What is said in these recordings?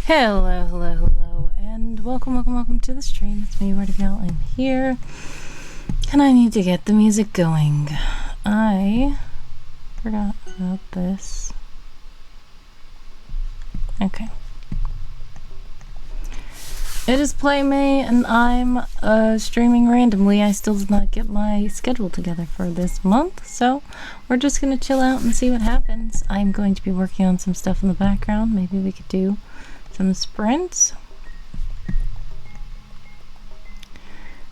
Hello, hello, hello, and welcome to the stream. It's me, Vertical. I'm here, and I need to get the music going. I forgot about this. Okay. It is Play May, and I'm streaming randomly. I still did not get my schedule together for this month, so we're just gonna chill out and see what happens. I'm going to be working on some stuff in the background. Maybe we could do some sprints.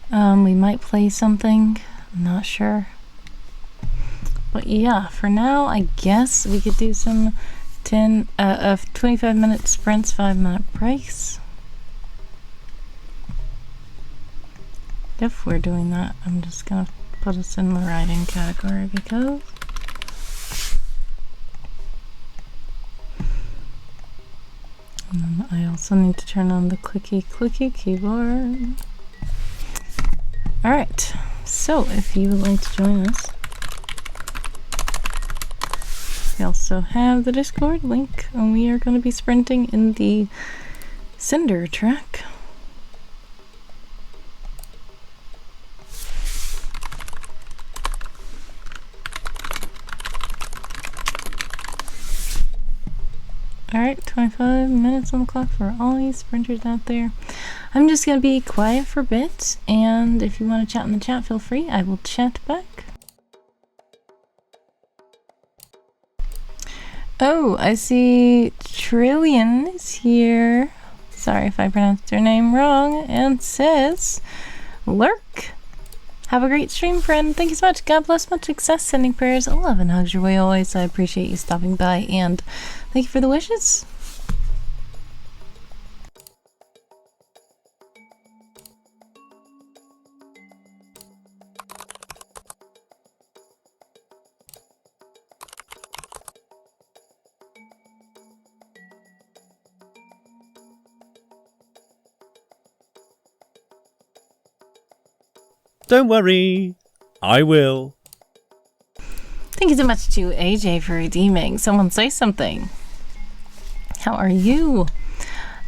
We might play something. I'm not sure. But yeah, for now, I guess we could do some 25-minute sprints, 5-minute breaks. If we're doing that, I'm just gonna put us in the riding category because and then I also need to turn on the clicky keyboard. Alright, so if you would like to join us, we also have the Discord link, and we are going to be sprinting in the Cinder track. Alright, 25 minutes on the clock for all you sprinters out there. I'm just going to be quiet for a bit, and if you want to chat in the chat, feel free. I will chat back. Oh, I see Trillion is here. Sorry if I pronounced your name wrong. And says, Lurk. Have a great stream, friend. Thank you so much. God bless, much success, sending prayers, love and hugs your way always. I appreciate you stopping by, and thank you for the wishes. Don't worry, I will. Thank you so much to AJ for redeeming. Someone say something. How are you?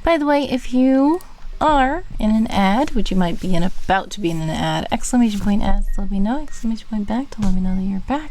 By the way, if you are in an ad, which you might be about to be in an ad, exclamation point ads to let me know, exclamation point back to let me know that you're back.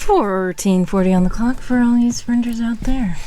14:40 on the clock for all you sprinters out there.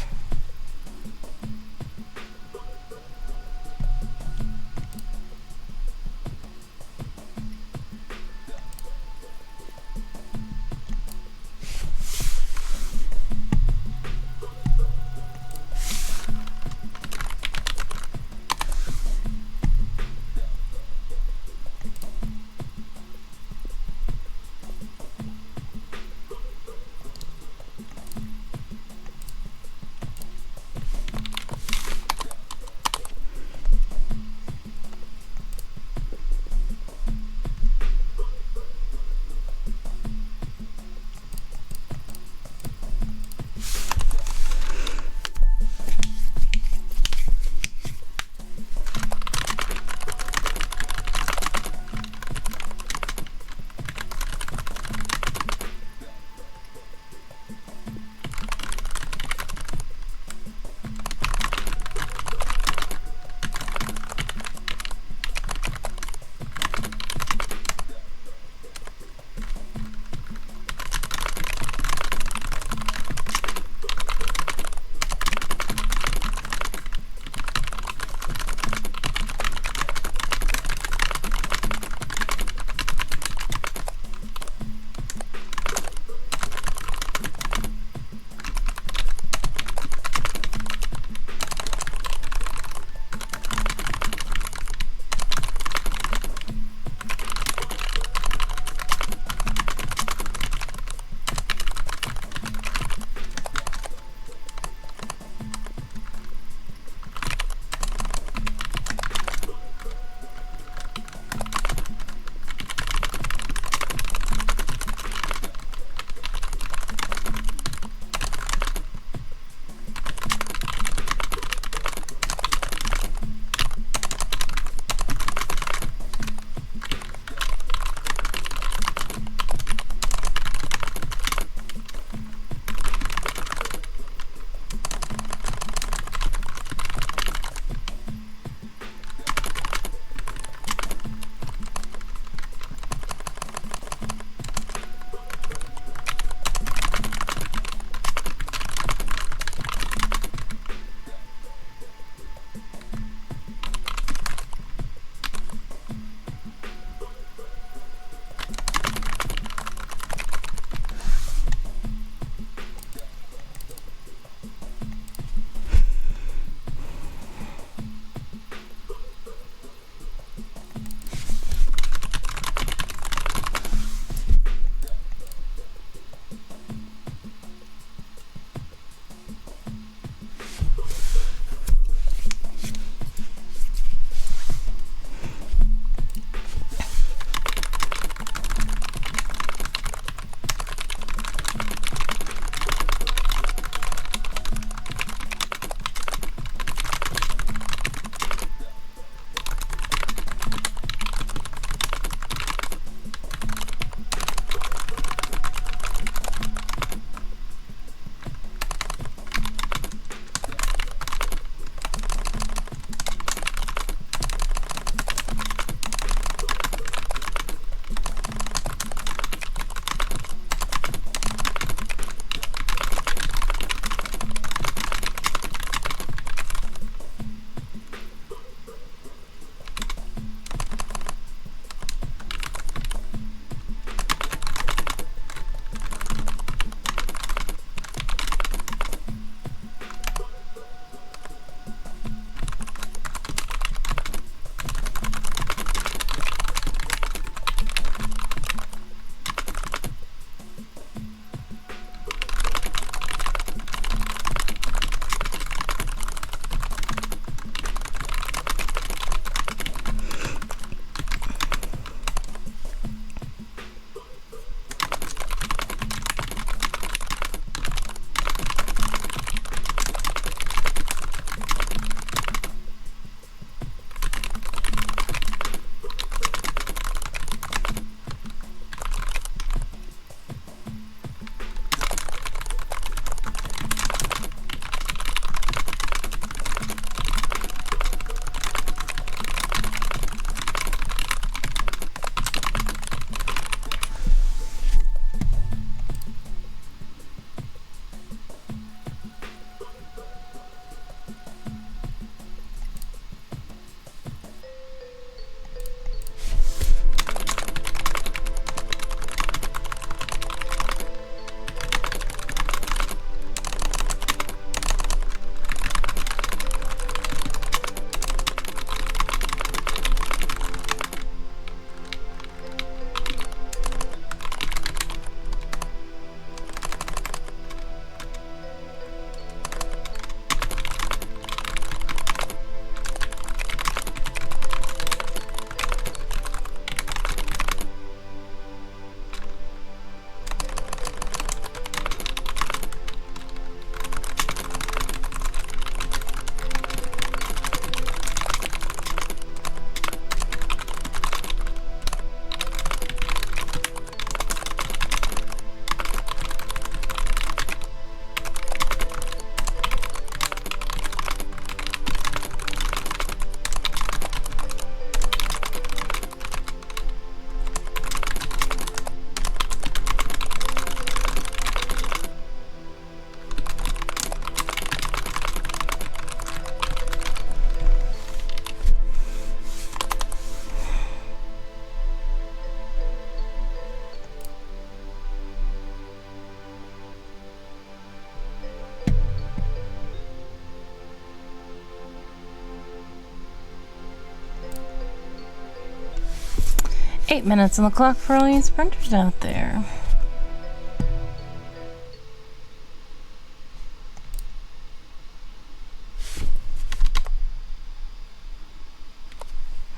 8 minutes on the clock for all you sprinters out there.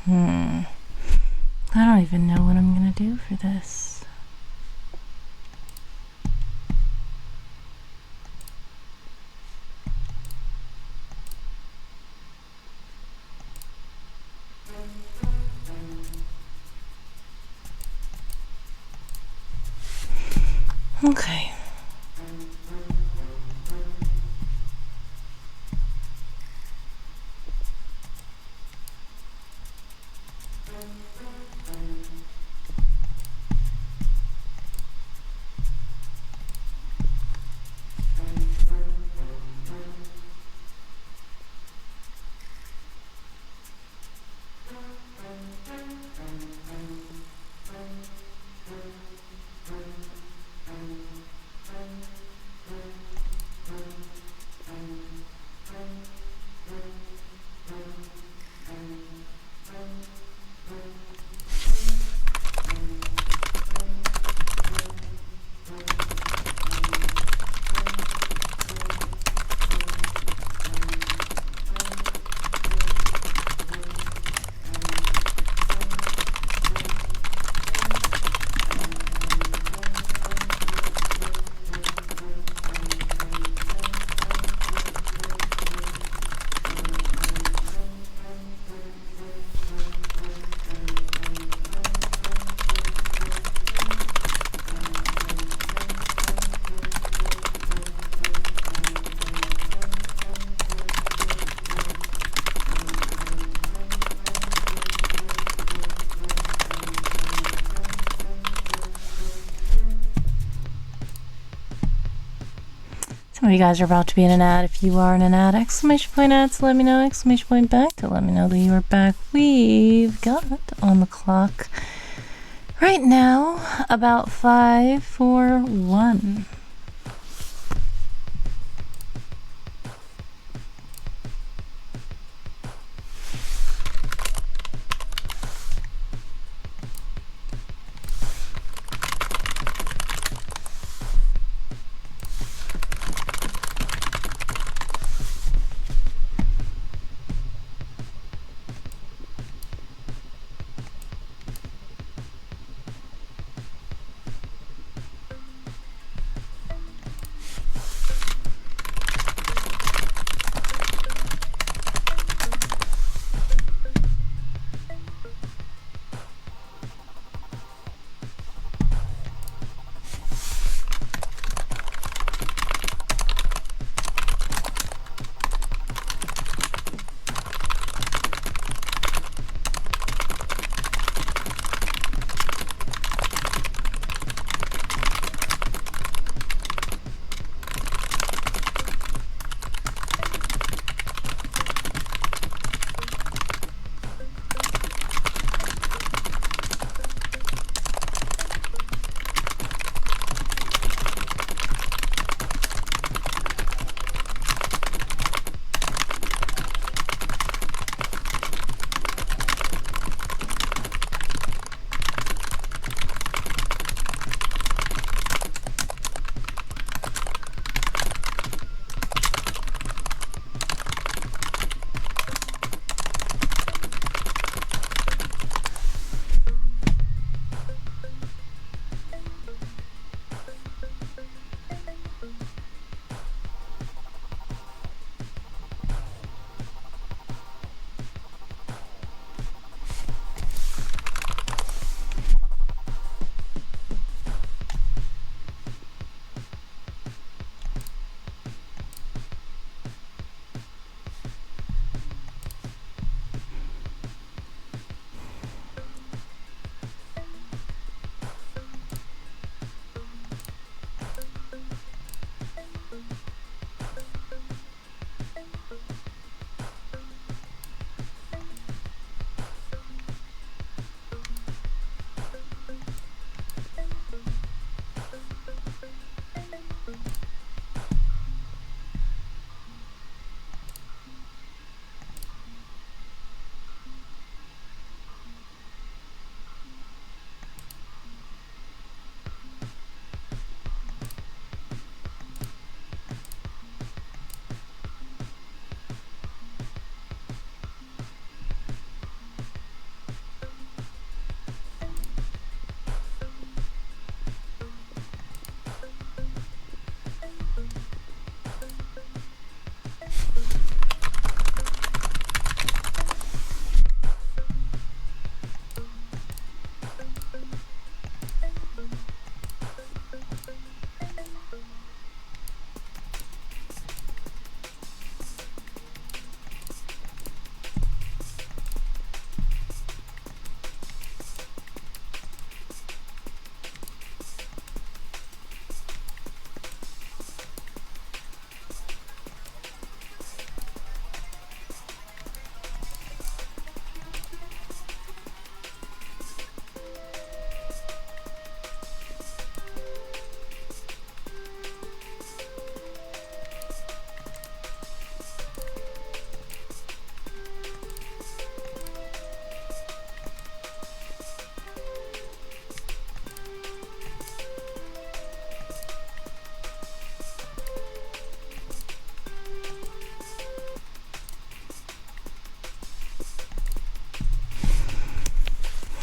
I don't even know what I'm gonna do for this. Okay. Some of you guys are about to be in an ad. If you are in an ad, exclamation point ad to let me know, exclamation point back to let me know that you are back. We've got on the clock right now about 5:41.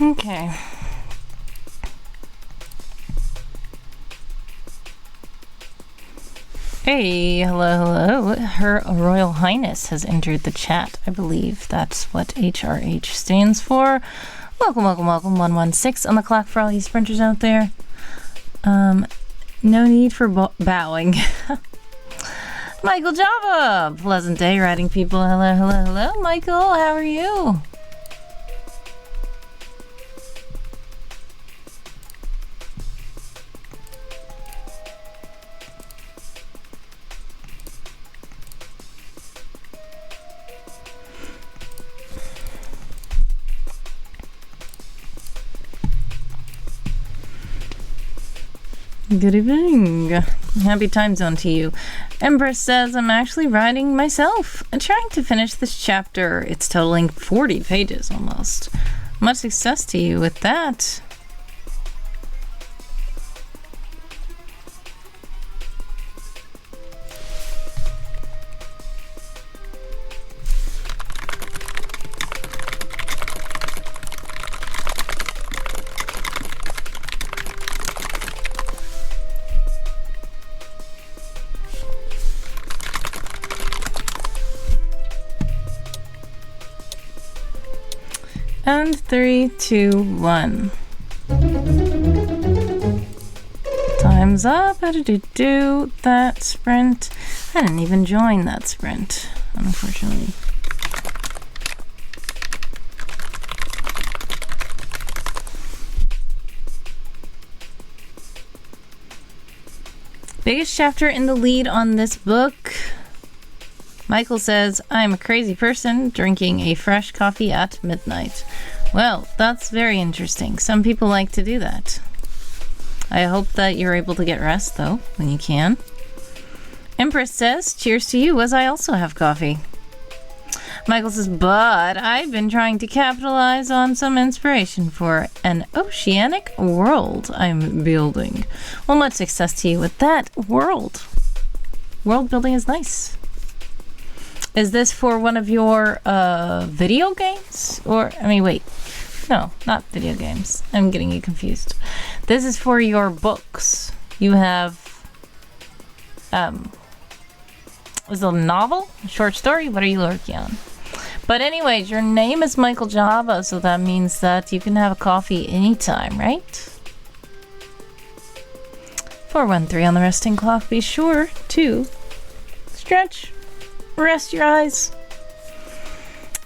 Okay. Hey, hello. Her Royal Highness has entered the chat. I believe that's what HRH stands for. Welcome. 116 on the clock for all you sprinters out there. No need for bowing. Michael Java! Pleasant day, writing people. Hello. Michael, how are you? Good evening. Happy time zone to you. Empress says, I'm actually writing myself. I'm trying to finish this chapter. It's totaling 40 pages almost. Much success to you with that. And 3, 2, 1. Time's up. How did you do that sprint? I didn't even join that sprint, unfortunately. Biggest chapter in the lead on this book. Michael says, I'm a crazy person drinking a fresh coffee at midnight. Well, that's very interesting. Some people like to do that. I hope that you're able to get rest, though, when you can. Empress says, cheers to you, as I also have coffee. Michael says, but I've been trying to capitalize on some inspiration for an oceanic world I'm building. Well, much success to you with that world. World building is nice. Is this for one of your video games? Or, wait. No, not video games. I'm getting you confused. This is for your books. You have, is it a novel? A short story? What are you working on? But anyways, your name is Michael Java, so that means that you can have a coffee anytime, right? 413 on the resting clock. Be sure to stretch. Rest your eyes.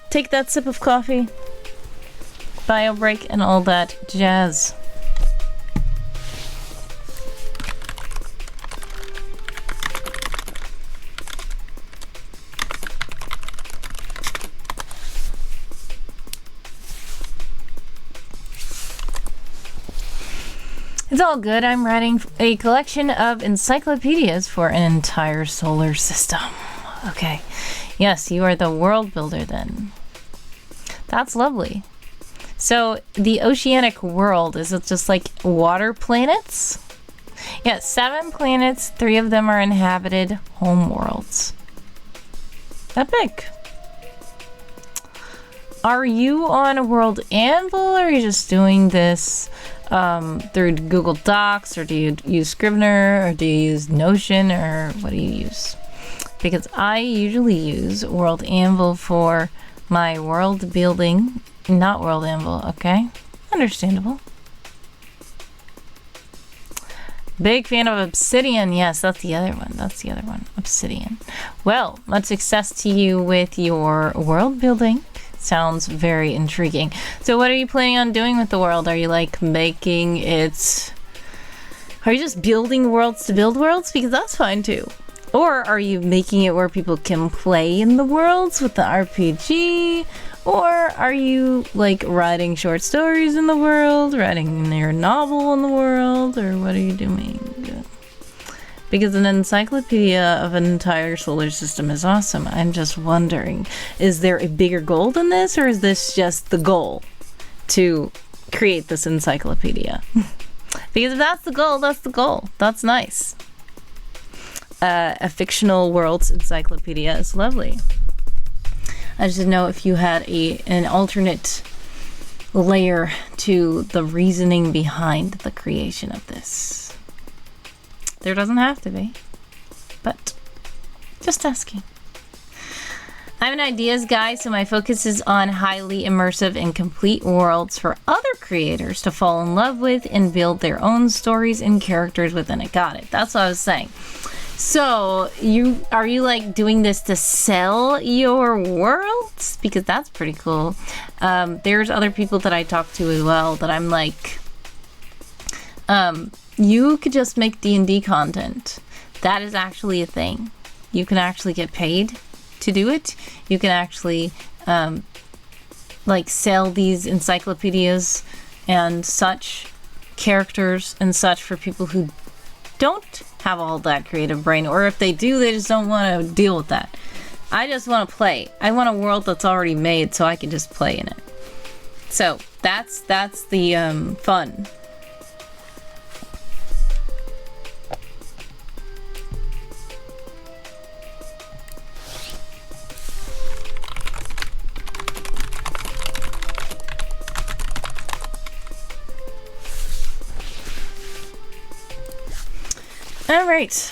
Take that sip of coffee. Bio break and all that jazz. It's all good. I'm writing a collection of encyclopedias for an entire solar system. Okay. Yes, you are the world builder then. That's lovely. So the oceanic world, is it just like water planets? Yes, 7 planets, 3 of them are inhabited home worlds. Epic. Are you on a world anvil, or are you just doing this through Google Docs, or do you use Scrivener, or do you use Notion, or what do you use? Because I usually use World Anvil for my world building, not World Anvil, okay? Understandable. Big fan of Obsidian. Yes, that's the other one. Obsidian. Well, much success to you with your world building. Sounds very intriguing. So what are you planning on doing with the world? Are you like making it... Are you just building worlds to build worlds? Because that's fine too. Or are you making it where people can play in the worlds with the RPG? Or are you like writing short stories in the world, writing your novel in the world, or what are you doing? Because an encyclopedia of an entire solar system is awesome. I'm just wondering, is there a bigger goal than this, or is this just the goal to create this encyclopedia? Because if that's the goal, that's the goal. That's nice. A fictional world's encyclopedia is lovely. I just didn't know if you had an alternate layer to the reasoning behind the creation of this. There doesn't have to be, but just asking. I'm an ideas guy, so my focus is on highly immersive and complete worlds for other creators to fall in love with and build their own stories and characters within it. Got it. That's what I was saying. So, are you like doing this to sell your worlds? Because that's pretty cool. There's other people that I talk to as well that I'm like, you could just make D&D content. That is actually a thing. You can actually get paid to do it. You can actually like sell these encyclopedias and such, characters and such, for people who don't have all that creative brain, or if they do, they just don't want to deal with that. I just want to play. I want a world that's already made so I can just play in it. So that's the fun. Alright,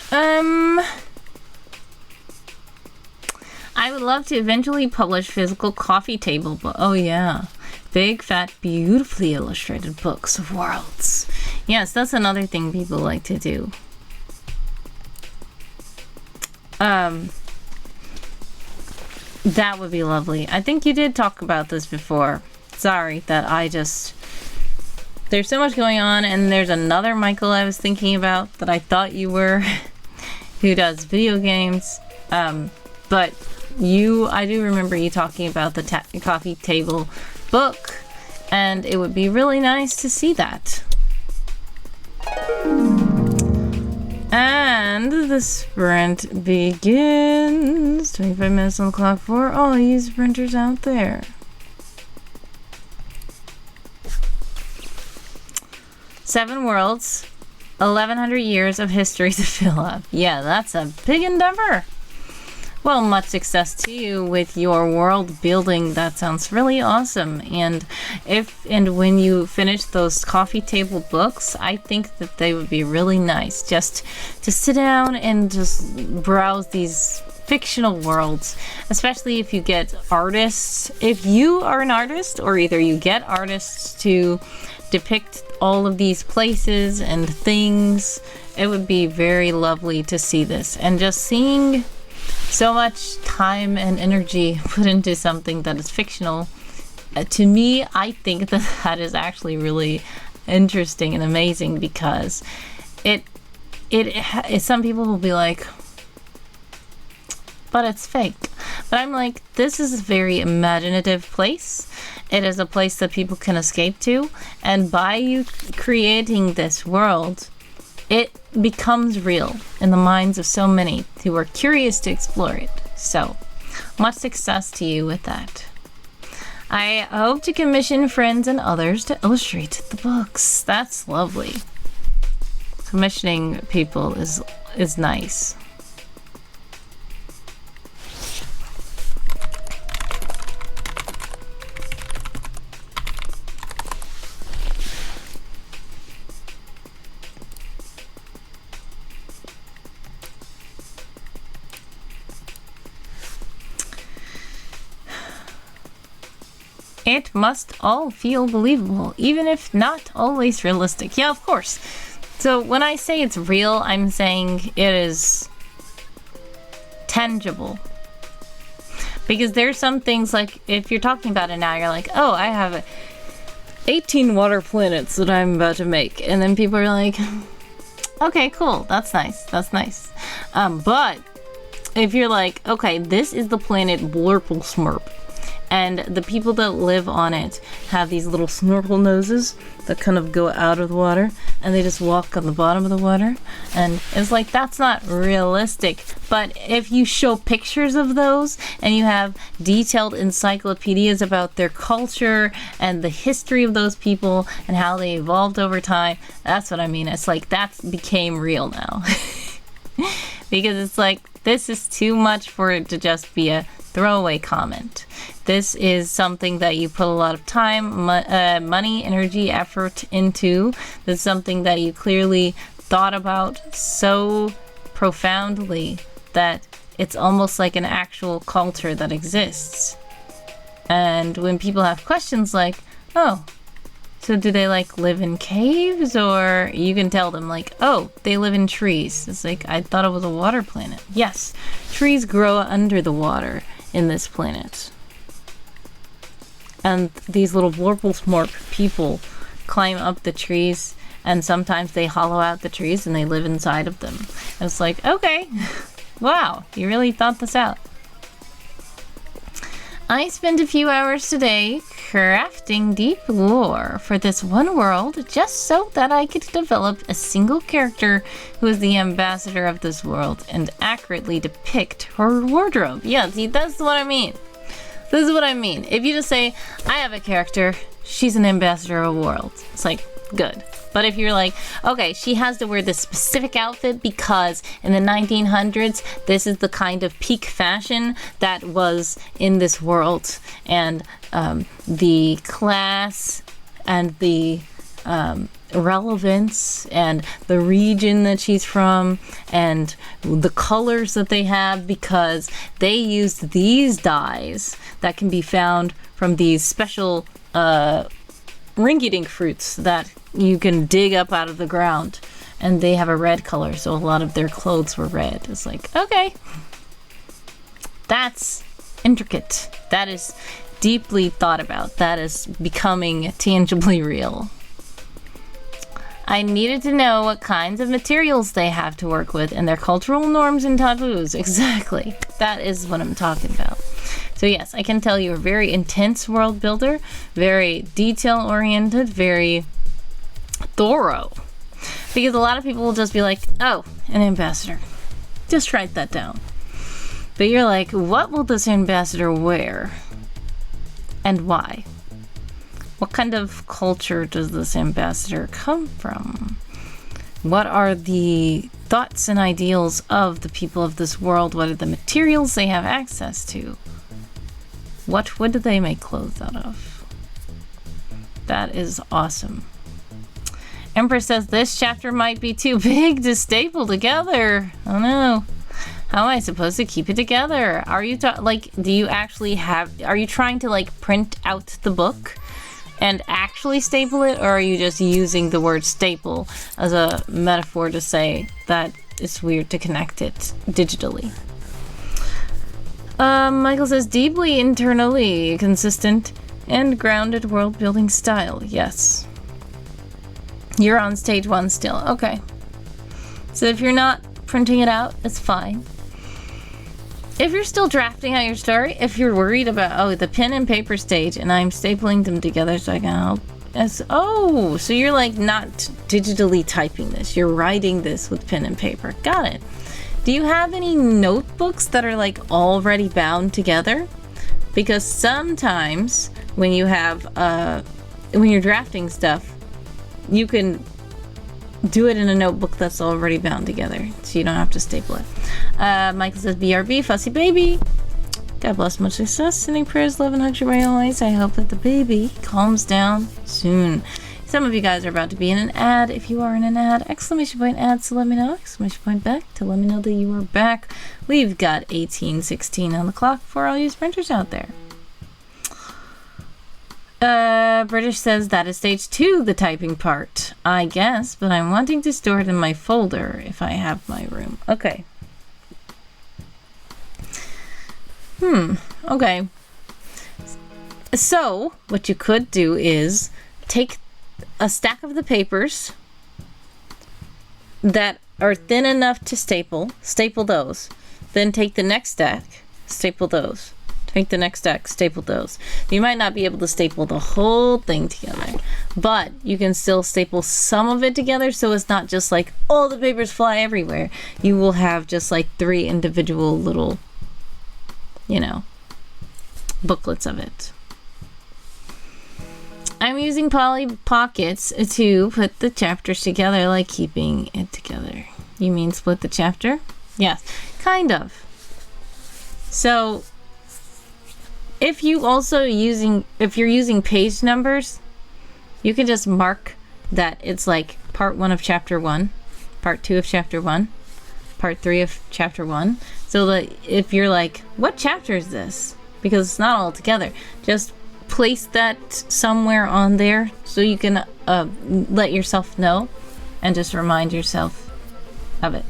I would love to eventually publish physical coffee table books. Oh yeah. Big, fat, beautifully illustrated books of worlds. Yes, that's another thing people like to do. That would be lovely. I think you did talk about this before. Sorry that I just... There's so much going on, and there's another Michael I was thinking about that I thought you were, who does video games. But I do remember you talking about the coffee table book, and it would be really nice to see that. And the sprint begins. 25 minutes on the clock for all you sprinters out there. Seven worlds, 1,100 years of history to fill up. Yeah, that's a big endeavor. Well, much success to you with your world building. That sounds really awesome. And when you finish those coffee table books, I think that they would be really nice just to sit down and just browse these fictional worlds, especially if you get artists. If you are an artist, or either you get artists to depict all of these places and things, it would be very lovely to see this. And just seeing so much time and energy put into something that is fictional, to me, I think that that is actually really interesting and amazing, because some people will be like, but it's fake. But I'm like, this is a very imaginative place. It is a place that people can escape to, and by you creating this world, it becomes real in the minds of so many who are curious to explore it. So, much success to you with that. I hope to commission friends and others to illustrate the books. That's lovely. Commissioning people is nice. It must all feel believable, even if not always realistic. Yeah, of course. So when I say it's real, I'm saying it is tangible. Because there's some things, like, if you're talking about it now, you're like, oh, I have 18 water planets that I'm about to make. And then people are like, okay, cool, that's nice, that's nice. But if you're like, okay, this is the planet Blurple Smurp, and the people that live on it have these little snorkel noses that kind of go out of the water, and they just walk on the bottom of the water, and it's like, that's not realistic. But if you show pictures of those, and you have detailed encyclopedias about their culture and the history of those people and how they evolved over time, that's what I mean. It's like, that became real now. Because it's like, this is too much for it to just be a throwaway comment. This is something that you put a lot of time, money, energy, effort into. This is something that you clearly thought about so profoundly that it's almost like an actual culture that exists. And when people have questions like, oh, so do they like live in caves? Or you can tell them like, oh, they live in trees. It's like, I thought it was a water planet. Yes, trees grow under the water in this planet. And these little Warblesmorp people climb up the trees, and sometimes they hollow out the trees and they live inside of them. And it's like, okay, wow, you really thought this out. I spent a few hours today crafting deep lore for this one world just so that I could develop a single character who is the ambassador of this world and accurately depict her wardrobe. Yeah, see, that's what I mean. This is what I mean. If you just say, I have a character, she's an ambassador of a world, it's like, good. But if you're like, okay, she has to wear this specific outfit because in the 1900s, this is the kind of peak fashion that was in this world. And the class and the relevance and the region that she's from and the colors that they have, because they used these dyes that can be found from these special rinky-dink fruits that you can dig up out of the ground, and they have a red color, so a lot of their clothes were red. It's like, okay, that's intricate. That is deeply thought about. That is becoming tangibly real. I needed to know what kinds of materials they have to work with and their cultural norms and taboos. Exactly. That is what I'm talking about. So yes, I can tell you're a very intense world builder, very detail oriented, very thorough. Because a lot of people will just be like, oh, an ambassador. Just write that down. But you're like, what will this ambassador wear? And why? What kind of culture does this ambassador come from? What are the thoughts and ideals of the people of this world? What are the materials they have access to? What would they make clothes out of? That is awesome. Empress says this chapter might be too big to staple together. Oh no. How am I supposed to keep it together? Are you do you actually are you trying to like print out the book and actually staple it, or are you just using the word staple as a metaphor to say that it's weird to connect it digitally? Michael says deeply internally consistent and grounded world building style. Yes. You're on stage 1 still. Okay. So if you're not printing it out, it's fine. If you're still drafting out your story, if you're worried about, the pen and paper stage and I'm stapling them together so I can help. So you're like not digitally typing this. You're writing this with pen and paper. Got it. Do you have any notebooks that are like already bound together? Because sometimes when you have, when you're drafting stuff, you can do it in a notebook that's already bound together, so you don't have to staple it. Michael says, BRB, fussy baby. God bless, much success. Sending prayers, love, and hugs your way always. I hope that the baby calms down soon. Some of you guys are about to be in an ad. If you are in an ad, exclamation point ad, so let me know. Exclamation point back to let me know that you are back. We've got 18:16 on the clock for all you sprinters out there. British says that is stage 2, the typing part. I guess, but I'm wanting to store it in my folder if I have my room. Okay. Okay. So, what you could do is take a stack of the papers that are thin enough to staple those. Then take the next stack, staple those. Take the next stack, staple those. You might not be able to staple the whole thing together, but you can still staple some of it together, so it's not just like all the papers fly everywhere. You will have just like 3 individual little, booklets of it. I'm using Polly Pockets to put the chapters together, like keeping it together. You mean split the chapter? Yes, kind of. So if you're using page numbers, you can just mark that it's like part 1 of chapter 1, part 2 of chapter 1, part 3 of chapter 1. So that if you're like, what chapter is this? Because it's not all together. Just place that somewhere on there so you can let yourself know and just remind yourself of it.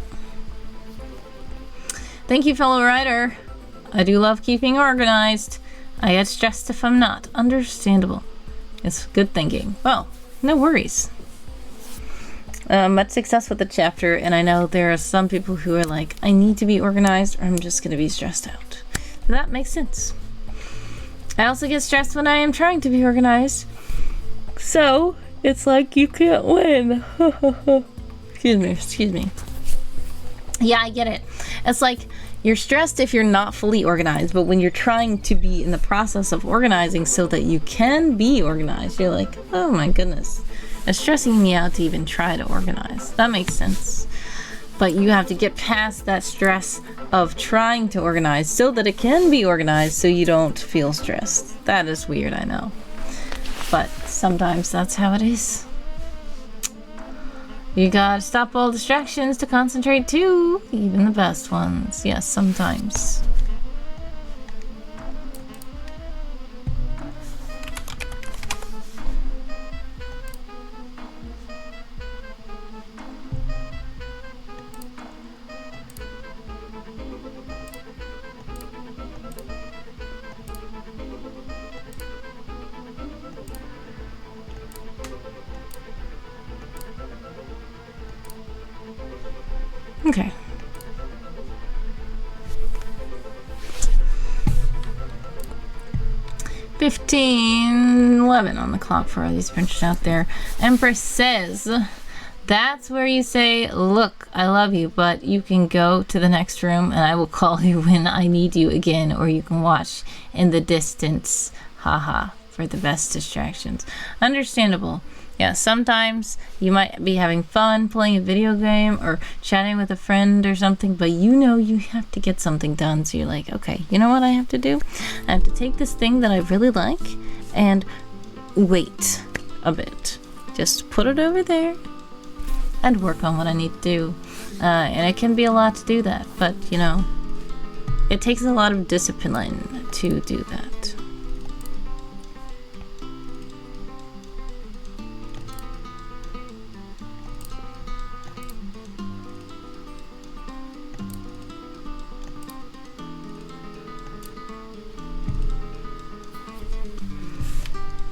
Thank you, fellow writer. I do love keeping organized. I get stressed if I'm not. Understandable. It's good thinking. Well, no worries. Much success with the chapter, and I know there are some people who are like, I need to be organized or I'm just going to be stressed out. That makes sense. I also get stressed when I am trying to be organized. So, it's like you can't win. Excuse me. Yeah, I get it. It's like you're stressed if you're not fully organized, but when you're trying to be in the process of organizing so that you can be organized, you're like, oh my goodness. It's stressing me out to even try to organize. That makes sense. But you have to get past that stress of trying to organize so that it can be organized so you don't feel stressed. That is weird, I know. But sometimes that's how it is. You gotta stop all distractions to concentrate too, even the best ones. Yes, sometimes. Okay. $15:11 on the clock for all these printers out there. Empress says, that's where you say, look, I love you, but you can go to the next room and I will call you when I need you again, or you can watch in the distance. Haha, for the best distractions. Understandable. Yeah, sometimes you might be having fun playing a video game or chatting with a friend or something, but you know you have to get something done. So you're like, okay, you know what I have to do? I have to take this thing that I really like and wait a bit. Just put it over there and work on what I need to do. And it can be a lot to do that, but you know, it takes a lot of discipline to do that.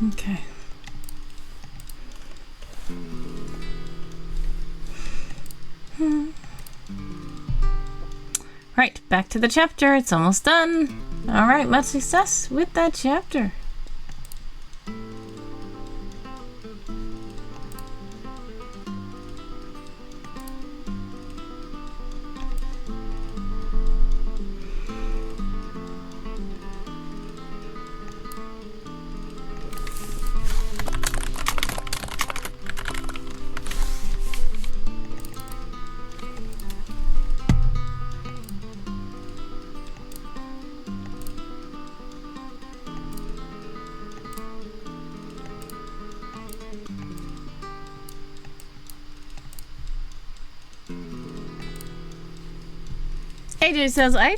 Okay. Right, back to the chapter. It's almost done. All right, much success with that chapter. AJ says, I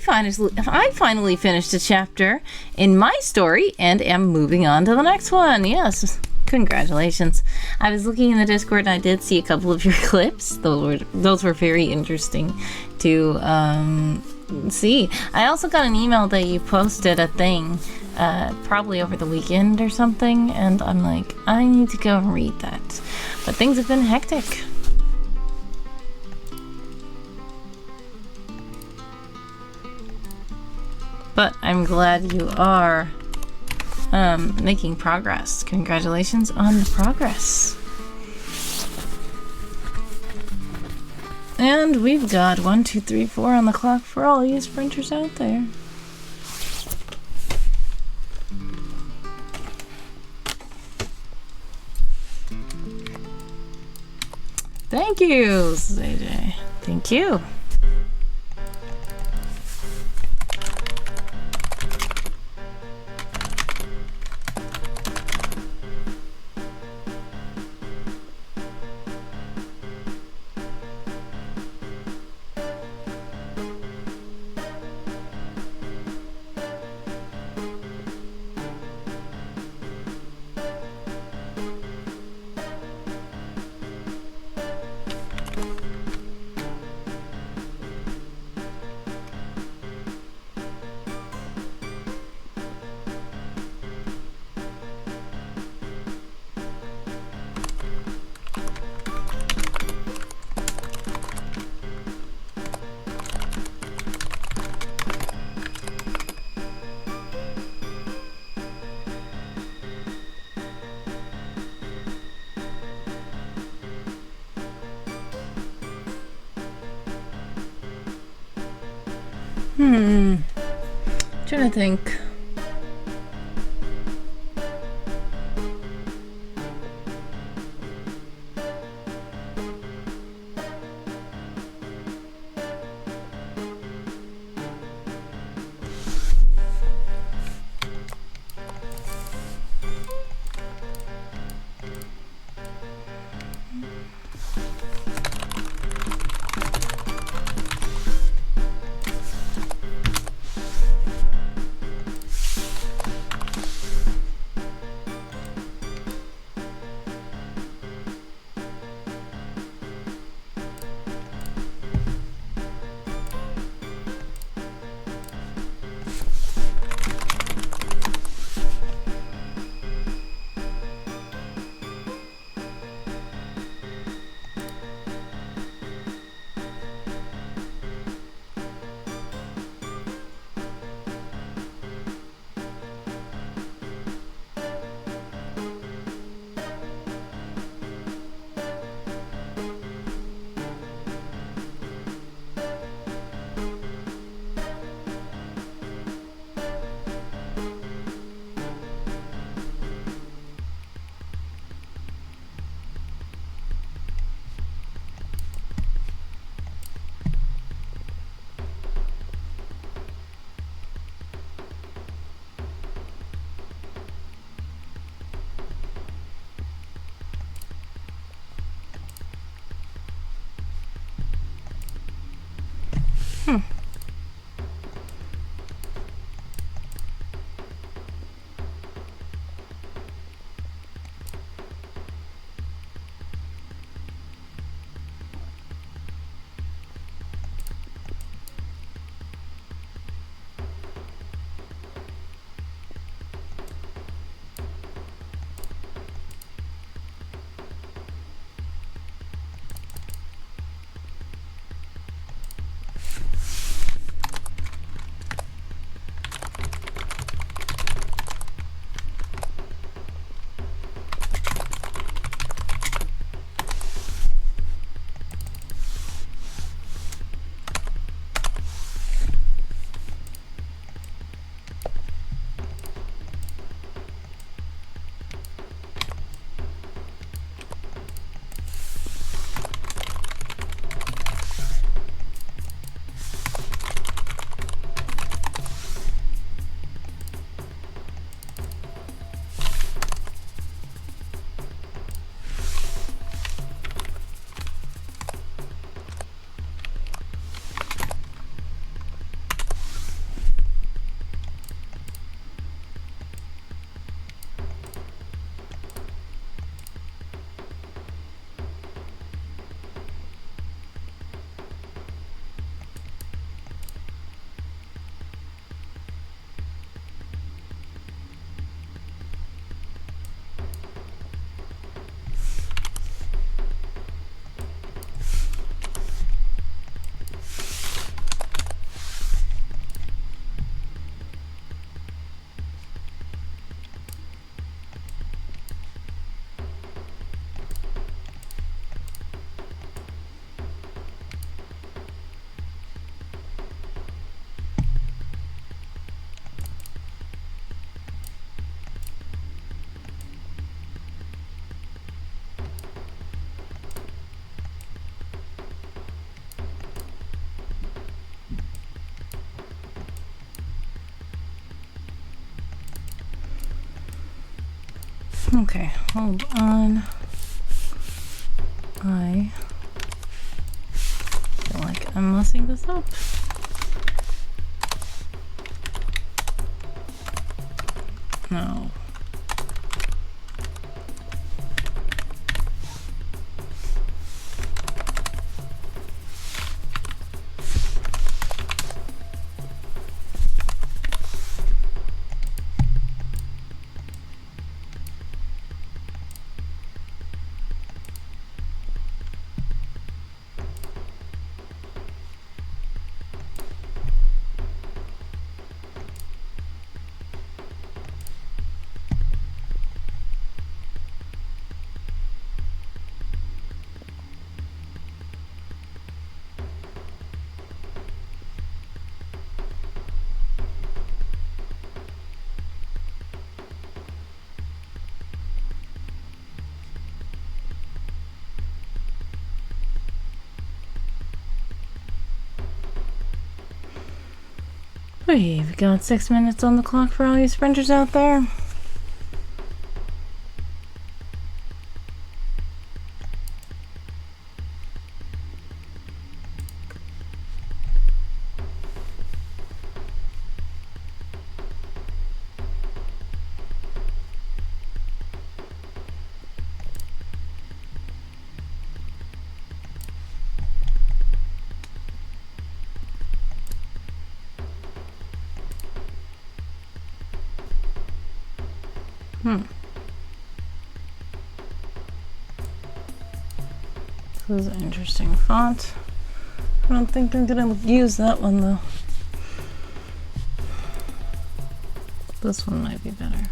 finally finished a chapter in my story and am moving on to the next one. Yes, congratulations. I was looking in the Discord and I did see a couple of your clips. Those were very interesting to see. I also got an email that you posted a thing probably over the weekend or something, and I'm like, I need to go and read that. But things have been hectic. But I'm glad you are making progress. Congratulations on the progress. And we've got 1, 2, 3, 4 on the clock for all you sprinters out there. Thank you, this is AJ. Thank you. Trying to think. Okay, hold on. I feel like I'm messing this up. No. We've got 6 minutes on the clock for all you sprinters out there. This is an interesting font. I don't think I'm gonna use that one though. This one might be better.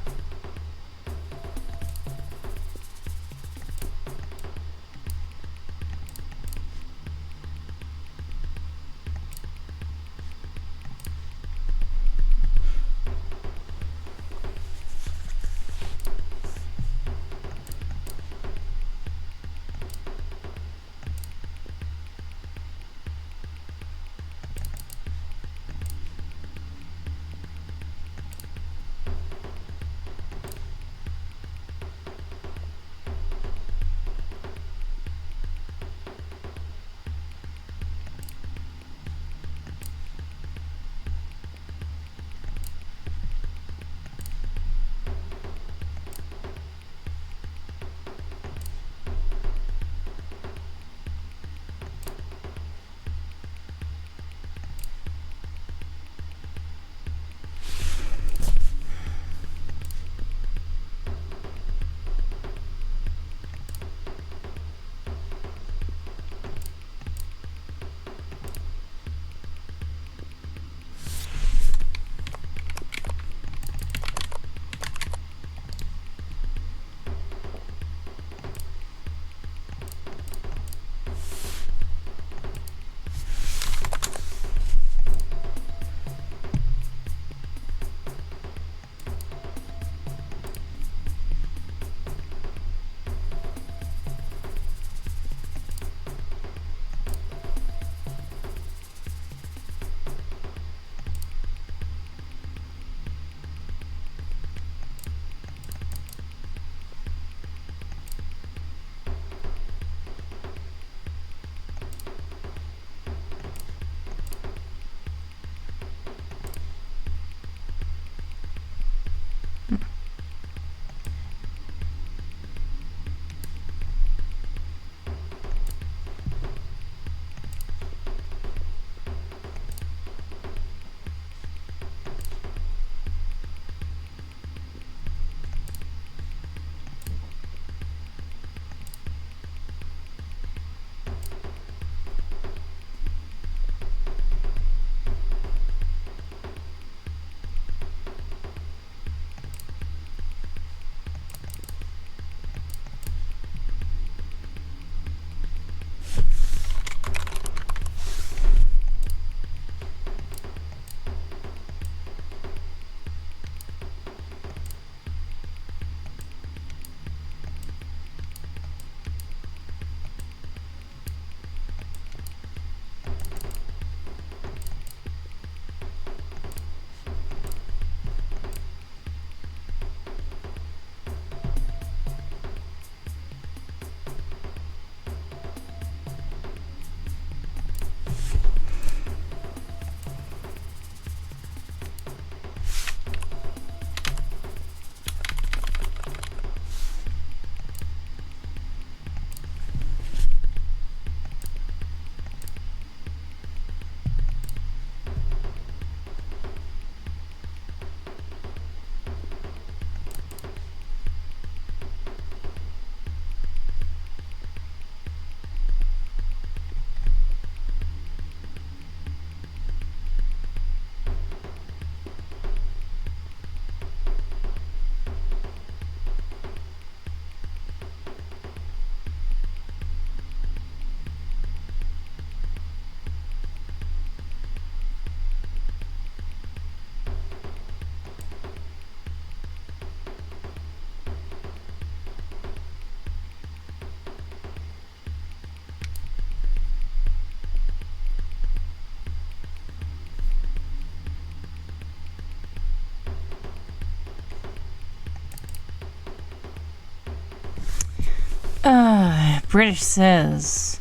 British says,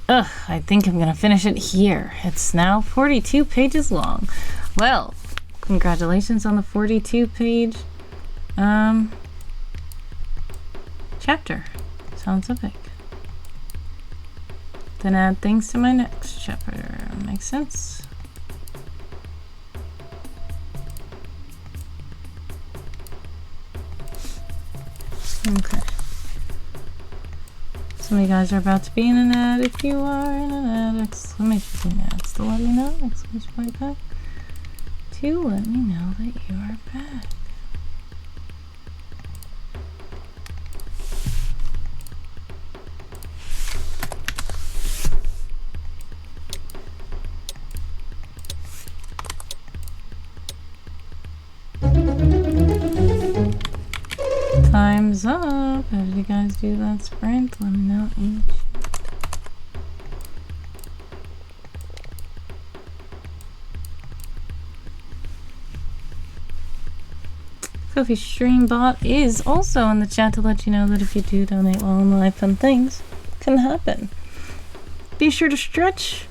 ugh, I think I'm gonna finish it here. It's now 42 pages long. Well, congratulations on the 42 page chapter. Sounds epic. Then add things to my next chapter. Makes sense. Okay. Some of you guys are about to be in an ad. If you are in an ad, exclamation point ads to let me know. Exclamation point back. To let me know that you are back. Time's up. How did you guys do that sprint? Let me know in chat. Kofi Stream Bot is also in the chat to let you know that if you do donate while I'm live, fun things can happen. Be sure to stretch,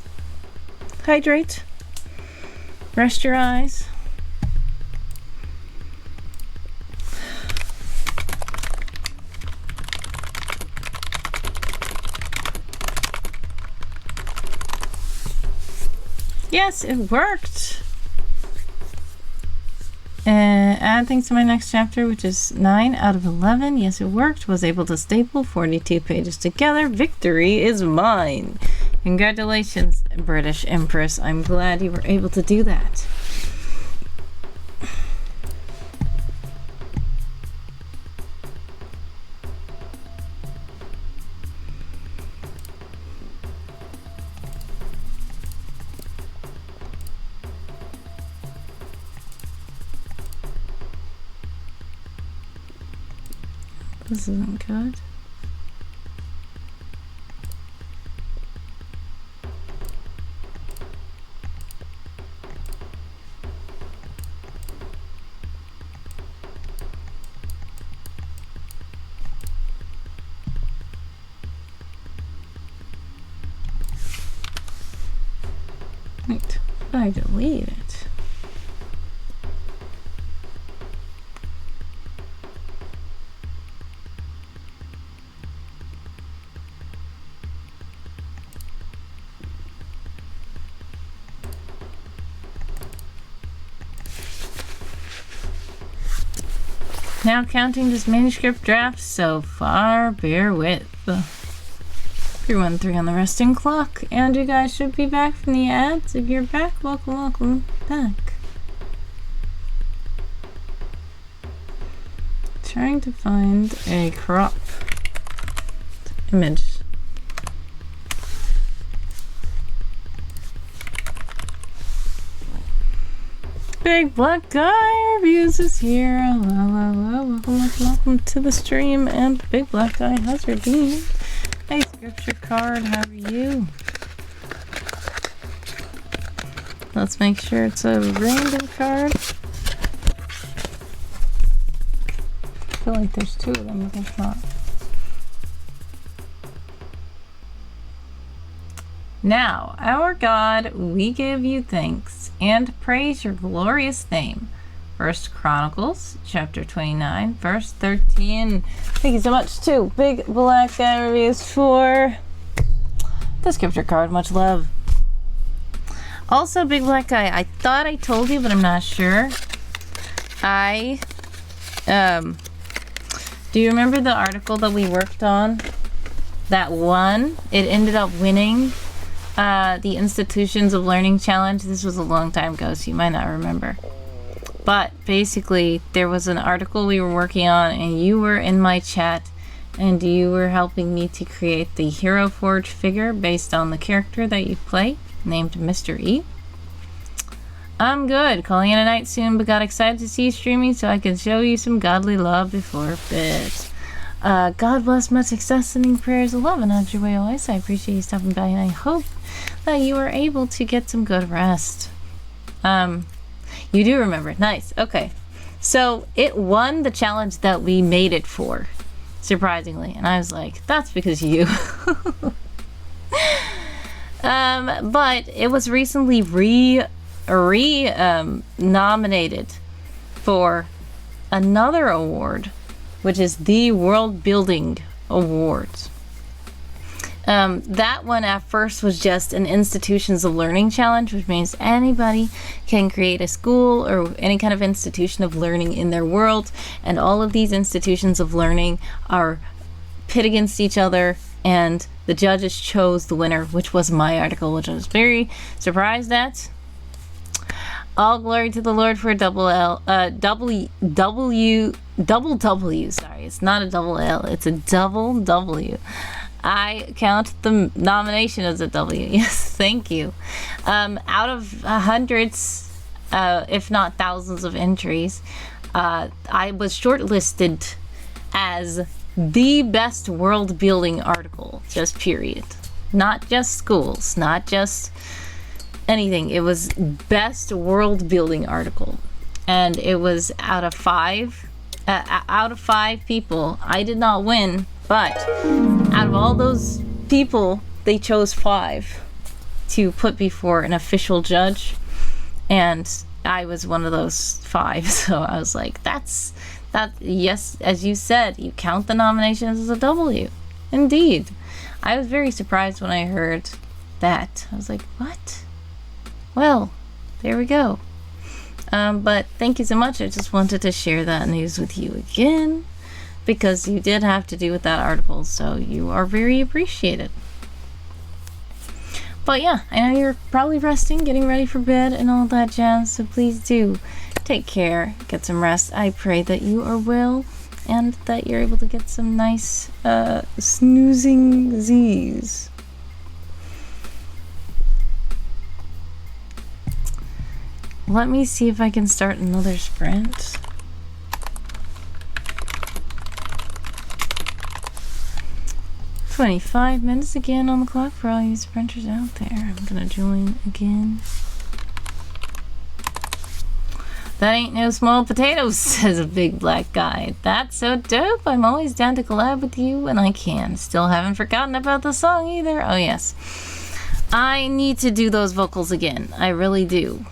hydrate, rest your eyes. Yes, it worked. Add things to my next chapter, which is 9 out of 11. Yes, it worked. Was able to staple 42 pages together. Victory is mine. Congratulations, British Empress. I'm glad you were able to do that. This isn't good. Wait, I delete it. Now counting this manuscript draft so far, bear with. 313 on the resting clock, and you guys should be back from the ads. If you're back, welcome back. Trying to find a crop image. Big Black Guy Reviews is here. Hello. Welcome to the stream. And Big Black Guy has redeemed a scripture card. How are you? Let's make sure it's a random card. I feel like there's two of them, but there's not. Now, our God, we give you thanks and praise your glorious name. 1 Chronicles, chapter 29, verse 13. Thank you so much to Big Black Guy Reviews for the scripture card. Much love. Also, Big Black Guy, I thought I told you, but I'm not sure. Do you remember the article that we worked on? That won? It ended up winning the Institutions of Learning Challenge. This was a long time ago, so you might not remember. But basically, there was an article we were working on, and you were in my chat, and you were helping me to create the Hero Forge figure based on the character that you play, named Mr. E. I'm good. Calling in a night soon, but got excited to see you streaming so I can show you some godly love before bed. God bless, much success, sending prayers of love and on your way always. I appreciate you stopping by, and I hope that you were able to get some good rest. You do remember. Nice. Okay. So it won the challenge that we made it for. surprisingly. And I was like, that's because you. But it was recently nominated for another award, which is the World Building Awards. That one at first was just an Institutions of Learning challenge, which means anybody can create a school or any kind of institution of learning in their world, and all of these institutions of learning are pit against each other, and the judges chose the winner, which was my article, which I was very surprised at. All glory to the Lord for double W. Sorry, it's not a double L, it's a double W. I count the nomination as a W. Yes, thank you. Out of hundreds, if not thousands of entries, I was shortlisted as the best world building article, just period. Not just schools, not just anything. It was best world building article. And it was out of five people. I did not win, but out of all those people, they chose 5 to put before an official judge, and I was one of those 5. So I was like, that. Yes, as you said, you count the nominations as a W. Indeed. I was very surprised when I heard that. I was like, what? Well, there we go. But thank you so much. I just wanted to share that news with you again, because you did have to do with that article, so you are very appreciated. But yeah, I know you're probably resting, getting ready for bed and all that jazz, so please do take care, get some rest. I pray that you are well and that you're able to get some nice snoozing Z's. Let me see if I can start another sprint. "25 minutes again on the clock for all you sprinters out there." I'm gonna join again. "That ain't no small potatoes," says a big black guy. "That's so dope. I'm always down to collab with you when I can. Still haven't forgotten about the song either." Oh yes. I need to do those vocals again. I really do.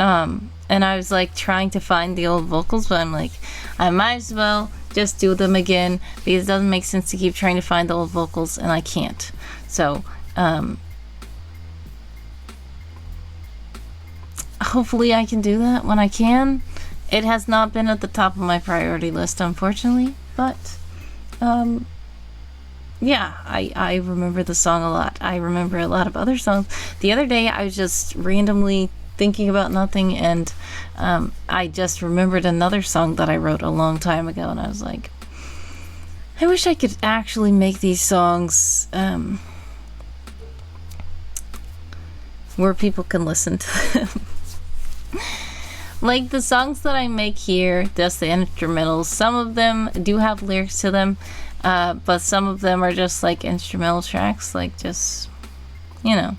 And I was like trying to find the old vocals, but I'm like, I might as well just do them again, because it doesn't make sense to keep trying to find the old vocals, and I can't. So, hopefully I can do that when I can. It has not been at the top of my priority list, unfortunately, but, yeah, I remember the song a lot. I remember a lot of other songs. The other day, I was just randomly thinking about nothing, and I just remembered another song that I wrote a long time ago, and I was like, I wish I could actually make these songs where people can listen to them. Like the songs that I make here, just the instrumentals, some of them do have lyrics to them, but some of them are just like instrumental tracks, like just, you know.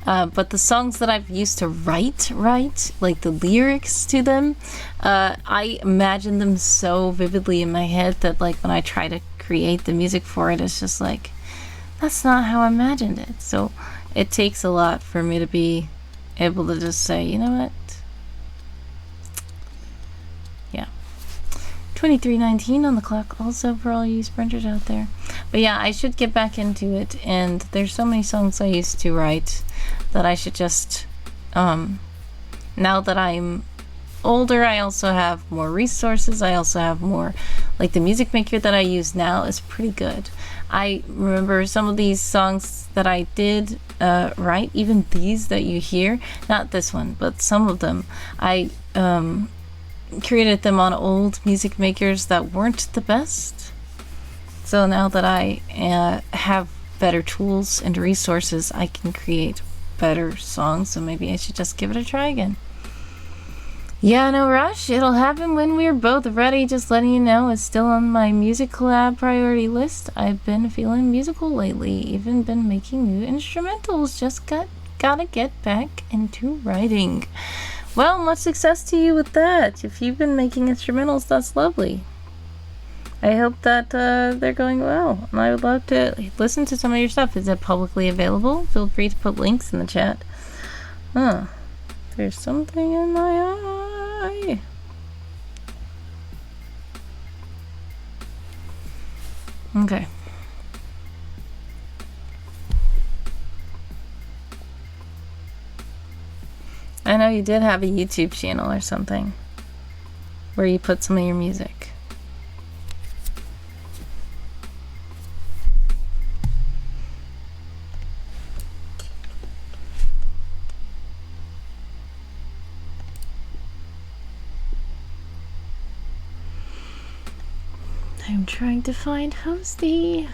But the songs that I've used to write, like the lyrics to them, I imagine them so vividly in my head that like when I try to create the music for it, it's just like, that's not how I imagined it. So it takes a lot for me to be able to just say, you know what? Yeah. 23:19 on the clock also for all you sprinters out there. But yeah, I should get back into it, and there's so many songs I used to write that I should just, now that I'm older, I also have more resources. I also have more, like the music maker that I use now is pretty good. I remember some of these songs that I did write, even these that you hear, not this one, but some of them, I created them on old music makers that weren't the best. So now that I have better tools and resources, I can create better songs, so maybe I should just give it a try again. Yeah, no rush. It'll happen when we're both ready. Just letting you know, it's still on my music collab priority list. I've been feeling musical lately, even been making new instrumentals. Just gotta get back into writing. Well, much success to you with that. If you've been making instrumentals, that's lovely. I hope that they're going well, and I would love to listen to some of your stuff. Is it publicly available? Feel free to put links in the chat. There's something in my eye. Okay. I know you did have a YouTube channel or something where you put some of your music. I'm trying to find Hosty.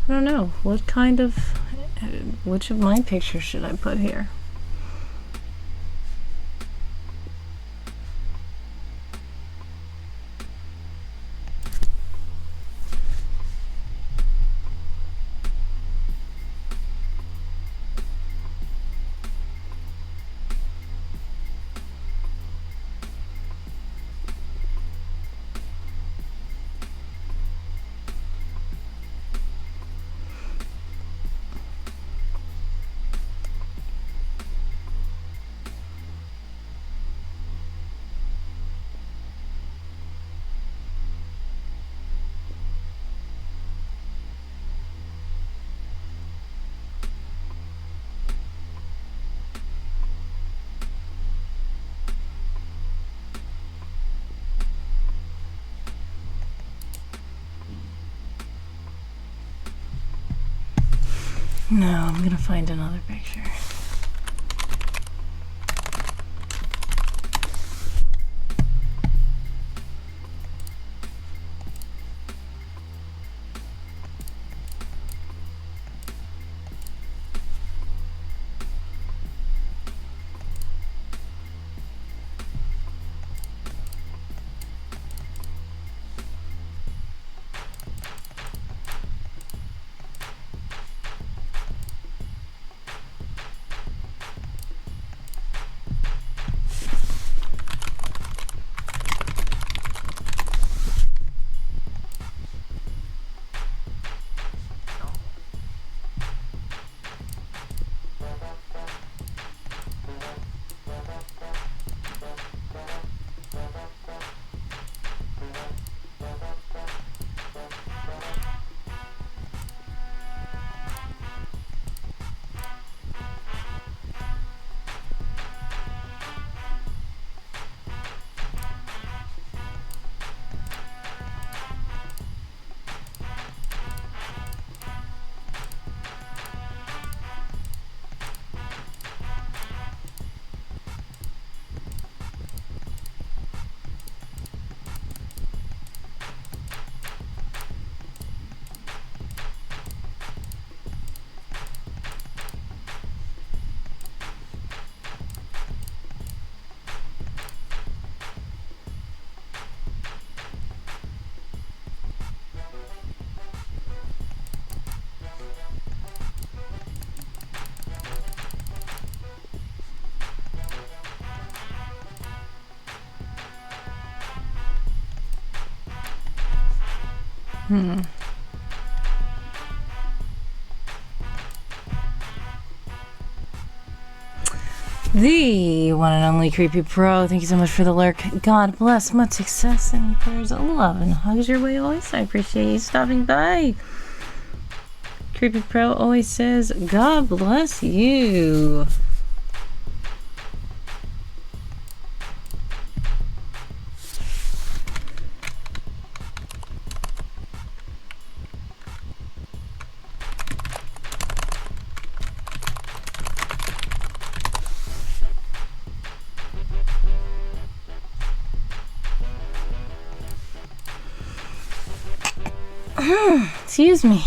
I don't know, which of my pictures should I put here? No, I'm gonna find another picture. The one and only Creepy Pro, thank you so much for the lurk. God bless, much success, and prayers of love and hugs your way always. I appreciate you stopping by. Creepy Pro always says, God bless you. Excuse me.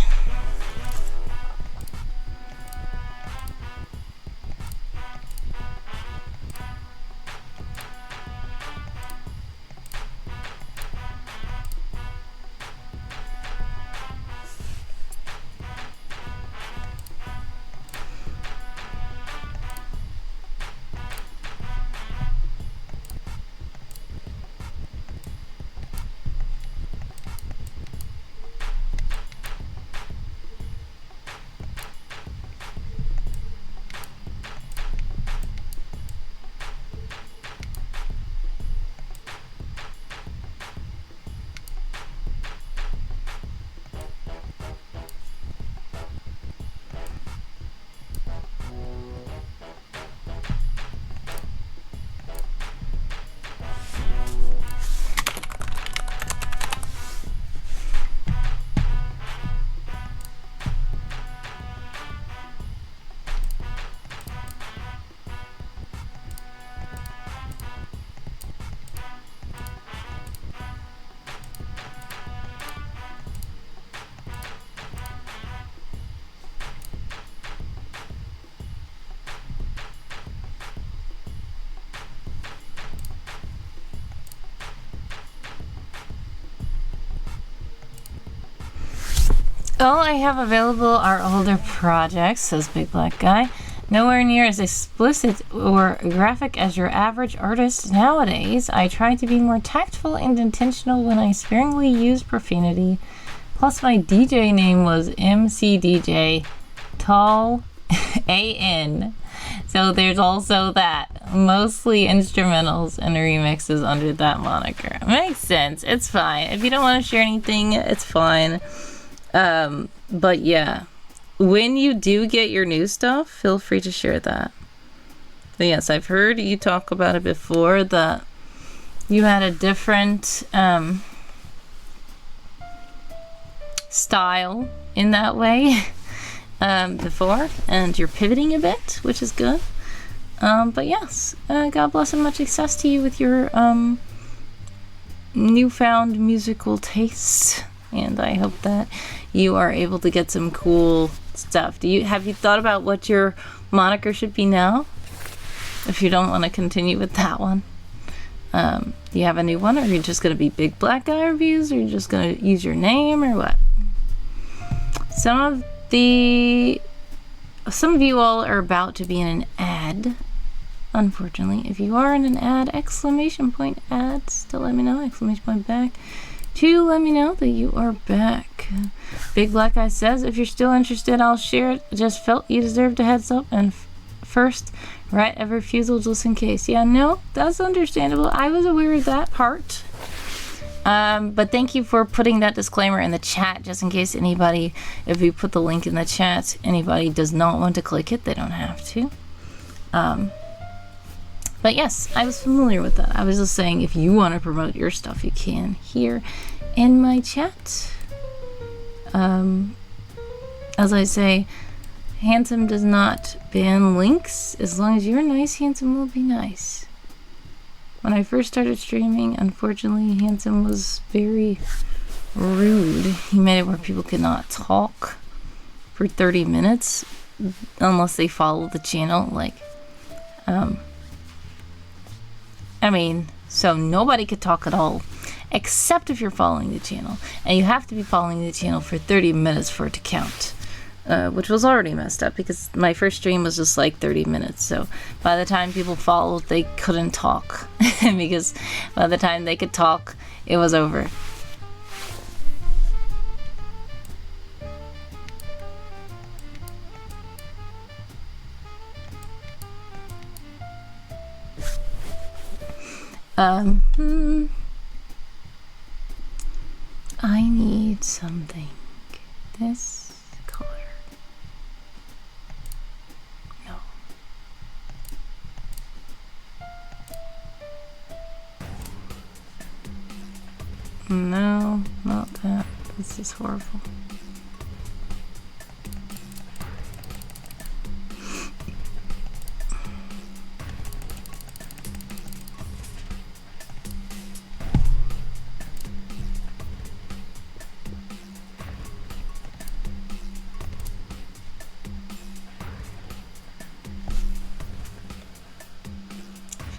All I have available are older projects, says Big Black Guy. Nowhere near as explicit or graphic as your average artist nowadays. I try to be more tactful and intentional when I sparingly use profanity. Plus, my DJ name was MCDJ Tall AN. So there's also that. Mostly instrumentals and remixes under that moniker. Makes sense. It's fine. If you don't want to share anything, it's fine. But yeah, when you do get your new stuff, feel free to share that. But yes, I've heard you talk about it before, that you had a different style in that way before, and you're pivoting a bit, which is good. But yes, God bless and much success to you with your newfound musical tastes. And I hope that you are able to get some cool stuff. Have you thought about what your moniker should be now? If you don't want to continue with that one. Do you have a new one? Or are you just going to be Big Black Guy Reviews? Or are you just going to use your name or what? Some of you all are about to be in an ad. Unfortunately, if you are in an ad, exclamation point ad, still let me know, exclamation point back. To let me know that you are back. Big Black Guy says, if you're still interested, I'll share it. Just felt you deserved a heads up and first right of refusal just in case. Yeah, no, that's understandable. I was aware of that part. But thank you for putting that disclaimer in the chat just in case anybody, if you put the link in the chat, anybody does not want to click it, they don't have to. But yes, I was familiar with that. I was just saying, if you want to promote your stuff, you can here in my chat. As I say, Handsome does not ban links. As long as you're nice, Handsome will be nice. When I first started streaming, unfortunately, Handsome was very rude. He made it where people could not talk for 30 minutes unless they follow the channel. So nobody could talk at all, except if you're following the channel. And you have to be following the channel for 30 minutes for it to count, which was already messed up because my first stream was just like 30 minutes. So by the time people followed, they couldn't talk because by the time they could talk, it was over. I need something. This color. No. No, not that. This is horrible.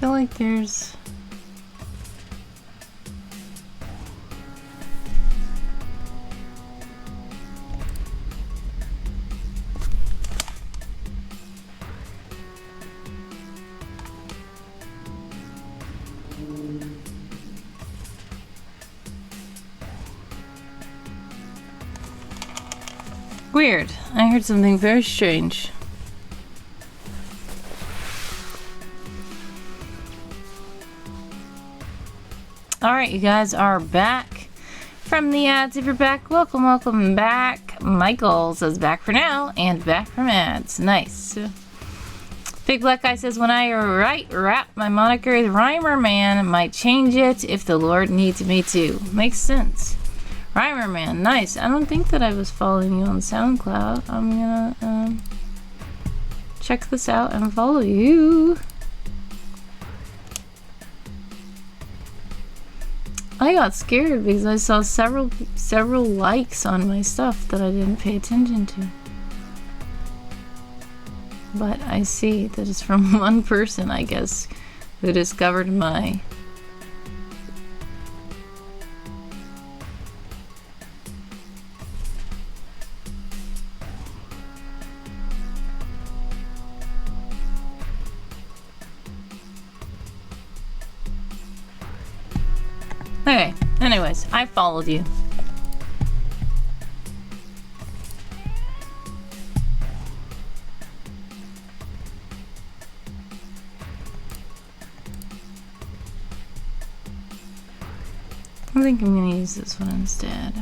feel like there's... Weird. I heard something very strange. Alright, you guys are back from the ads. If you're back, welcome back. Michael says back for now and back from ads. Nice. Big Black Guy says, when I rap, my moniker is Rhymer Man. Might change it if the Lord needs me to. Makes sense. Rhymer Man, nice. I don't think that I was following you on SoundCloud. I'm gonna check this out and follow you. I got scared because I saw several likes on my stuff that I didn't pay attention to. But I see that it's from one person, I guess, who discovered my... Okay, anyways, I followed you. I think I'm gonna use this one instead.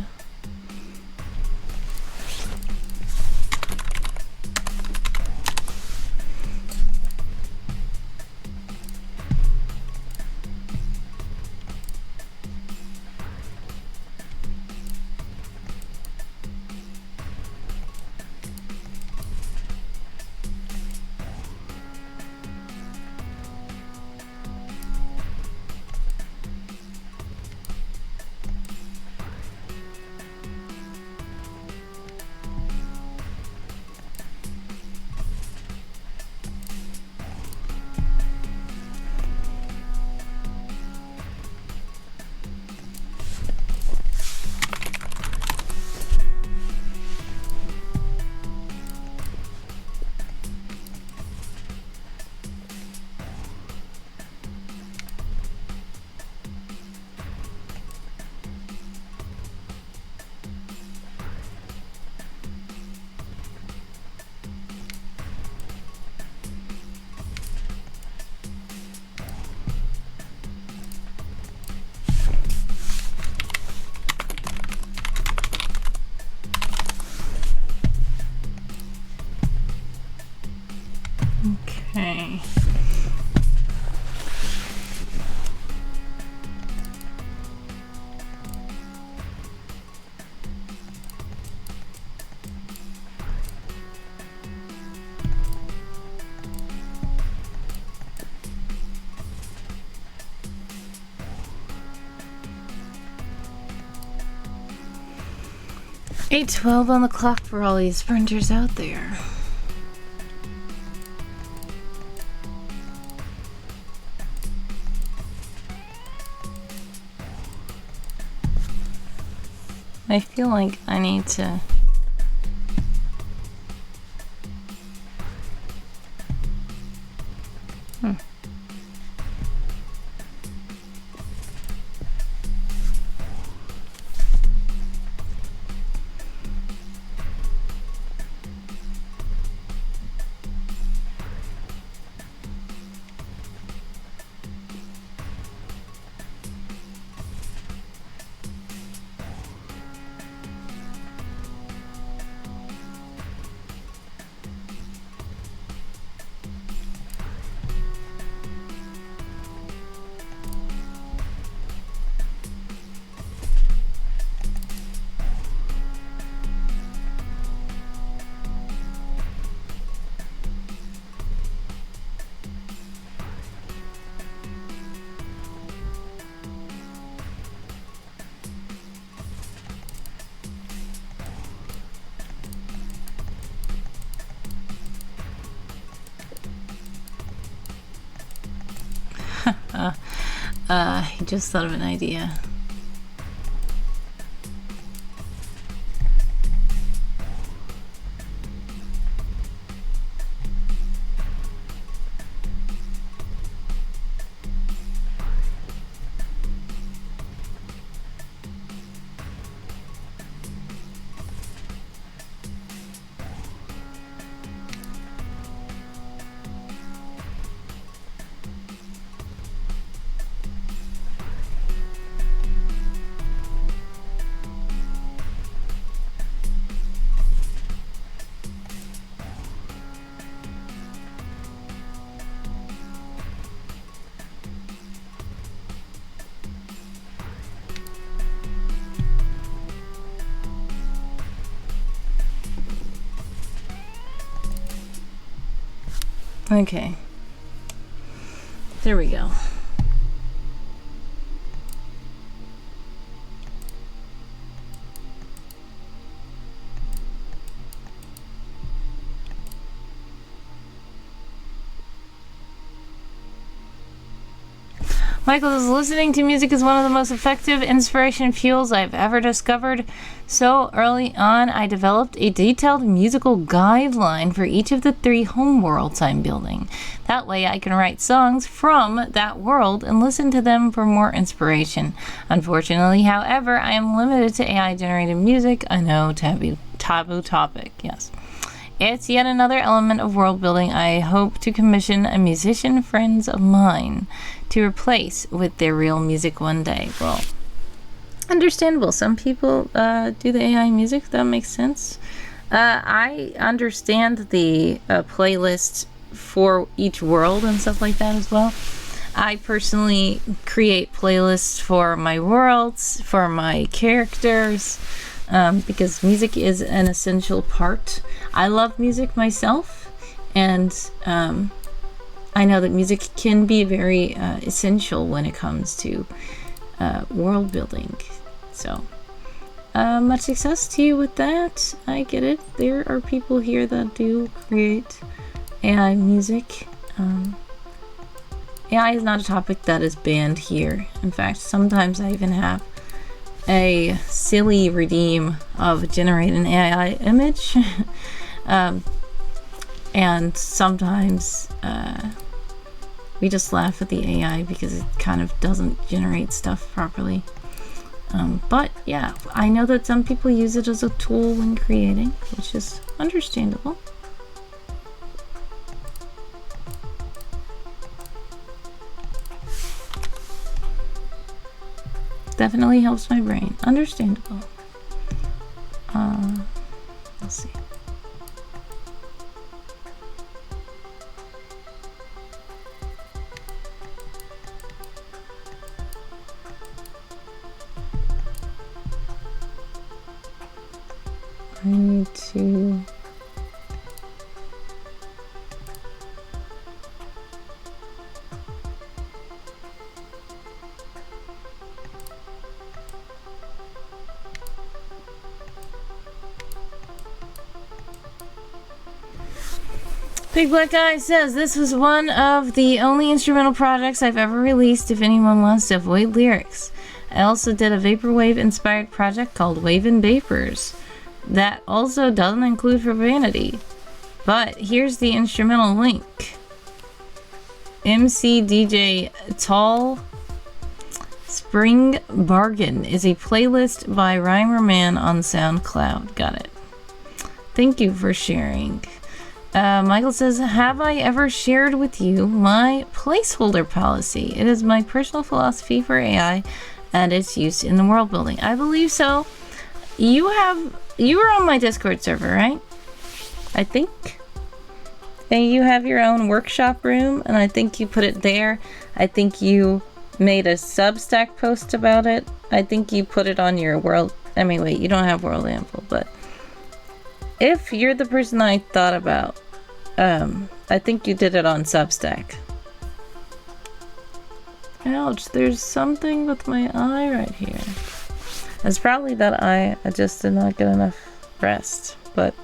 Okay. $8:12 on the clock for all these sprinters out there. I feel like I need to... I just thought of an idea. Okay. There we go. Michael says, listening to music is one of the most effective inspiration fuels I've ever discovered. So early on, I developed a detailed musical guideline for each of the 3 homeworlds I'm building. That way I can write songs from that world and listen to them for more inspiration. Unfortunately, however, I am limited to AI-generated music. I know, taboo topic, yes. It's yet another element of world building I hope to commission a musician friends of mine to replace with their real music one day. Well, understandable. Some people do the AI music. That makes sense. I understand the playlist for each world and stuff like that as well. I personally create playlists for my worlds, for my characters, because music is an essential part. I love music myself, and I know that music can be very essential when it comes to world building. So, much success to you with that. I get it. There are people here that do create AI music. AI is not a topic that is banned here. In fact, sometimes I even have a silly redeem of generate an AI image. And sometimes we just laugh at the AI because it kind of doesn't generate stuff properly. But yeah, I know that some people use it as a tool when creating, which is understandable. Definitely helps my brain. Understandable. Let's see. I need to... Big Black Guy says, this was one of the only instrumental projects I've ever released if anyone wants to avoid lyrics. I also did a vaporwave inspired project called Wave and Vapors that also doesn't include profanity. But here's the instrumental link. MC DJ Tall Spring Bargain is a playlist by Rhymer Man on SoundCloud. Got it. Thank you for sharing. Michael says, have I ever shared with you my placeholder policy? It is my personal philosophy for AI and its use in the world building. I believe so. You were on my Discord server, right? I think. And you have your own workshop room, and I think you put it there. I think you made a Substack post about it. I think you put it on your world. I mean, wait, you don't have World Ample, but if you're the person I thought about, I think you did it on Substack. Ouch, there's something with my eye right here. It's probably that I just did not get enough rest, but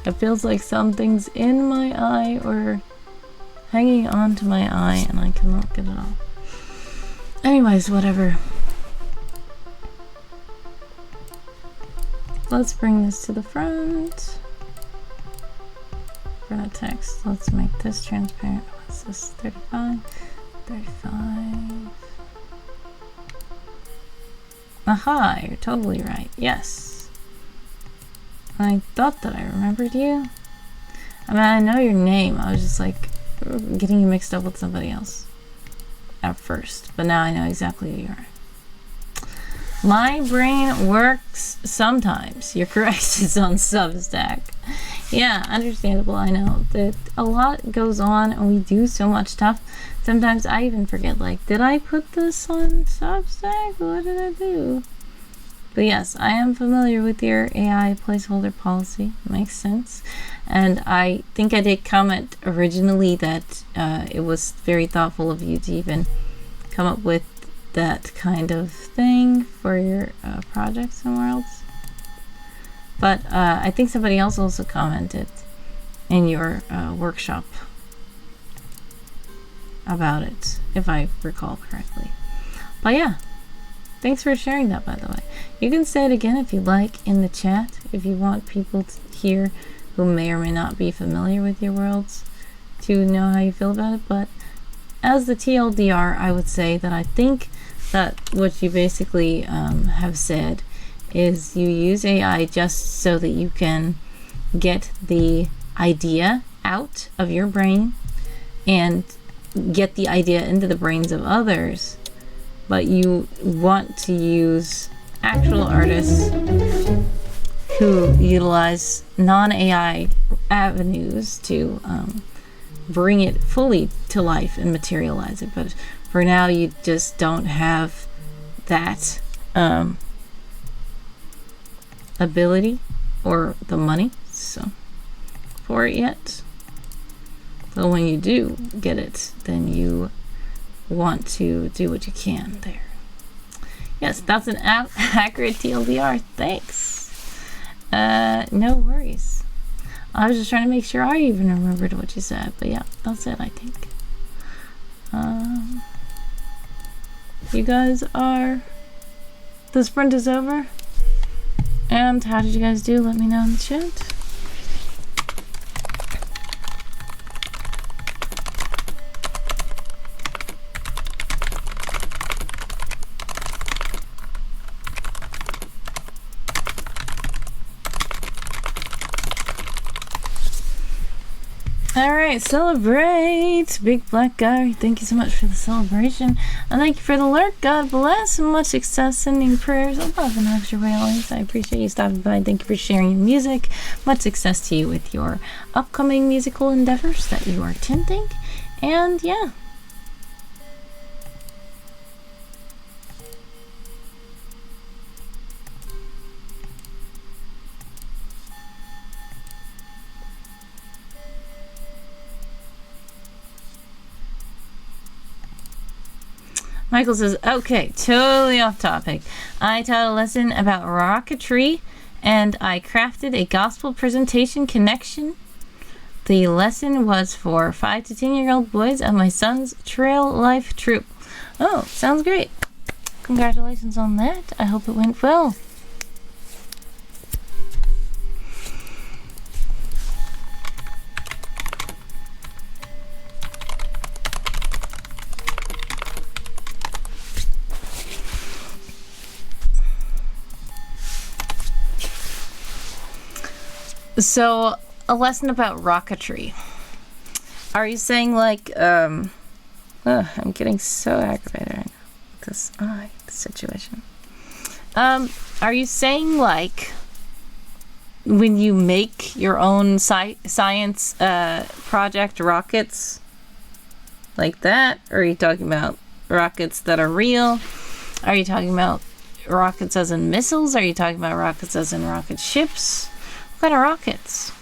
it feels like something's in my eye or hanging onto my eye and I cannot get it off. Anyways, whatever. Let's bring this to the front. For that text, let's make this transparent. What's this? 35? 35. Aha, you're totally right. Yes. I thought that I remembered you. I mean, I know your name. I was just like getting you mixed up with somebody else at first. But now I know exactly who you are. My brain works sometimes. You're correct. It's on Substack. Yeah, understandable. I know that a lot goes on and we do so much stuff. Sometimes I even forget, like, did I put this on Substack? What did I do? But yes, I am familiar with your AI placeholder policy. Makes sense. And I think I did comment originally that it was very thoughtful of you to even come up with that kind of thing for your projects and worlds. But I think somebody else also commented in your workshop about it, if I recall correctly. But yeah, thanks for sharing that, by the way. You can say it again if you like in the chat, if you want people to hear who may or may not be familiar with your worlds to know how you feel about it. But as the TLDR, I would say that I think that what you basically have said is you use AI just so that you can get the idea out of your brain and get the idea into the brains of others, but you want to use actual artists who utilize non-AI avenues to bring it fully to life and materialize it. But for now, you just don't have that ability or the money for it yet. So when you do get it, then you want to do what you can there. Yes, that's an accurate TLDR. Thanks. No worries. I was just trying to make sure I even remembered what you said. But yeah, that's it, I think. You guys are... The sprint is over. And how did you guys do? Let me know in the chat. Alright, celebrate! Big Black Guy, thank you so much for the celebration. And thank you for the lurk. God bless. And much success, sending prayers above and extra way always. I appreciate you stopping by. Thank you for sharing your music. Much success to you with your upcoming musical endeavors that you are attempting. And yeah. Michael says, okay, totally off topic. I taught a lesson about rocketry and I crafted a gospel presentation connection. The lesson was for 5 to 10-year-old boys of my son's trail life troop. Oh, sounds great. Congratulations on that. I hope it went well. So, a lesson about rocketry. Are you saying like, I'm getting so aggravated right now because I hate the situation. Are you saying like, when you make your own science project rockets like that? Or are you talking about rockets that are real? Are you talking about rockets as in missiles? Are you talking about rockets as in rocket ships? What kind of rockets?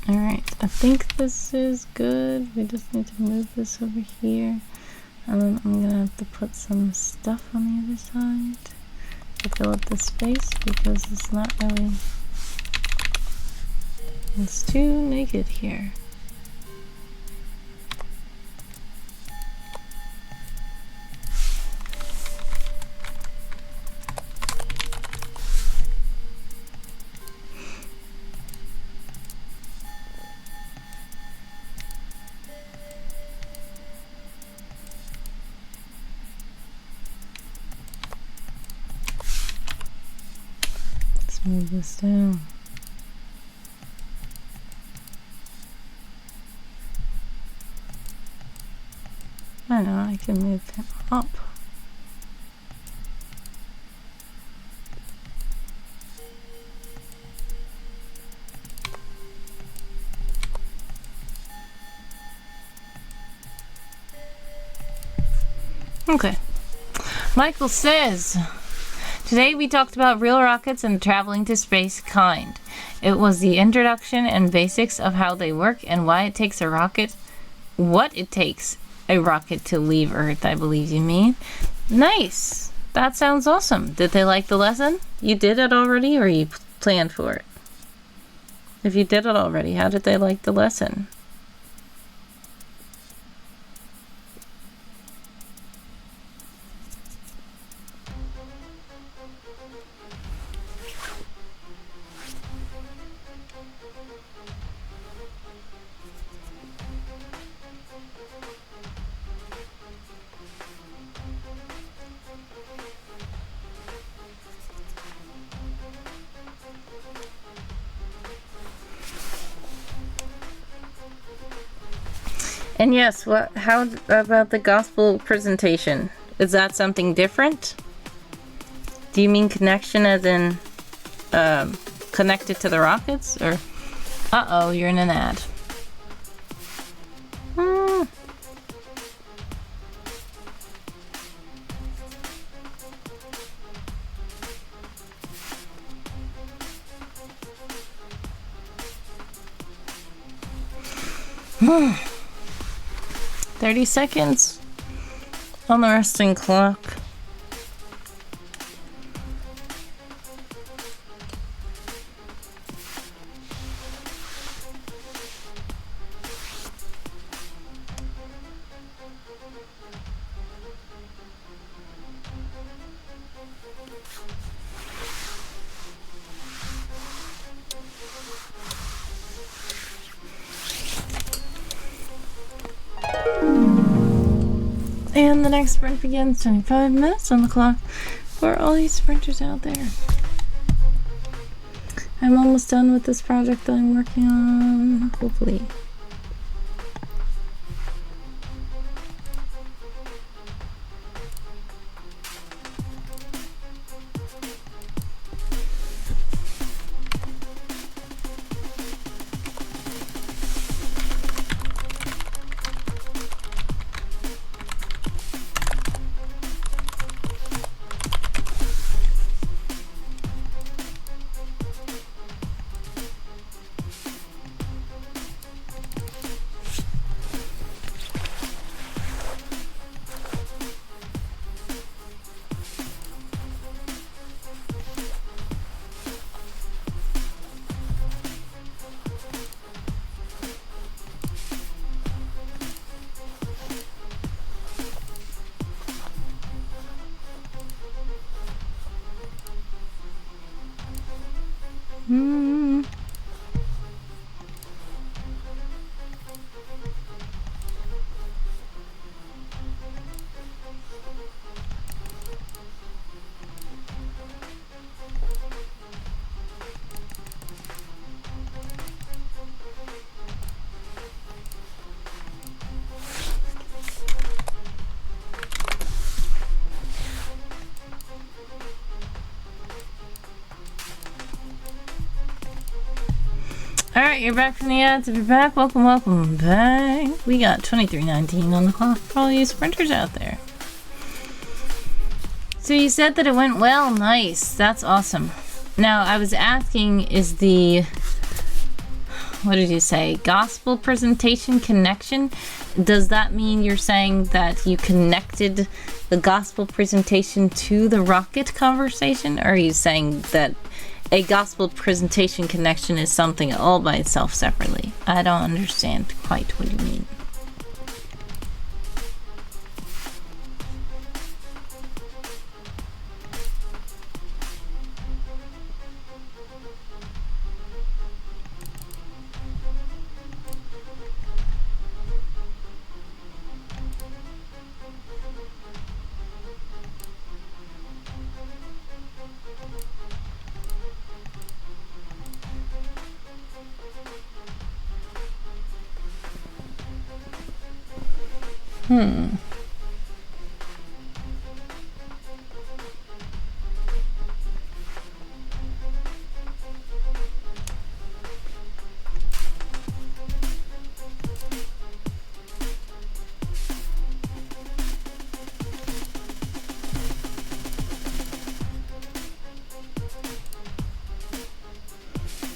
Alright, think this is good. We just need to move this over here. And then I'm gonna have to put some stuff on the other side to fill up the space because it's not really... It's too naked here. Move this down. I know, I can move him up. Okay. Michael says, today we talked about real rockets and traveling to space kind. It was the introduction and basics of how they work and why it takes a rocket, what it takes a rocket to leave Earth, I believe you mean. Nice. That sounds awesome. Did they like the lesson? You did it already or you planned for it? If you did it already, how did they like the lesson? And yes, how about the gospel presentation? Is that something different? Do you mean connection as in connected to the rockets? Or uh-oh, you're in an ad. Hmm. 30 seconds on the resting clock. And the next sprint begins. 25 minutes on the clock for all these sprinters out there. I'm almost done with this project that I'm working on, hopefully. Alright, you're back from the ads. If you're back, welcome back. We got 23:19 on the clock for all you sprinters out there. So you said that it went well. Nice. That's awesome. Now, I was asking, is the what did you say? Gospel presentation connection? Does that mean you're saying that you connected the gospel presentation to the rocket conversation? Or are you saying that a gospel presentation connection is something all by itself separately? I don't understand quite what you mean.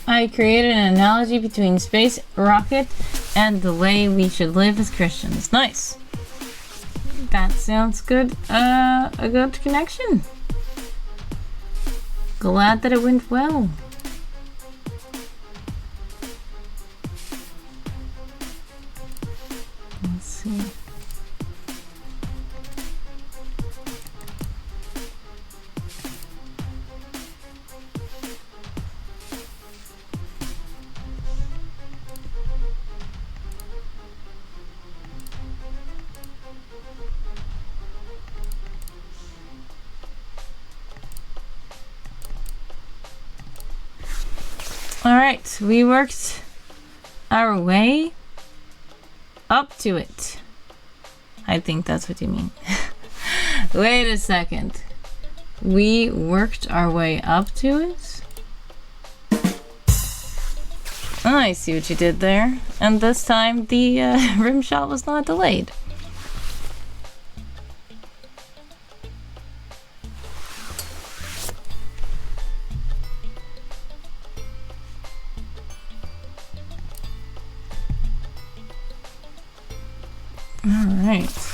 I created an analogy between space rocket and the way we should live as Christians. Nice. That sounds good. A good connection. Glad that it went well. Let's see. Alright, we worked our way up to it. I think that's what you mean. Wait a second. We worked our way up to it? Oh, I see what you did there. And this time the rim shot was not delayed. Alright.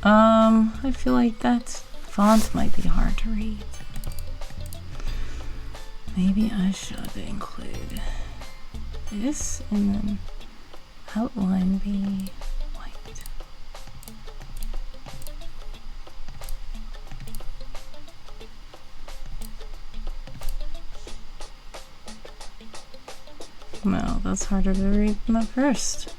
I feel like that font might be hard to read. Maybe I should include this and then outline be white. No, that's harder to read than at first.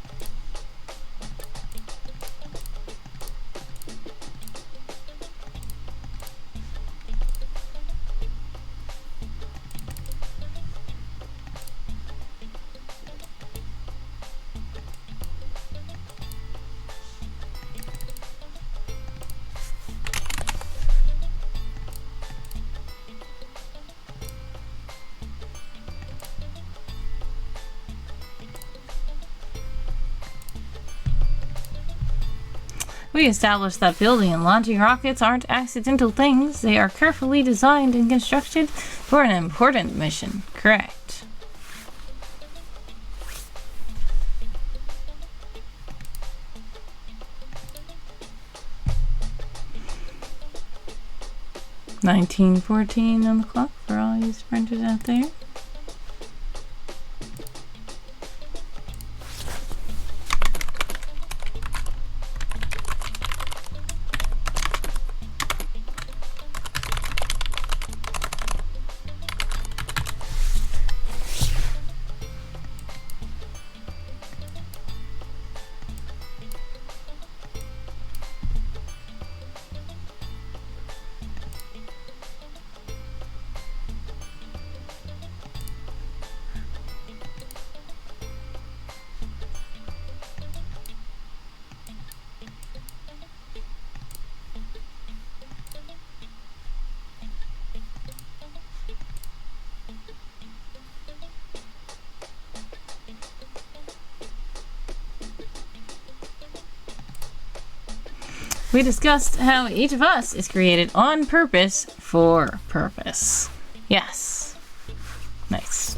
We established that building and launching rockets aren't accidental things. They are carefully designed and constructed for an important mission. Correct. $19:14 on the clock for all you sprinters out there. We discussed how each of us is created on purpose for purpose. Yes. Nice.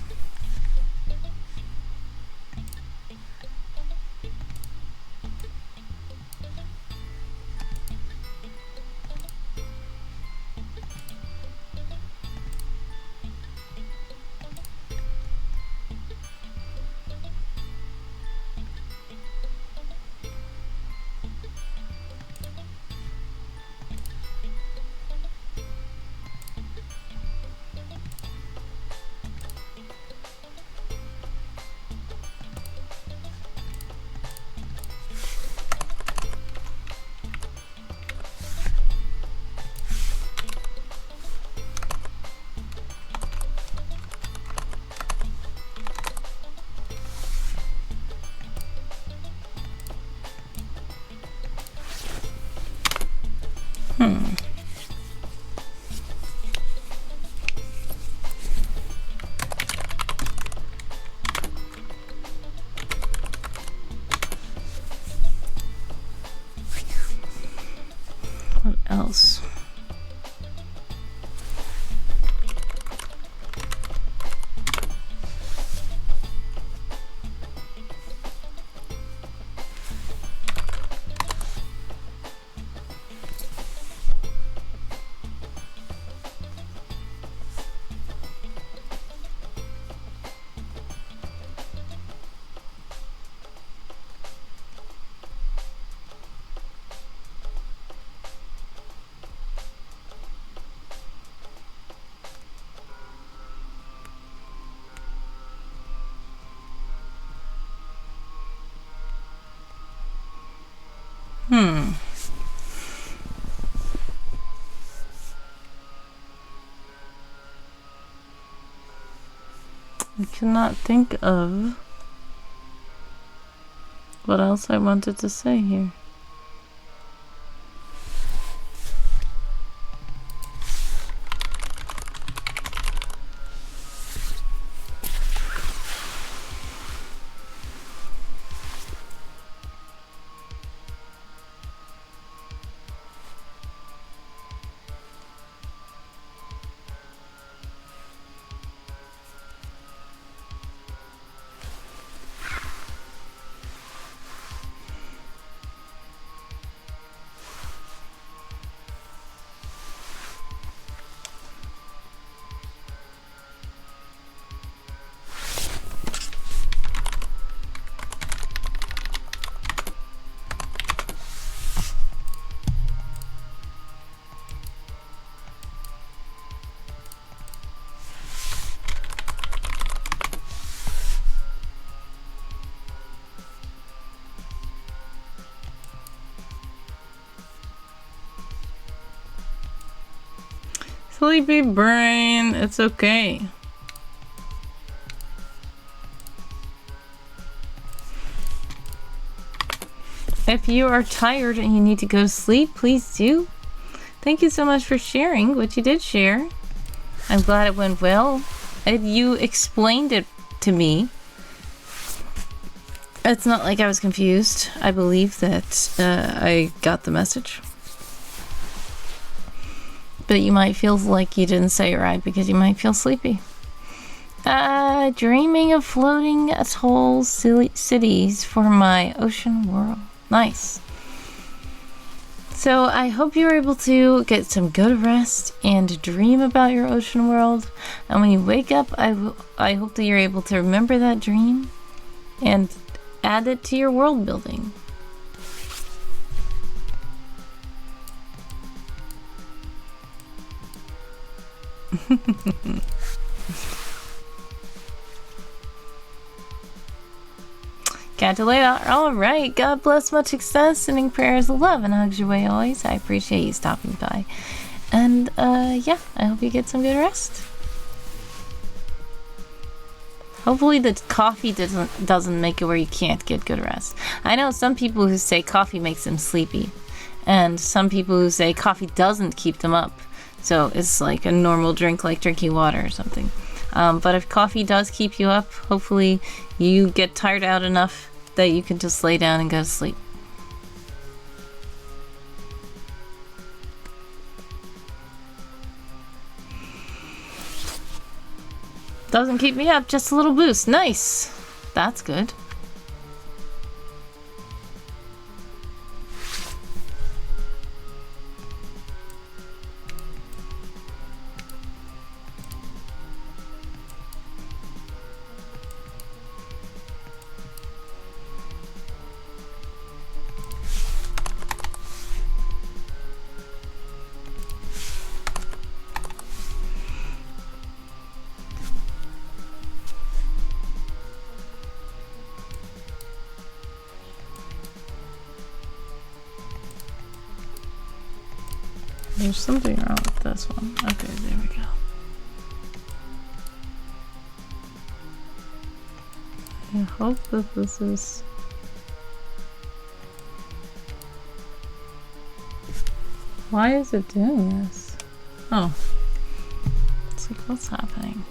What else? I cannot think of what else I wanted to say here. Sleepy brain, it's okay. If you are tired and you need to go to sleep, please do. Thank you so much for sharing what you did share. I'm glad it went well. You explained it to me. It's not like I was confused. I believe that I got the message. But you might feel like you didn't say it right because you might feel sleepy. Dreaming of floating atoll cities for my ocean world. Nice. So I hope you're able to get some good rest and dream about your ocean world. And when you wake up, I hope that you're able to remember that dream and add it to your world building. Catalina, alright. God bless, much success, sending prayers of love and hugs your way always. I appreciate you stopping by. And yeah, I hope you get some good rest. Hopefully the coffee doesn't make it where you can't get good rest. I know some people who say coffee makes them sleepy, and some people who say coffee doesn't keep them up. So it's like a normal drink, like drinking water or something. But if coffee does keep you up, hopefully you get tired out enough that you can just lay down and go to sleep. Doesn't keep me up, just a little boost. Nice. That's good. There's something wrong with this one. Okay, there we go. I hope that this is... Why is it doing this? Oh. It's like, what's happening?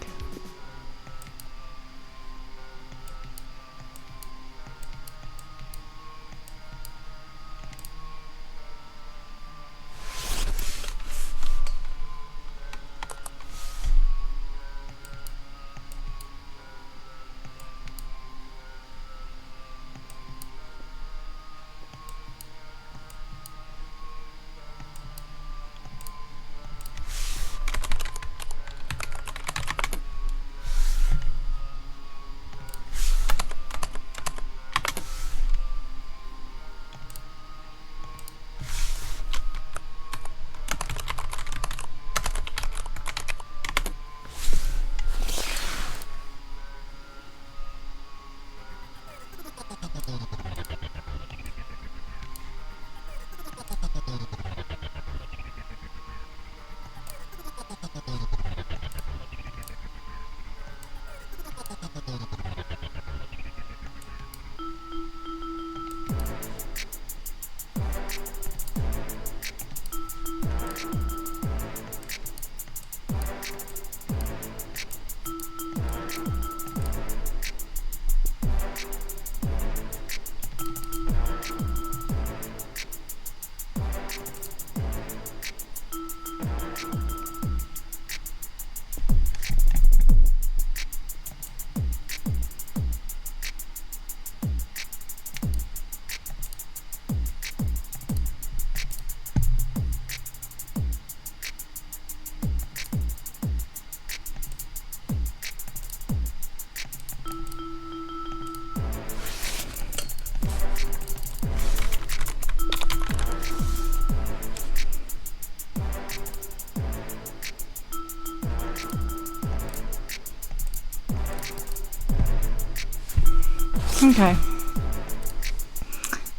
Okay.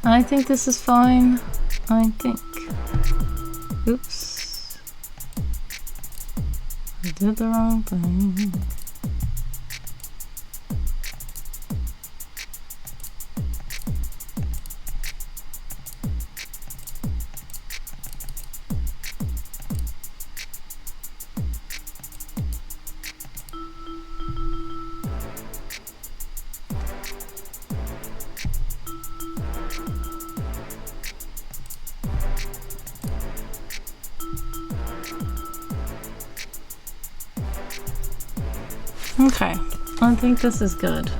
I think this is fine. I think. Oops. I did the wrong thing. Okay, I think this is good.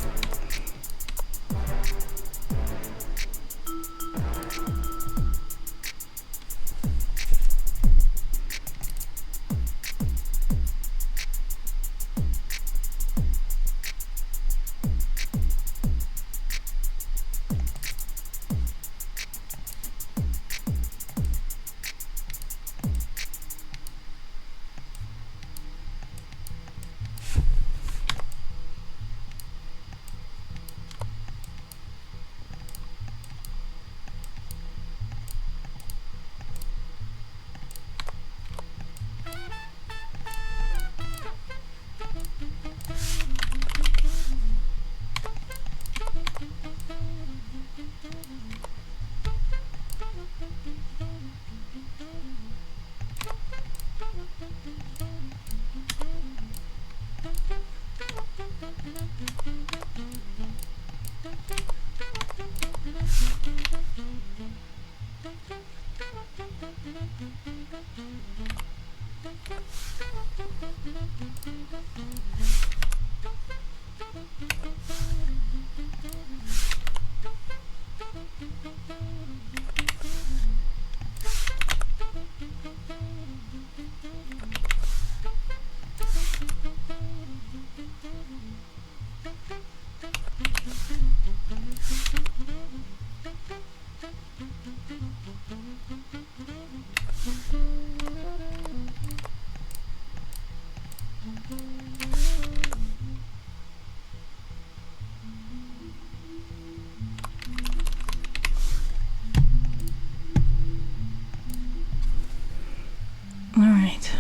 All right.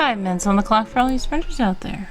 5 minutes on the clock for all you sprinters out there.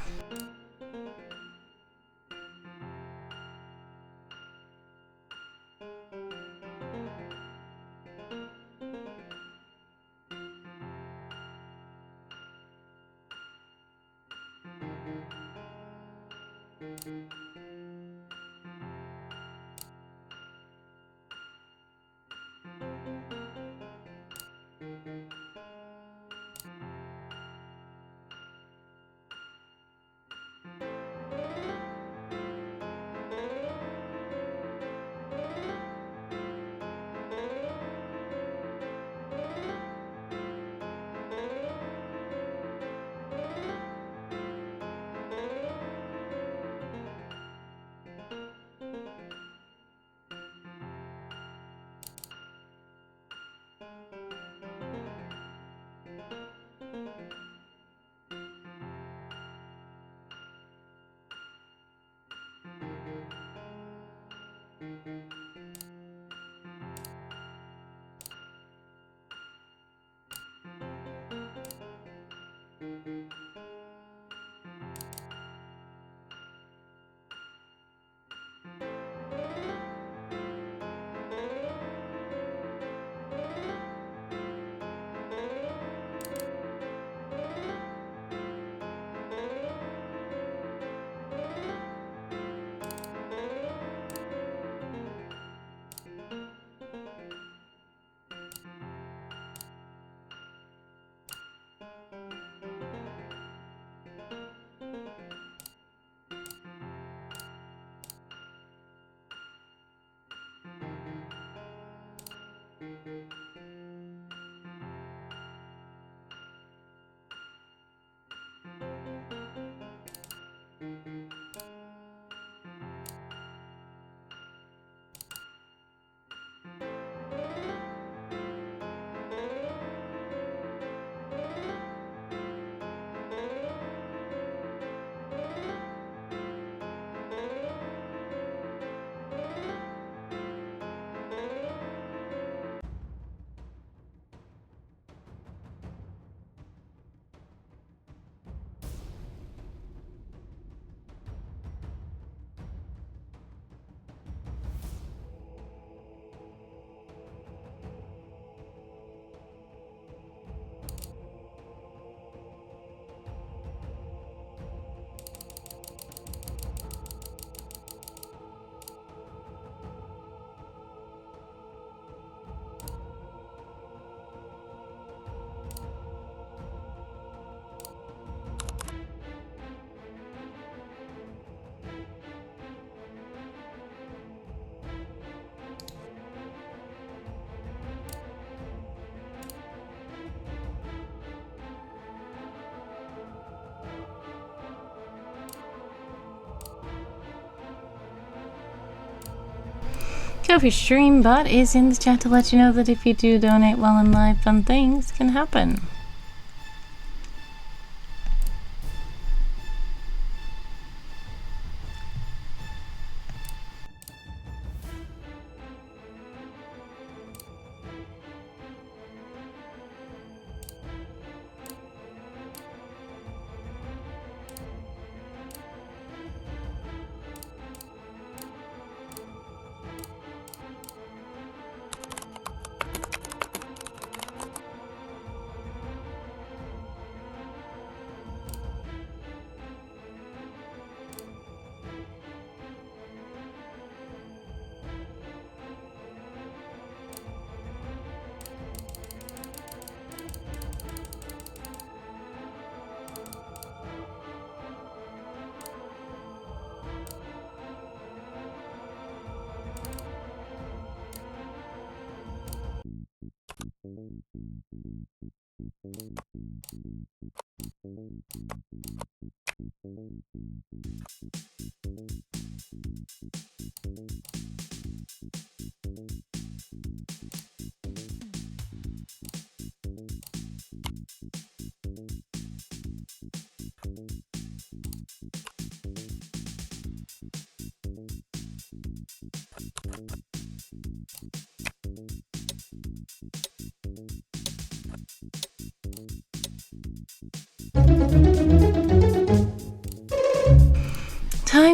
Kofi Stream Bot is in the chat to let you know that if you do donate while in live, fun things can happen.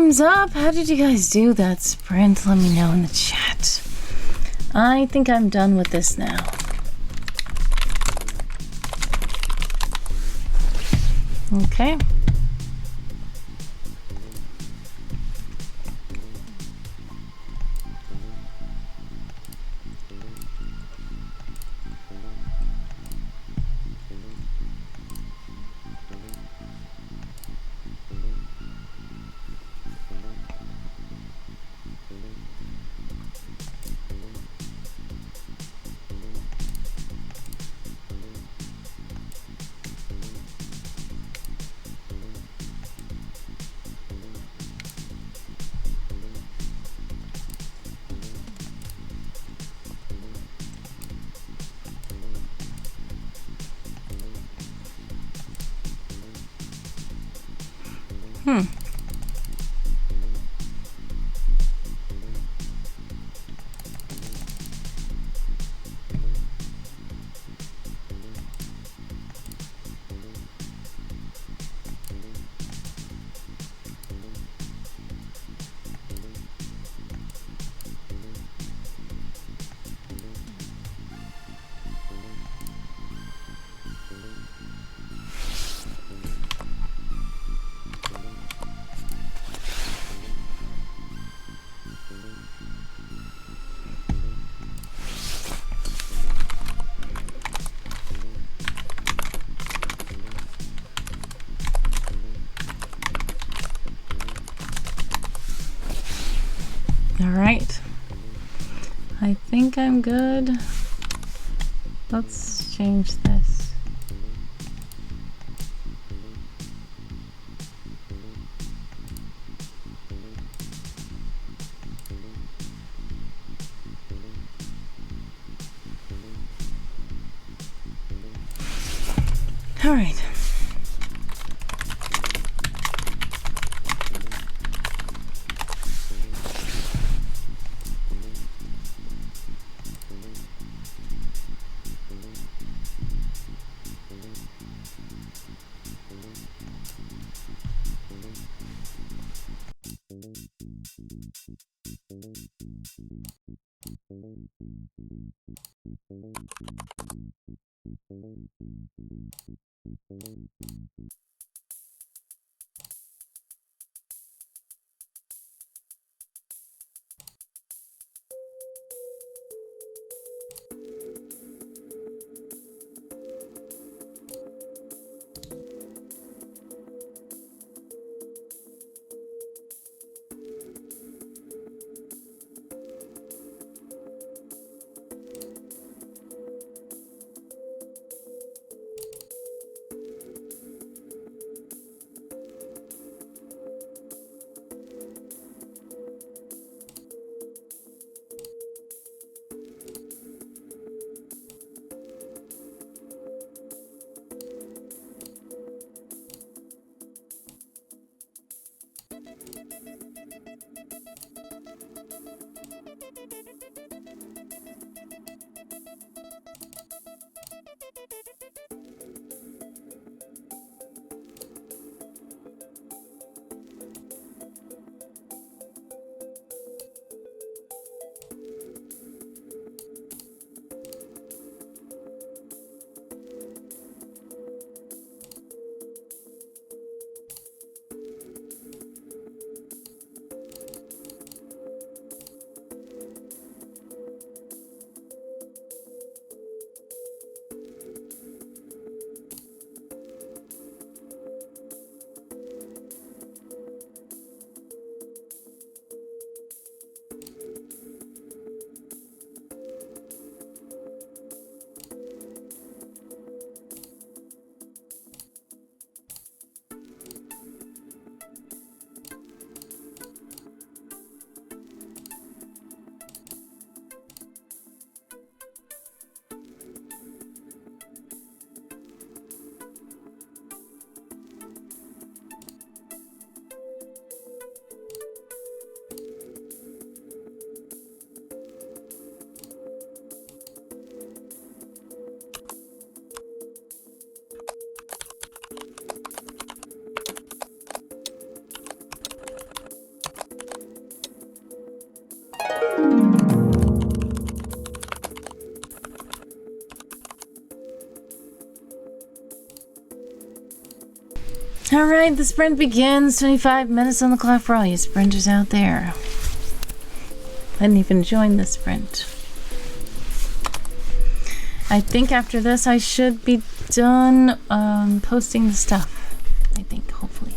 time's up. How did you guys do that sprint? Let me know in the chat. I think I'm done with this now. Okay. Alright. I think I'm good. Let's change this. Alright. Alright, the sprint begins. 25 minutes on the clock for all you sprinters out there. I didn't even join the sprint. I think after this I should be done posting the stuff. I think, hopefully.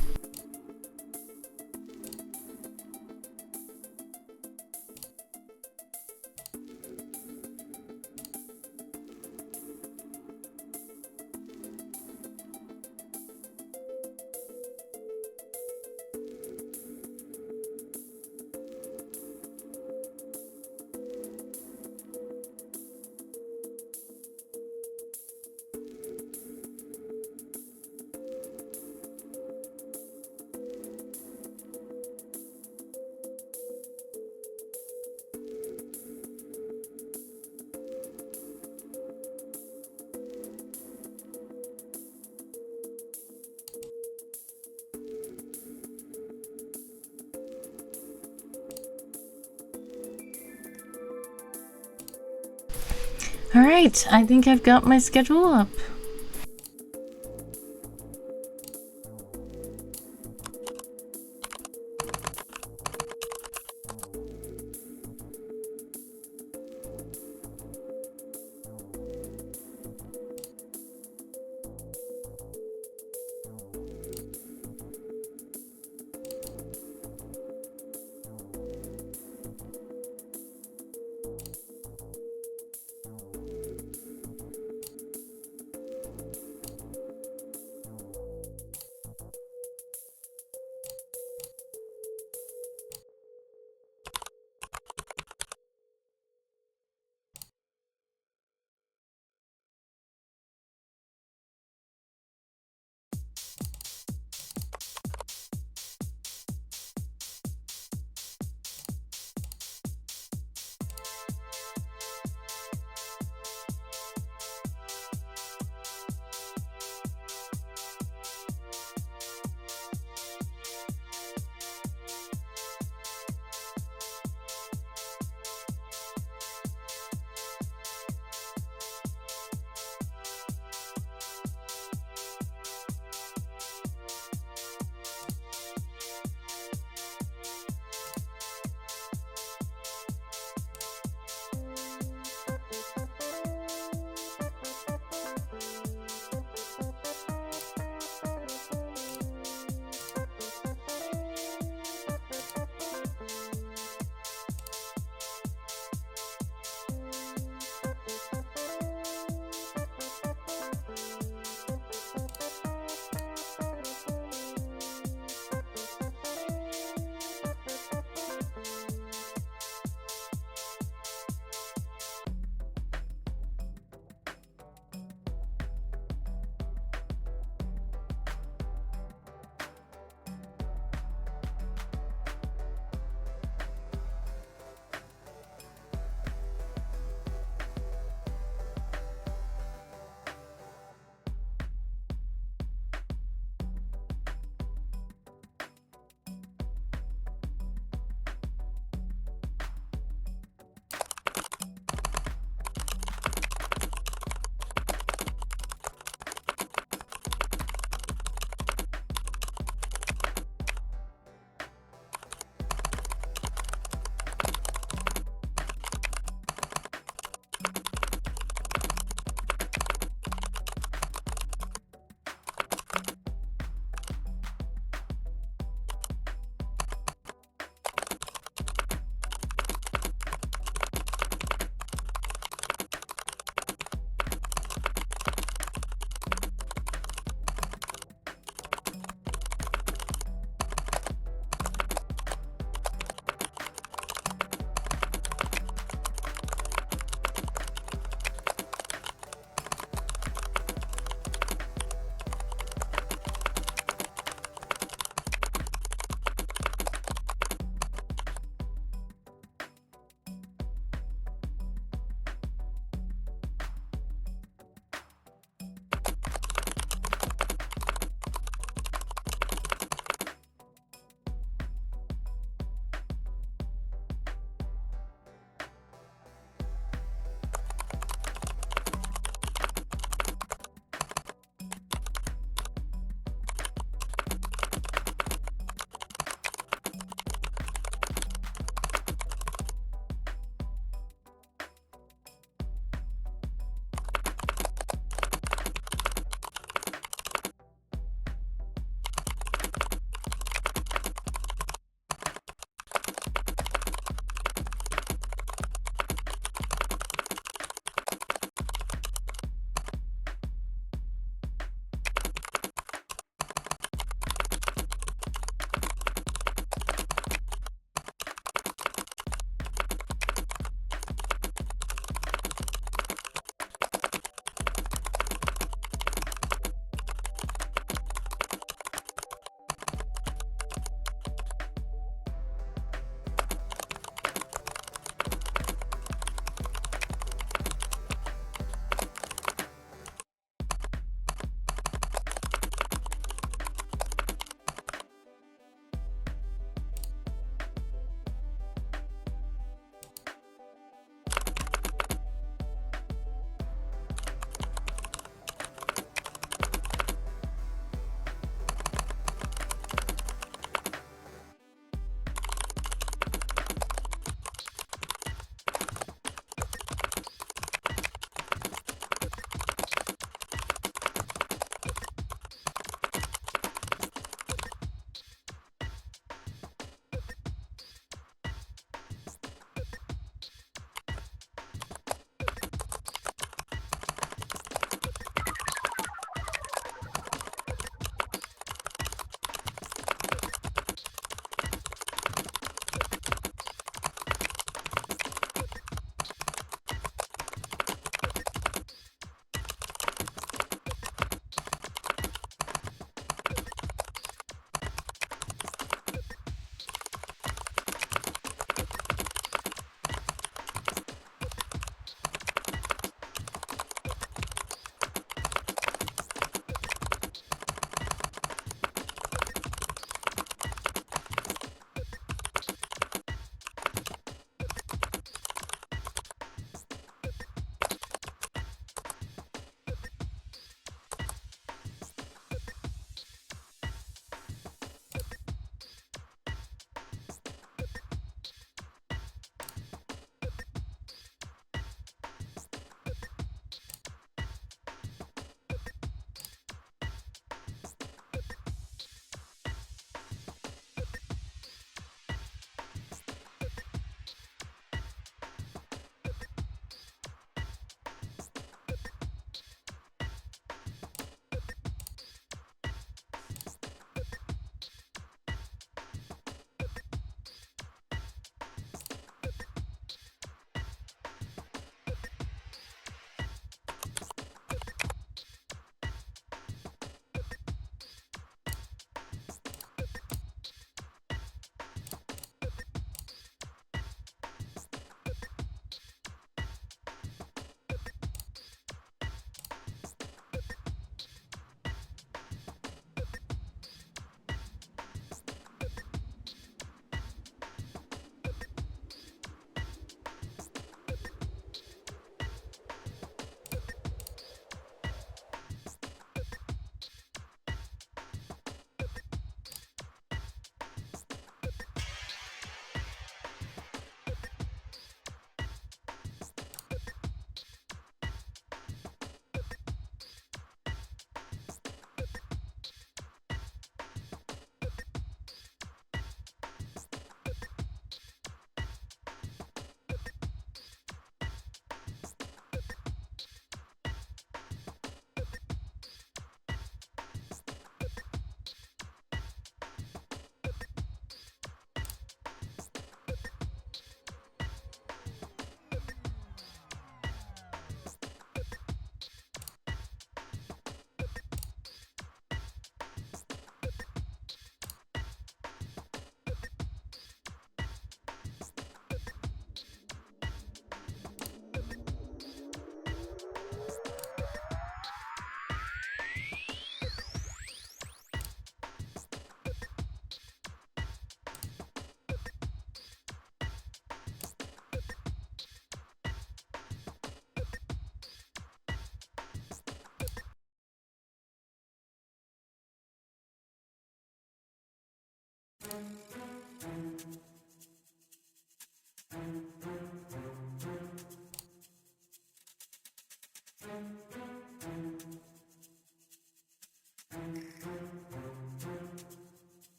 Alright, I think I've got my schedule up.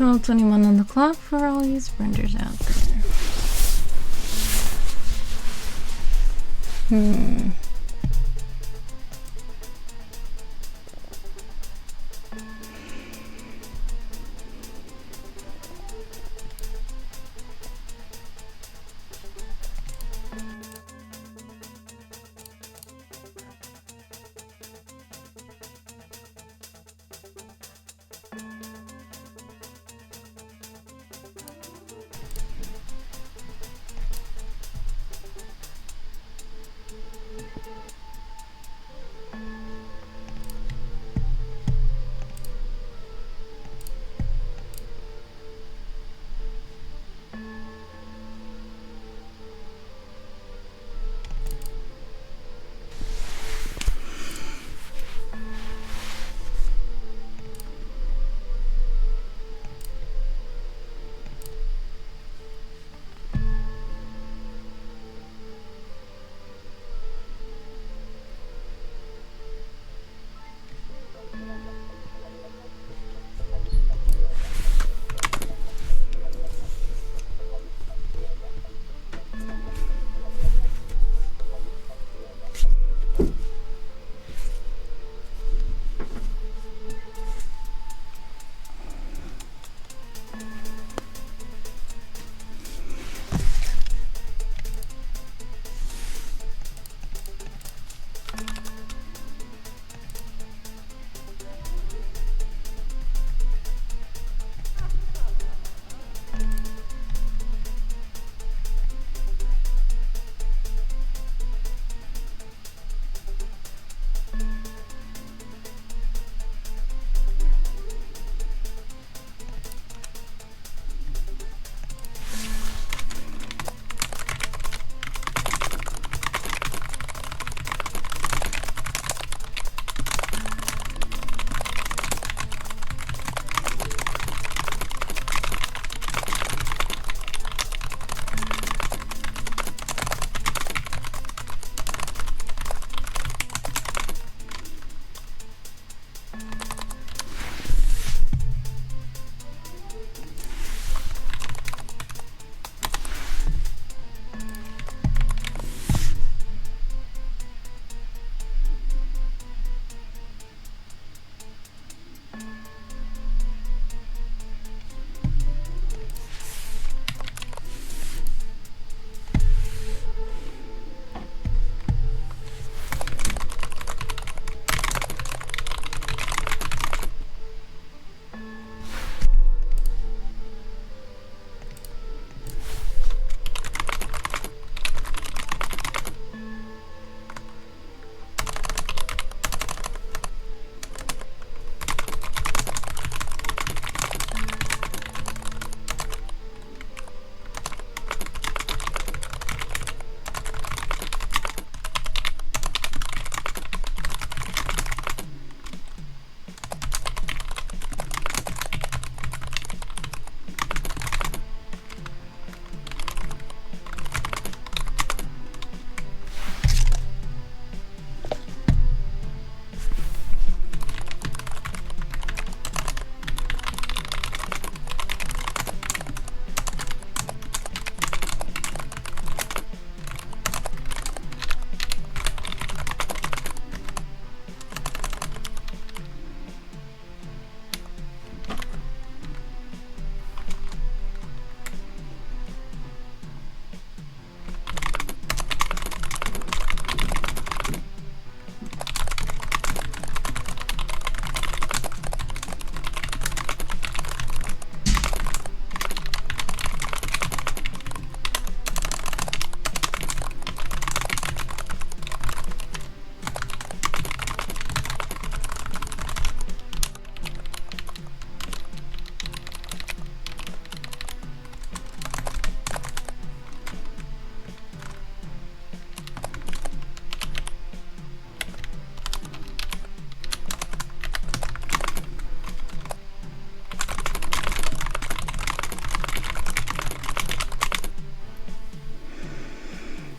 12:21 on the clock for all you sprinters out there.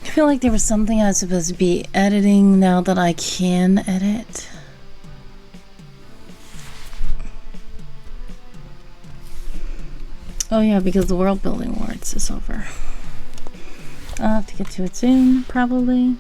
I feel like there was something I was supposed to be editing now that I can edit. Oh yeah, because the World Building Awards is over. I'll have to get to it soon, probably.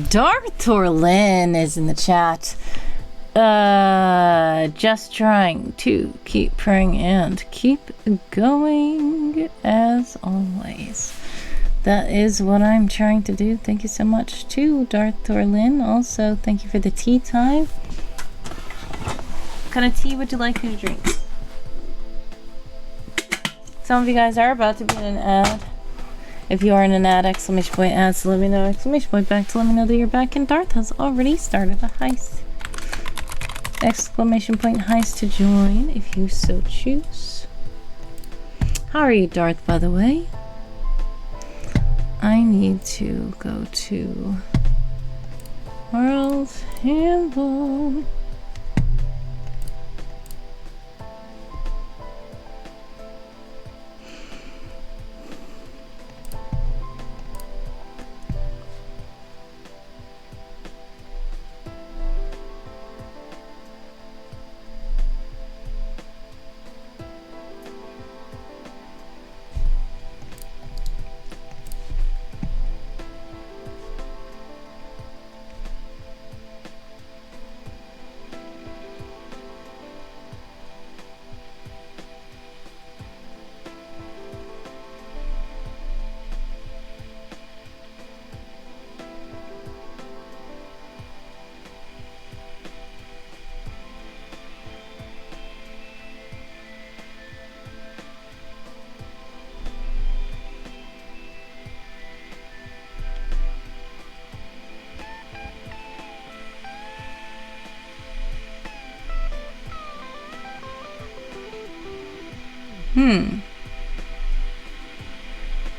Darth Torlin is in the chat. Just trying to keep praying and keep going as always. That is what I'm trying to do. Thank you so much to Darth Torlin. Also, thank you for the tea time. What kind of tea would you like me to drink? Some of you guys are about to be in an ad. If you are in an ad, exclamation point ads to let me know, exclamation point back to let me know that you're back, and Darth has already started a heist. Exclamation point heist to join if you so choose. How are you, Darth, by the way? I need to go to World Handball.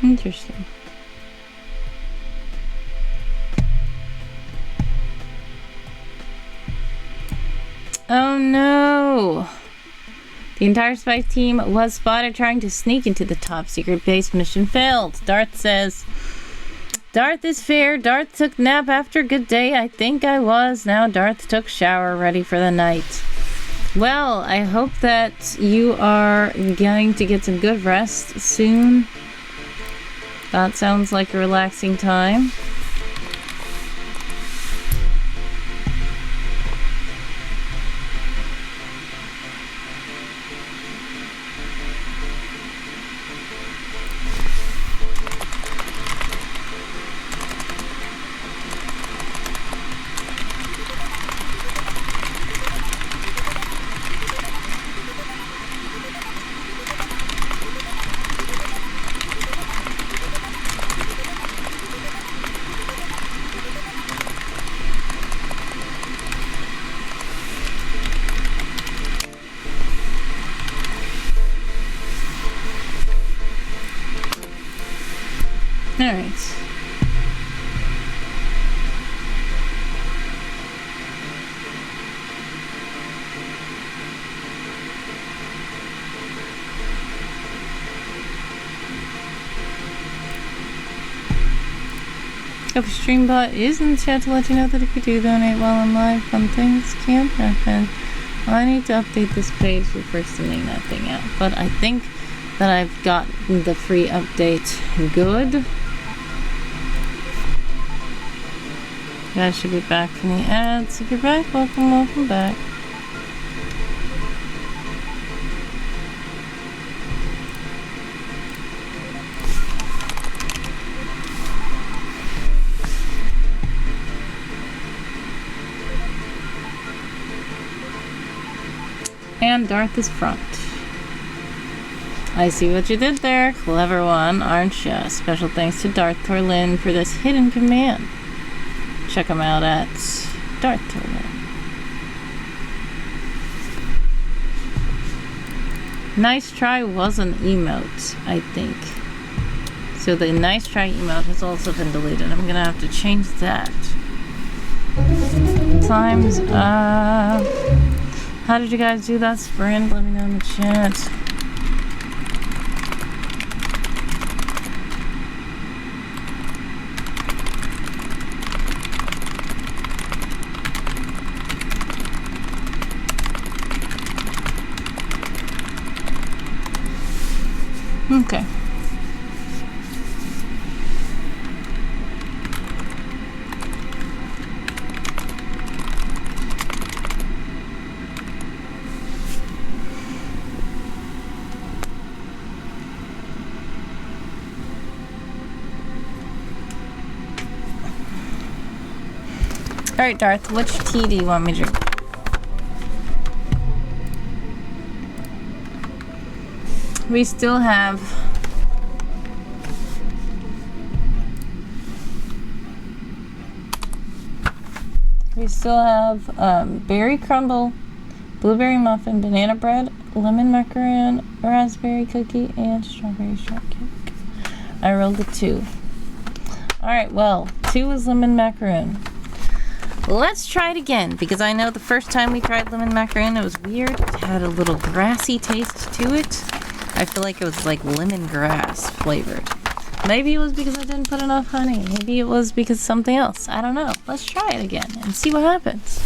Interesting. Oh no! The entire spy team was spotted trying to sneak into the top secret base. Mission failed. Darth says, Darth is fair. Darth took nap after good day. I think I was. Now Darth took shower, ready for the night. Well, I hope that you are going to get some good rest soon. That sounds like a relaxing time. Alright. If a stream bot is in the chat to let you know that if you do donate while I'm live, fun things can happen. Well, I need to update this page before sending that thing out, but I think that I've gotten the free update good. You guys should be back from the ads. If you're back, welcome back. And Darth is front. I see what you did there. Clever one, aren't ya? Special thanks to Darth Torlin for this hidden command. Check him out at Darth Torlin. Nice try was an emote, I think. So the nice try emote has also been deleted. I'm gonna have to change that. Time's up. How did you guys do that sprint? Let me know in the chat. Okay. Alright, Darth, which tea do you want me to drink? We still have berry crumble, blueberry muffin, banana bread, lemon macaroon, raspberry cookie, and strawberry shortcake. I rolled a 2. Alright, well, 2 is lemon macaroon. Let's try it again, because I know the first time we tried lemon macaroon, it was weird. It had a little grassy taste to it. I feel like it was like lemongrass flavored. Maybe it was because I didn't put enough honey. Maybe it was because something else. I don't know. Let's try it again and see what happens.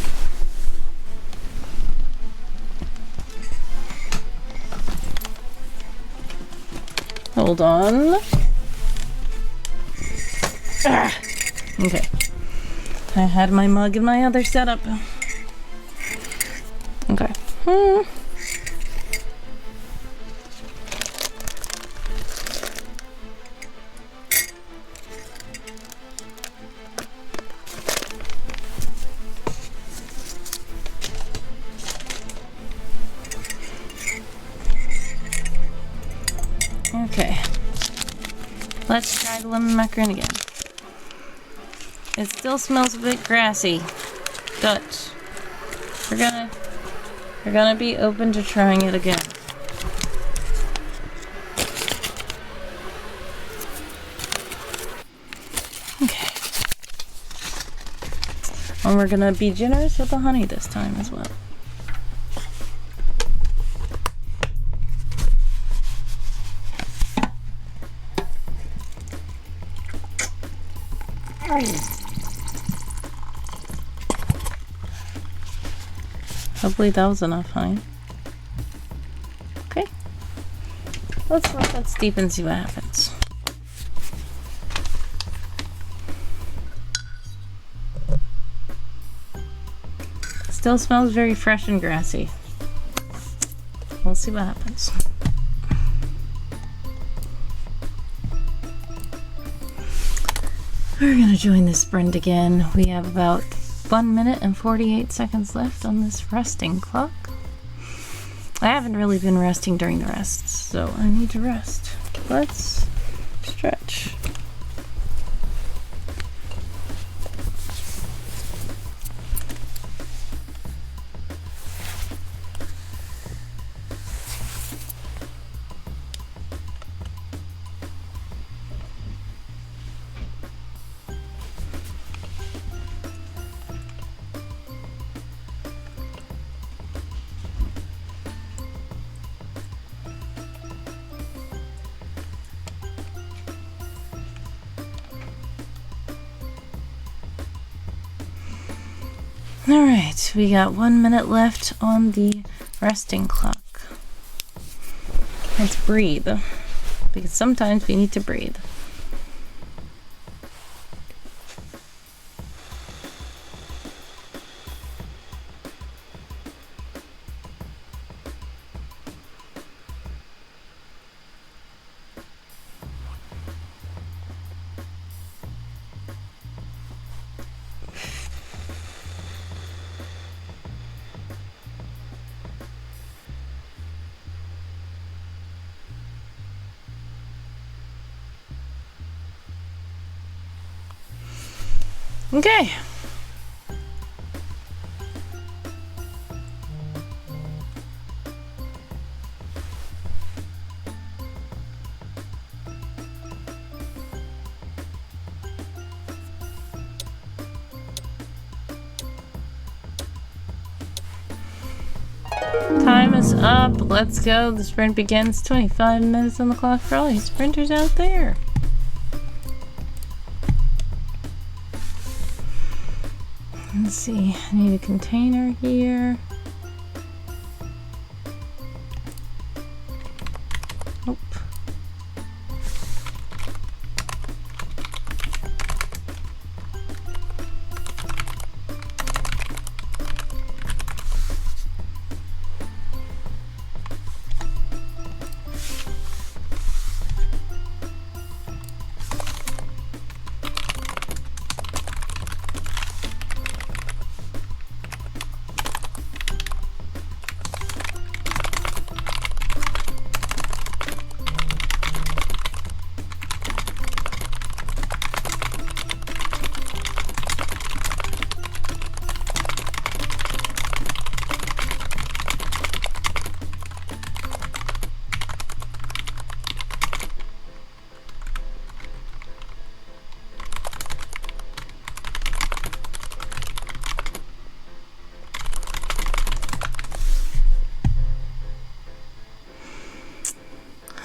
Hold on. Ah, okay. I had my mug in my other setup. Okay. Okay. Let's try the lemon macaroon again. It still smells a bit grassy, but we're gonna be open to trying it again. Okay. And we're gonna be generous with the honey this time as well. Hopefully that was enough, honey. Okay. Let's let that steep and see what happens. Still smells very fresh and grassy. We'll see what happens. We're gonna join the sprint again. We have about 1 minute and 48 seconds left on this resting clock. I haven't really been resting during the rests, so I need to rest. Let's stretch. Alright, we got 1 minute left on the resting clock. Let's breathe, because sometimes we need to breathe. Okay. Time is up. Let's go. The sprint begins. 25 minutes on the clock for all you sprinters out there. Let's see, I need a container here. Oh.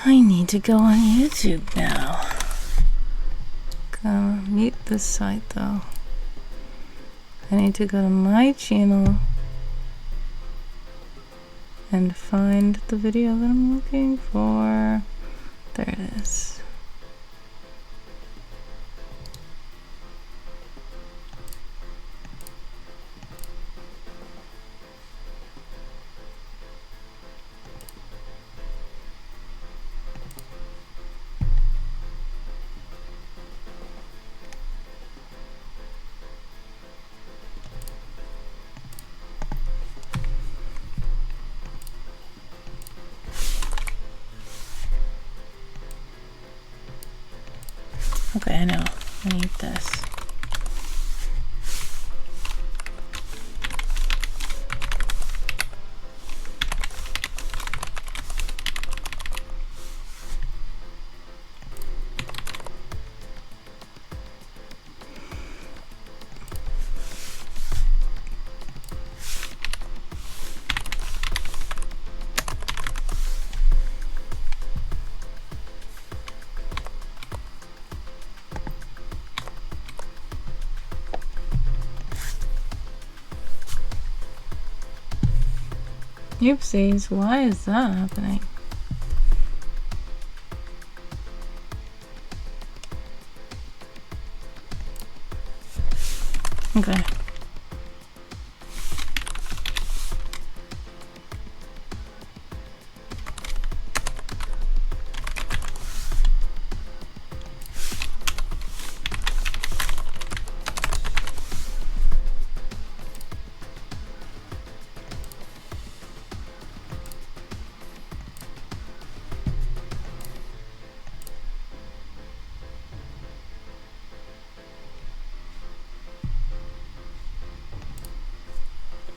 I need to go on YouTube now. Gotta mute this site though. I need to go to my channel and find the video that I'm looking for. There it is. Okay, I know. I need this. Oopsies, why is that happening? Okay.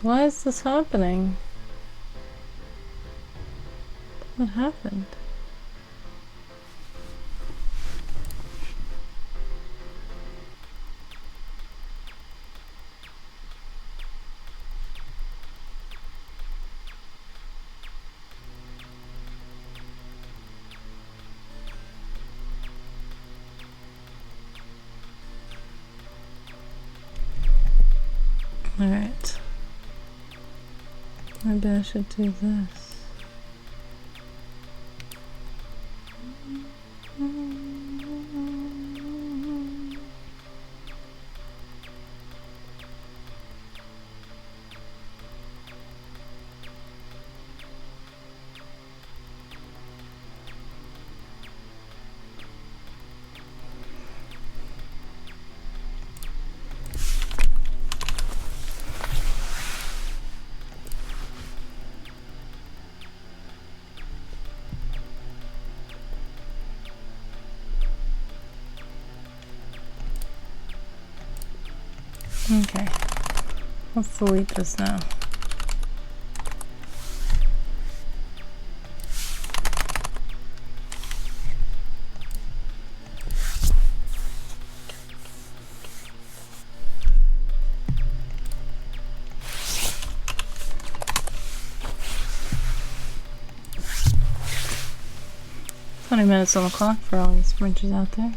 Why is this happening? What happened? Alright. Maybe I should do this. Okay, let's delete this now. "20 minutes on the clock for all these sprinters out there."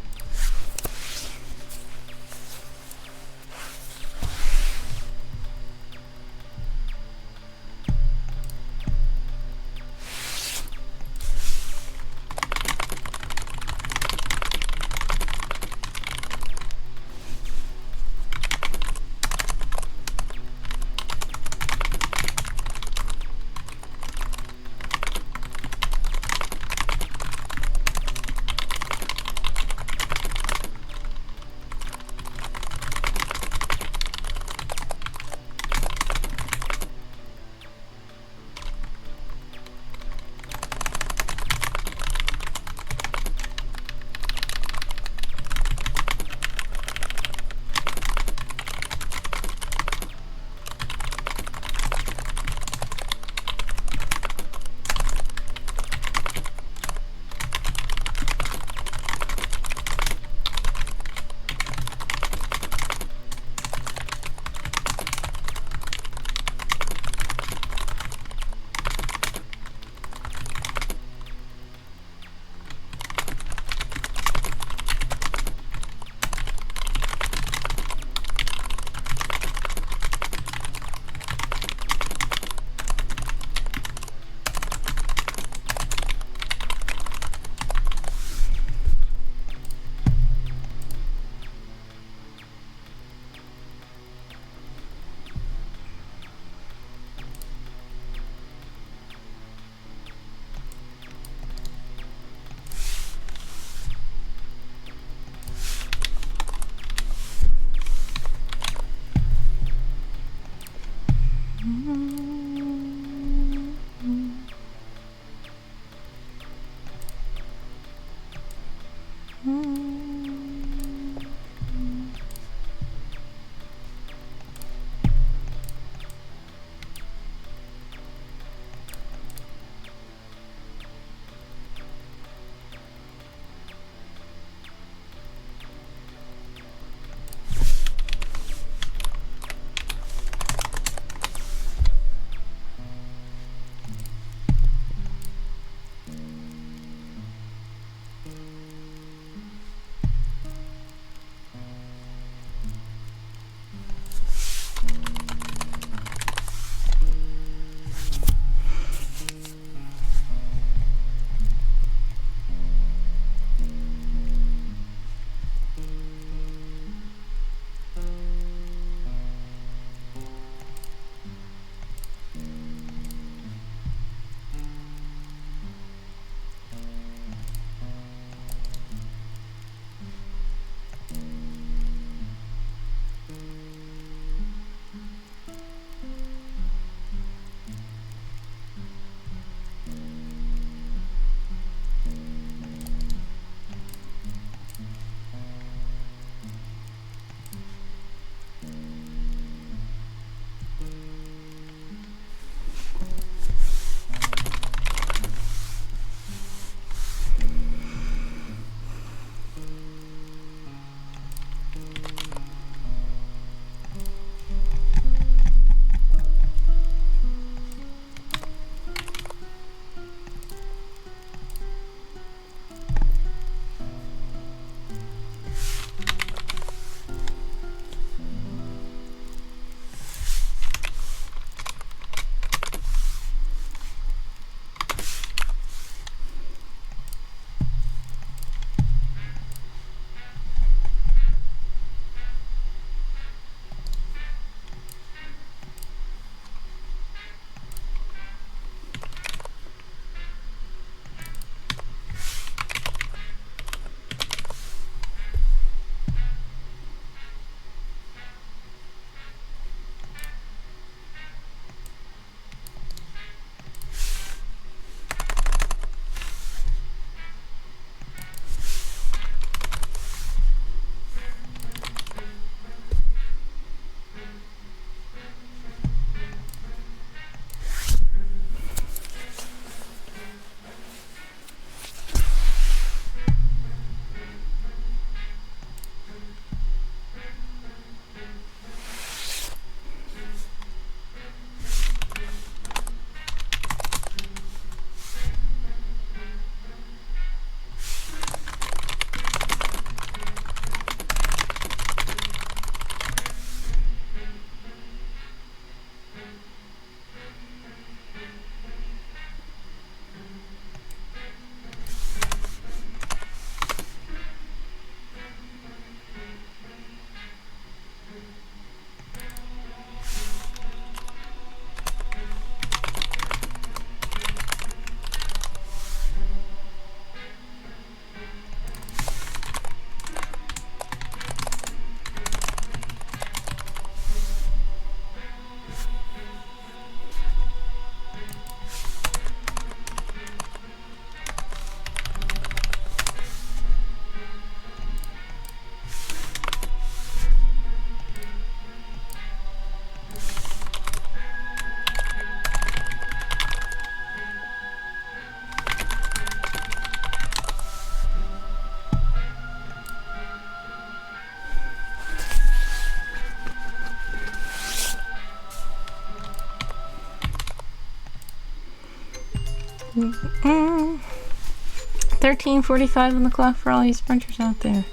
13:45 on the clock for all you sprinters out there.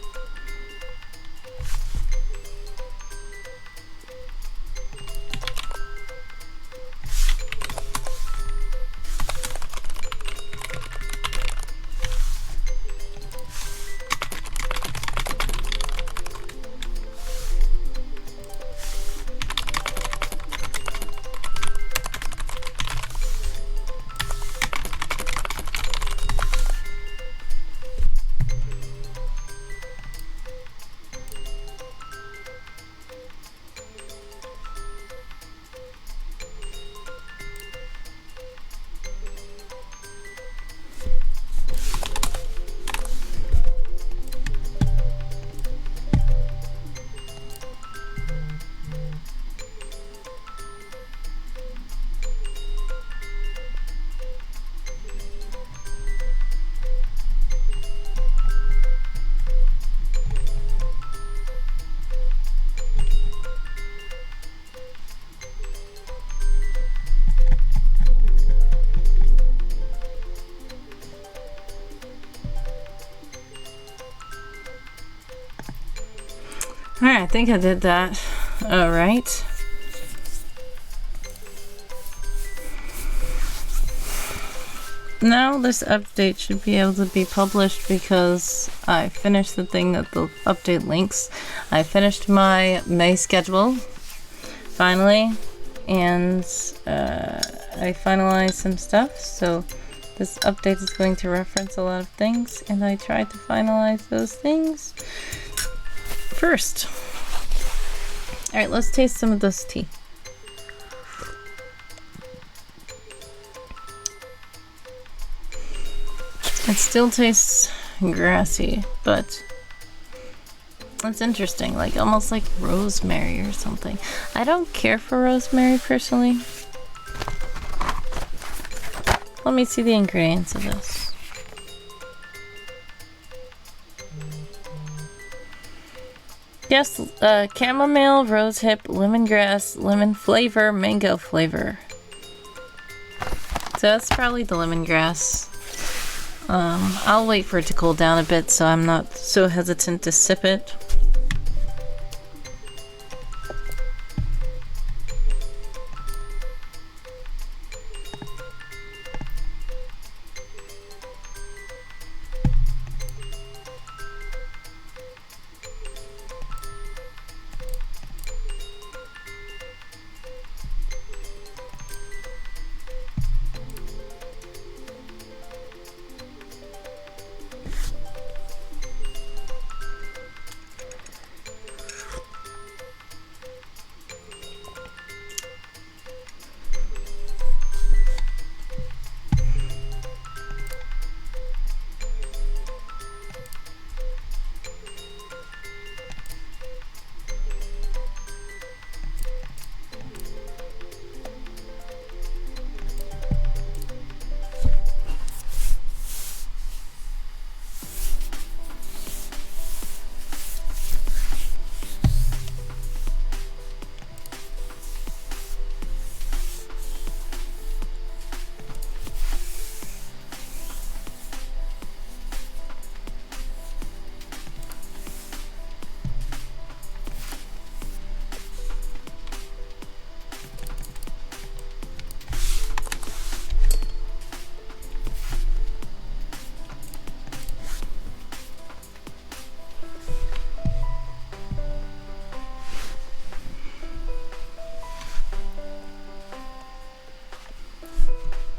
Alright, I think I did that. Alright. Now this update should be able to be published because I finished the thing that the update links. I finished my May schedule, finally, and I finalized some stuff, so this update is going to reference a lot of things, and I tried to finalize those things first. Alright, let's taste some of this tea. It still tastes grassy, but it's interesting, like almost like rosemary or something. I don't care for rosemary personally. Let me see the ingredients of this. Yes, chamomile, rosehip, lemongrass, lemon flavor, mango flavor. So that's probably the lemongrass. I'll wait for it to cool down a bit so I'm not so hesitant to sip it.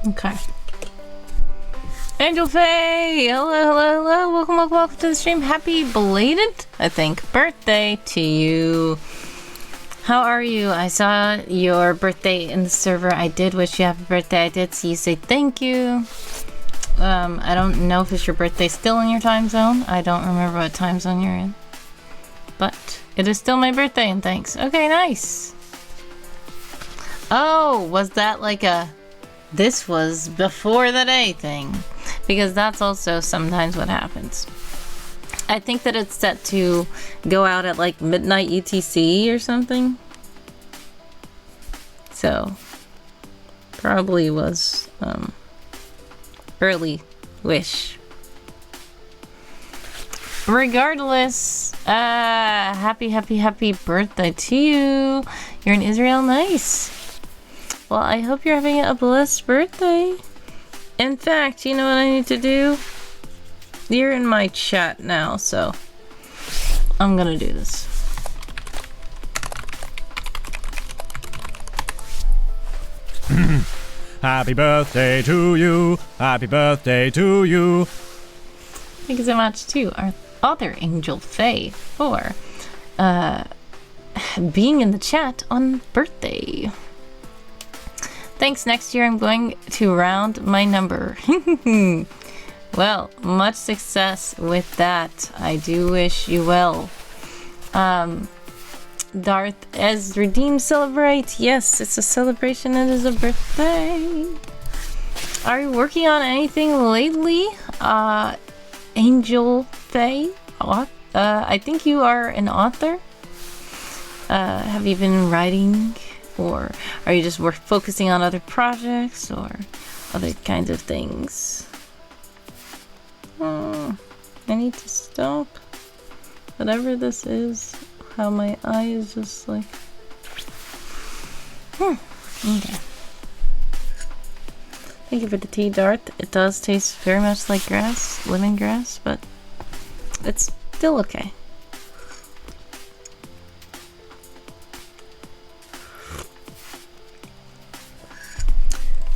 Okay. Angel Faye! Hello, hello, hello. Welcome, welcome, welcome to the stream. Happy belated, I think, birthday to you. How are you? I saw your birthday in the server. I did wish you happy birthday. I did see you say thank you. I don't know if it's your birthday still in your time zone. I don't remember what time zone you're in. But it is still my birthday, and thanks. Okay, nice. Oh, was that like a... This was before the day thing, because that's also sometimes what happens. I think that it's set to go out at like midnight UTC or something. So, probably was early wish. Regardless, happy birthday to you. You're in Israel. Nice. Well, I hope you're having a blessed birthday. In fact, you know what I need to do? You're in my chat now, so I'm gonna do this. Happy birthday to you. Happy birthday to you. Thank you so much to our author Angel Faye for being in the chat on birthday. Thanks. Next year I'm going to round my number. Well, much success with that. I do wish you well. Darth as redeemed celebrate. Yes, it's a celebration. It is a birthday. Are you working on anything lately? Angel Faye? I think you are an author. Have you been writing? Or are you just focusing on other projects or other kinds of things? I need to stop. Whatever this is, how my eye is just like... Okay. Thank you for the tea, Darth. It does taste very much like grass, lemongrass, but it's still okay.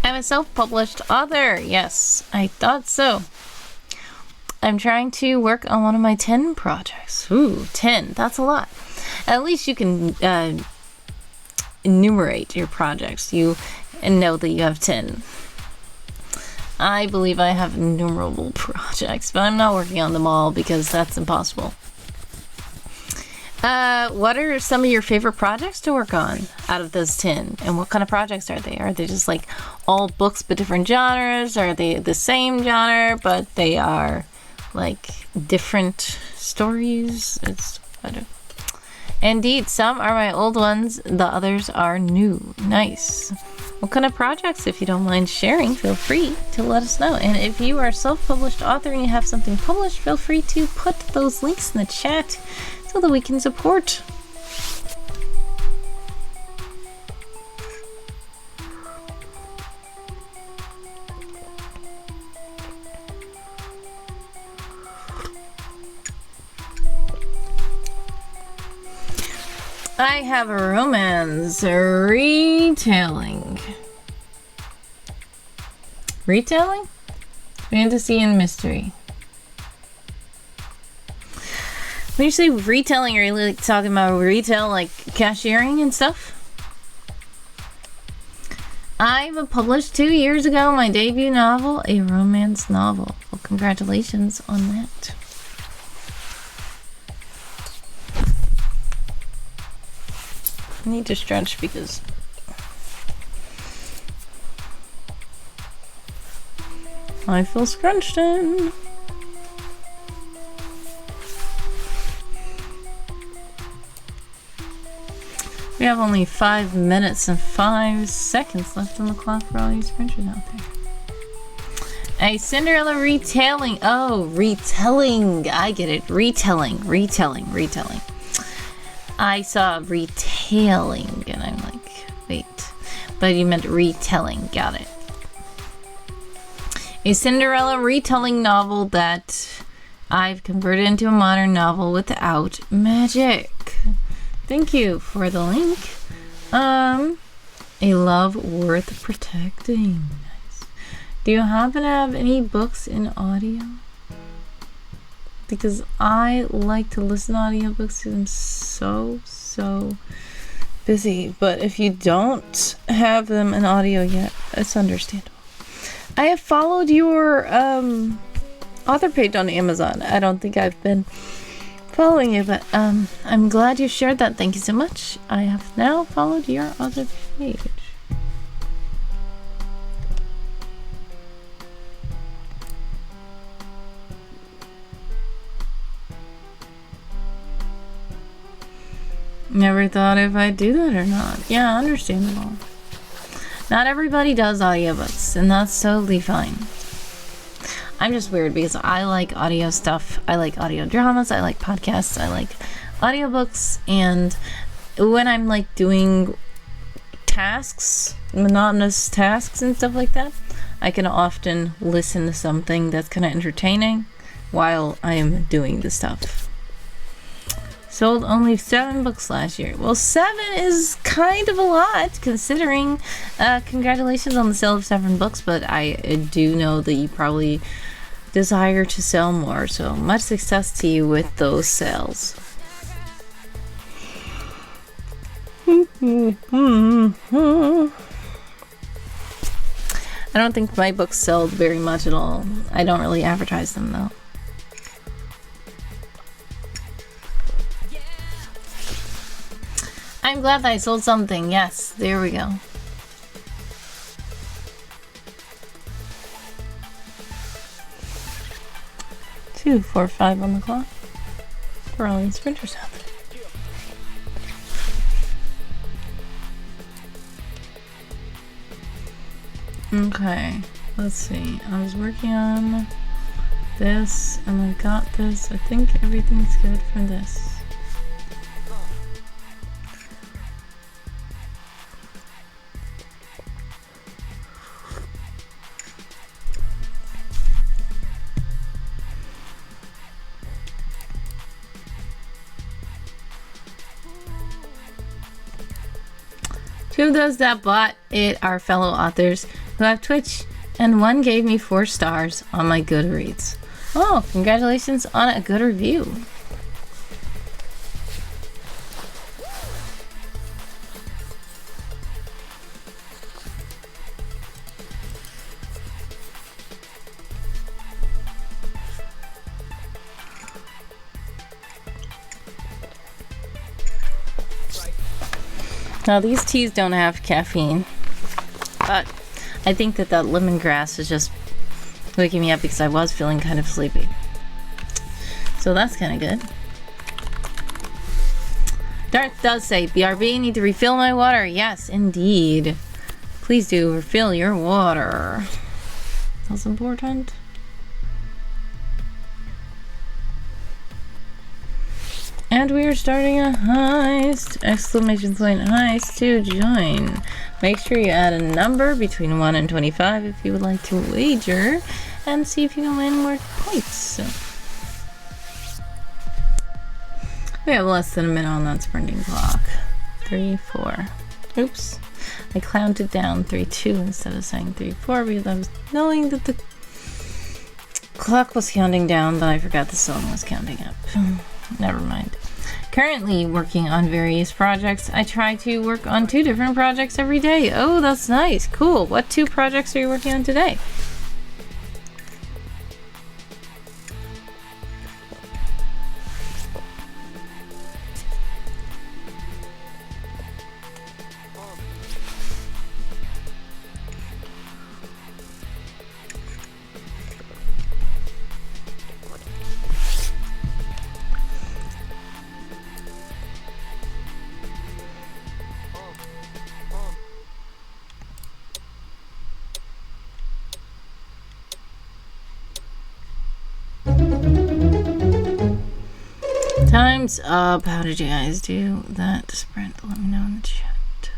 I'm a self-published author. Yes, I thought so. I'm trying to work on one of my 10 projects. Ooh, 10. That's a lot. At least you can enumerate your projects. You know that you have 10. I believe I have innumerable projects, but I'm not working on them all because that's impossible. What are some of your favorite projects to work on out of those 10? And what kind of projects are they? Are they just like all books but different genres? Are they the same genre but they are like different stories? It's better. Indeed, some are my old ones, the others are new. Nice. What kind of projects, if you don't mind sharing, feel free to let us know. And if you are a self-published author and you have something published, feel free to put those links in the chat so that we can support. I have a romance retelling. Retelling? Fantasy and mystery. When you say retelling, are you like talking about retail, like cashiering and stuff? I've published 2 years ago my debut novel, a romance novel. Well, congratulations on that. I need to stretch because I feel scrunched in. We have only 5 minutes and 5 seconds left on the clock for all you scrunchers out there. A Cinderella retelling. Oh, retelling. I get it. Retelling. I saw retailing and I'm like, wait. But you meant retelling. Got it. A Cinderella retelling novel that I've converted into a modern novel without magic. Thank you for the link. A love worth protecting. Nice. Do you happen to have any books in audio? Because I like to listen to audiobooks because I'm so busy. But if you don't have them in audio yet, it's understandable. I have followed your author page on Amazon. I don't think I've been following you, but I'm glad you shared that. Thank you so much. I have now followed your author page. Never thought if I'd do that or not. Yeah, understandable. Not everybody does audiobooks, and that's totally fine. I'm just weird because I like audio stuff. I like audio dramas. I like podcasts. I like audiobooks. And when I'm like doing tasks, monotonous tasks and stuff like that, I can often listen to something that's kind of entertaining while I am doing the stuff. Sold only 7 books last year. Well, 7 is kind of a lot considering. Congratulations on the sale of 7 books, but I do know that you probably desire to sell more, so much success to you with those sales. I don't think my books sell very much at all. I don't really advertise them though. I'm glad that I sold something. Yes, there we go. Two, 4, 5 on the clock. For all these sprinters out there. Okay, let's see. I was working on this and I got this. I think everything's good for this. Two of those that bought it are fellow authors who have Twitch, and one gave me 4 stars on my Goodreads. Oh, congratulations on a good review. Now these teas don't have caffeine, but I think that lemongrass is just waking me up because I was feeling kind of sleepy. So that's kind of good. Darth does say, BRB, need to refill my water. Yes, indeed. Please do refill your water. That's important. And we are starting a heist! Exclamation point heist to join. Make sure you add a number between 1 and 25 if you would like to wager and see if you can win more points. So, we have less than a minute on that sprinting clock. 3, 4. Oops. I counted down 3, 2 instead of saying 3, 4 because I was knowing that the clock was counting down, but I forgot the song was counting up. Never mind. Currently working on various projects. I try to work on 2 different projects every day. Oh, that's nice. Cool. What 2 projects are you working on today? Time's up. How did you guys do that sprint? Let me know in the chat.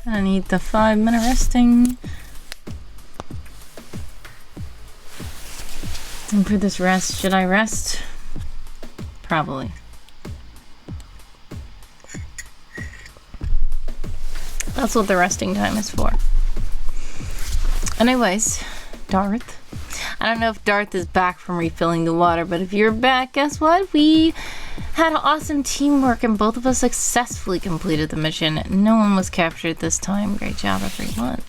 I need the 5-minute resting. And for this rest, should I rest? Probably. That's what the resting time is for. Anyways, Darth. I don't know if Darth is back from refilling the water, but if you're back, guess what? We had awesome teamwork and both of us successfully completed the mission. No one was captured this time. Great job, everyone.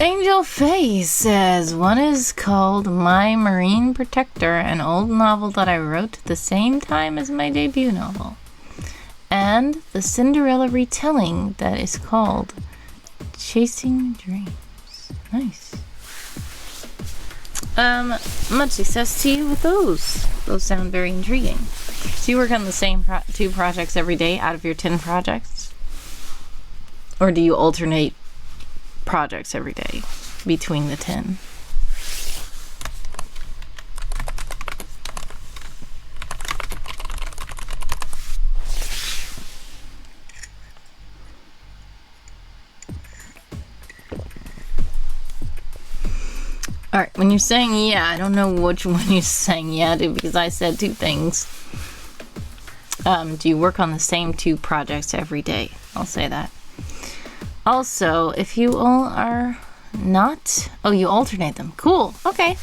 Angel Face says, one is called My Marine Protector, an old novel that I wrote at the same time as my debut novel. and the Cinderella retelling that is called Chasing Dreams. Nice. Much success to you with those. Those sound very intriguing. So you work on the same 2 projects every day out of your 10 projects? Or do you alternate projects every day between the 10? Alright, when you're saying yeah, I don't know which one you're saying yeah to because I said 2 things. Do you work on the same 2 projects every day? I'll say that. Also, if you all are not... Oh, you alternate them. Cool. Okay.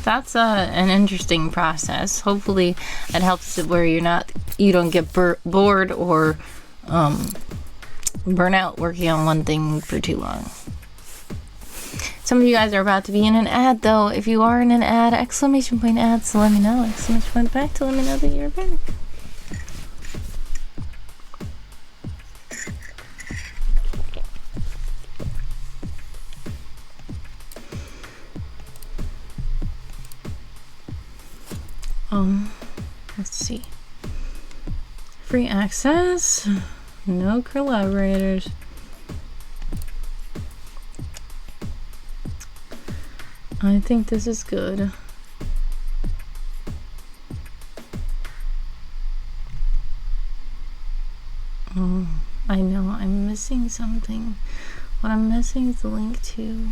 That's an interesting process. Hopefully it helps it where you don't get bored or burn out working on one thing for too long. Some of you guys are about to be in an ad, though. If you are in an ad, exclamation point ad, so let me know. Exclamation point back to let me know that you're back. Let's see. Free access. No collaborators. I think this is good. Oh, I know I'm missing something. What I'm missing is the link to...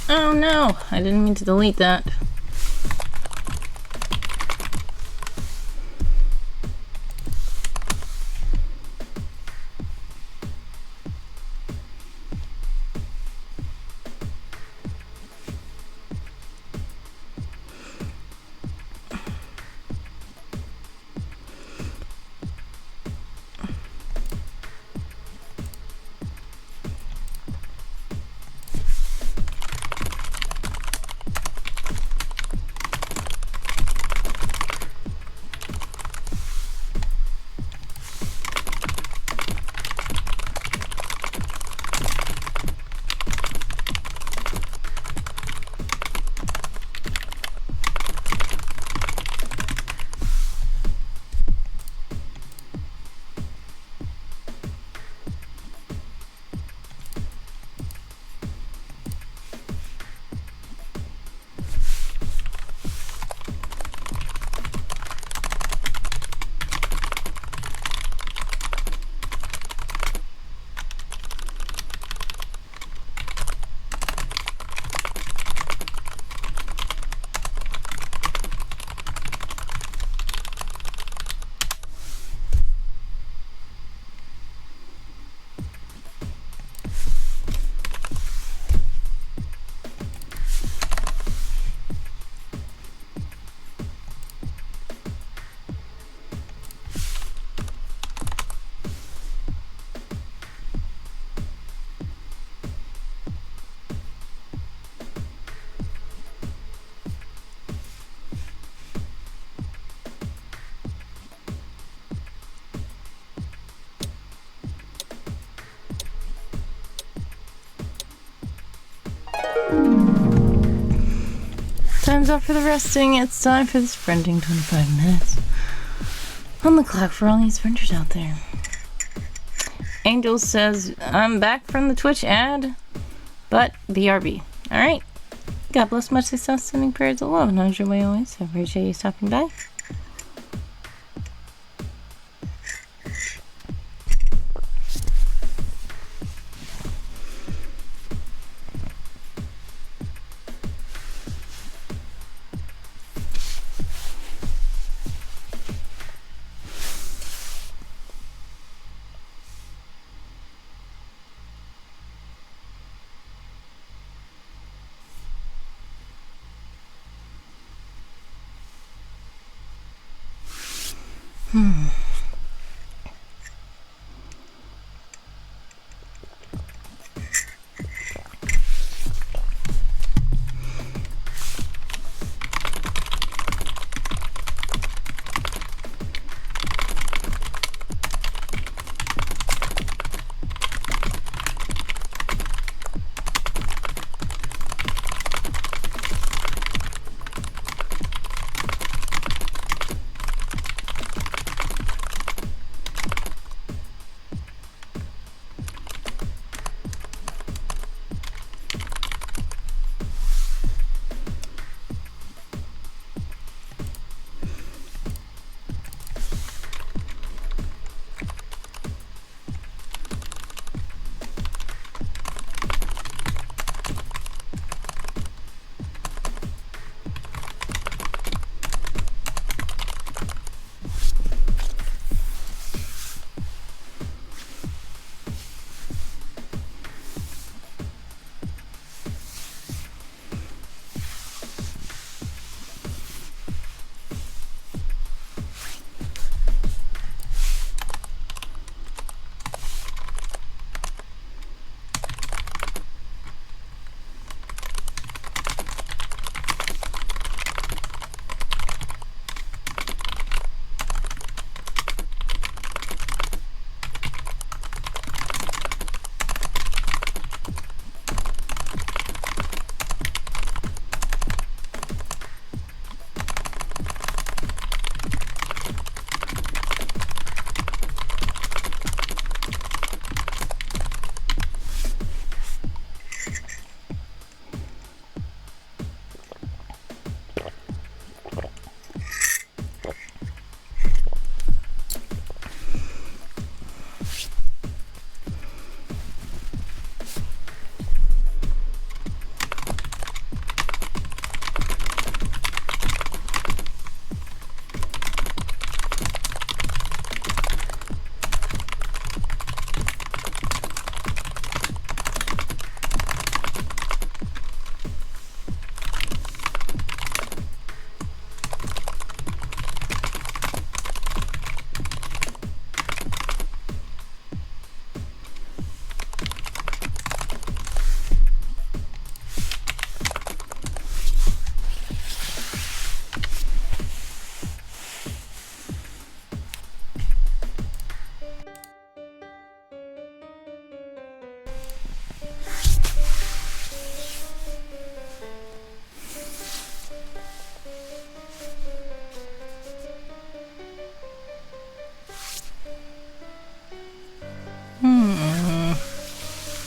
Oh no, I didn't mean to delete that. Time's up for the resting. It's time for the sprinting. 25 minutes on the clock for all these sprinters out there. Angel says, I'm back from the Twitch ad, but BRB. Alright. God bless, much success, sending prayers of love, and how's your way always? I appreciate you stopping by.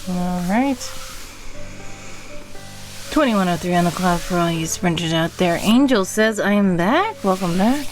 Alright. 2103 on the clock for all you sprinters out there. Angel says, I am back. Welcome back.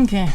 Okay.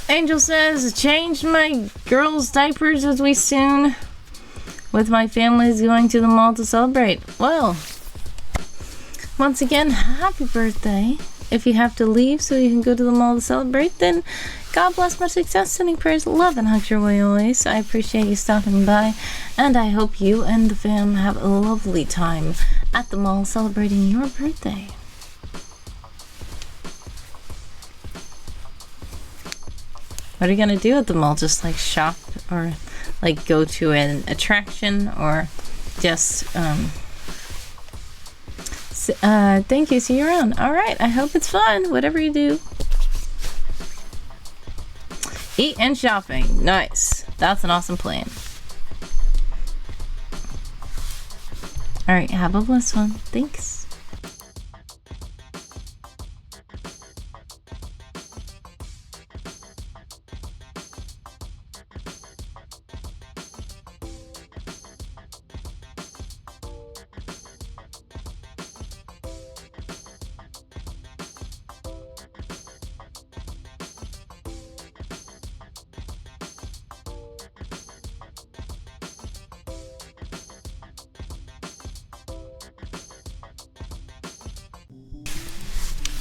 Angel says, changed my girls' diapers as we soon, with my family's going to the mall to celebrate. Well, once again, happy birthday. If you have to leave so you can go to the mall to celebrate, then God bless, much success, sending prayers, love, and hugs your way always. I appreciate you stopping by, and I hope you and the fam have a lovely time at the mall celebrating your birthday. What are you gonna do at the mall? Just like shop, or like go to an attraction, or just thank you, see you around. Alright, I hope it's fun, whatever you do. Eat and shopping. Nice. That's an awesome plan. Alright, have a blessed one. Thanks.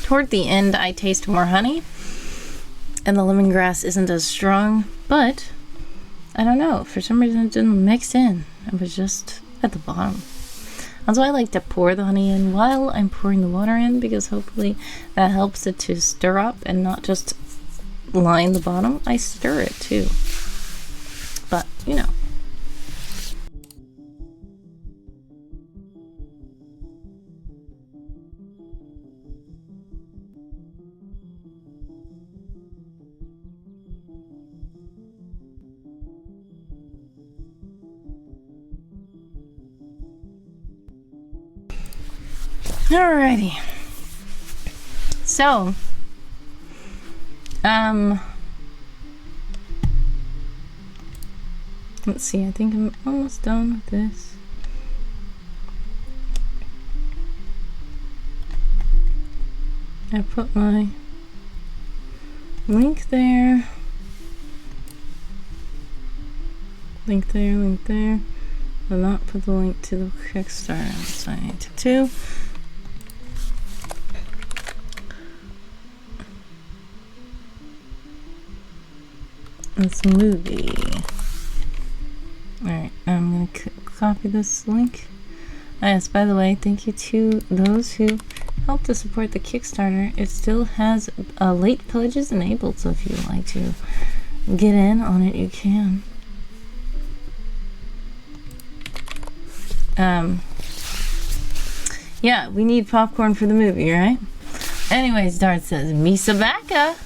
Toward the end, I taste more honey, and the lemongrass isn't as strong, but I don't know. For some reason, it didn't mix in. It was just at the bottom. That's why I like to pour the honey in while I'm pouring the water in, because hopefully that helps it to stir up and not just line the bottom. I stir it too. But, you know. Alrighty. So, let's see, I think I'm almost done with this. I put my link there. Link there, link there. I'll not put the link to the Kickstarter, so I need to do. This movie. Alright, I'm gonna copy this link. Yes, by the way, thank you to those who helped to support the Kickstarter. It still has late pledges enabled, so if you would like to get in on it, you can. Yeah, we need popcorn for the movie, right? Anyways, Dart says, Misa Baka.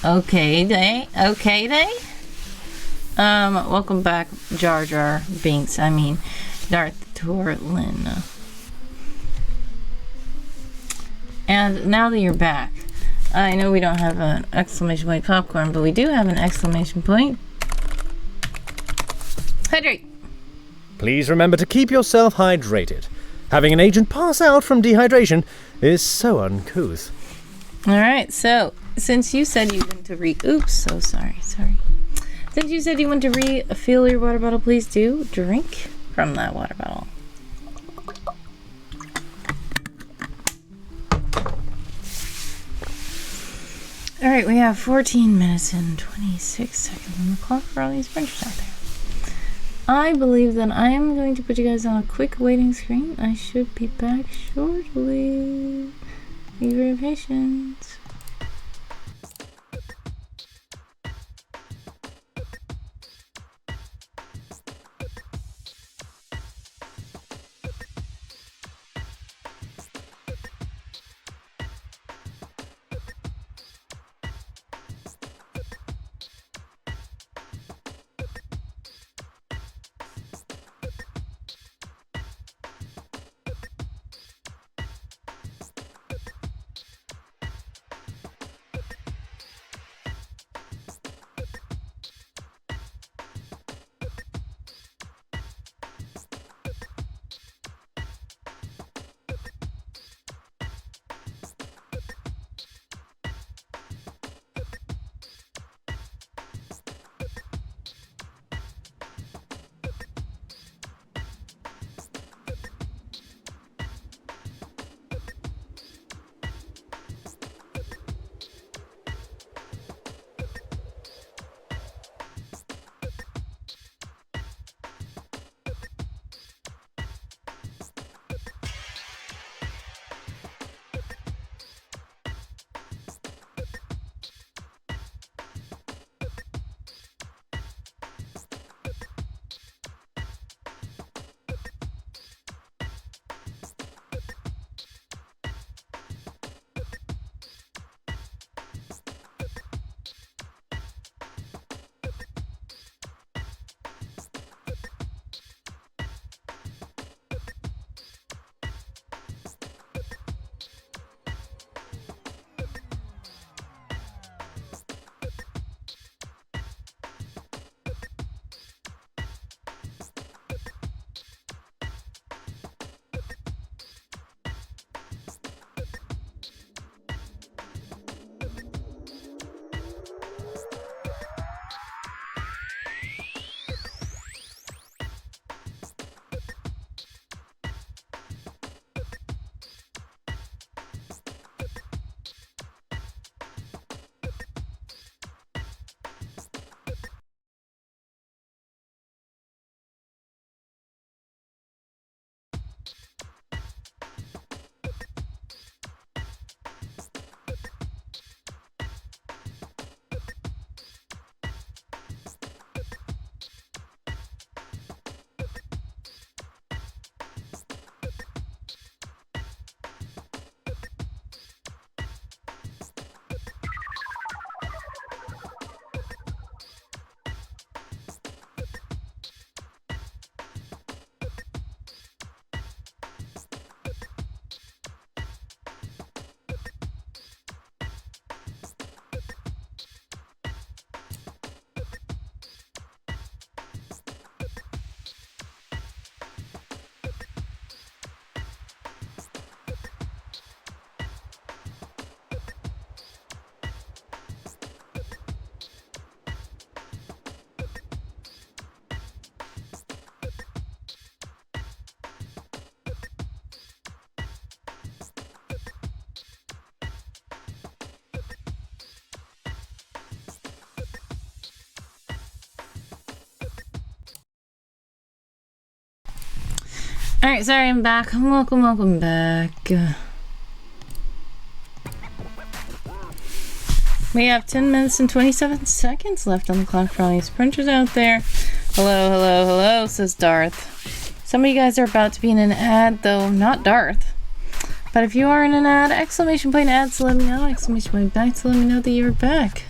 Okay day. Welcome back, Jar Jar Binks. I mean, Darth Torlin. And now that you're back, I know we don't have an exclamation point popcorn, but we do have an exclamation point. Hydrate. Please remember to keep yourself hydrated. Having an agent pass out from dehydration is so uncouth. Alright, so since you said you went to oops, so sorry. Since you said you went to refill your water bottle, please do drink from that water bottle. Alright, we have 14 minutes and 26 seconds on the clock for all these printers out there. I believe that I am going to put you guys on a quick waiting screen. I should be back shortly. Thank you for your patience. Alright, sorry, I'm back. Welcome back. We have 10 minutes and 27 seconds left on the clock for all these printers out there. Hello, says Darth. Some of you guys are about to be in an ad, though not Darth. But if you are in an ad, exclamation point ads to let me know, exclamation point back to let me know that you're back.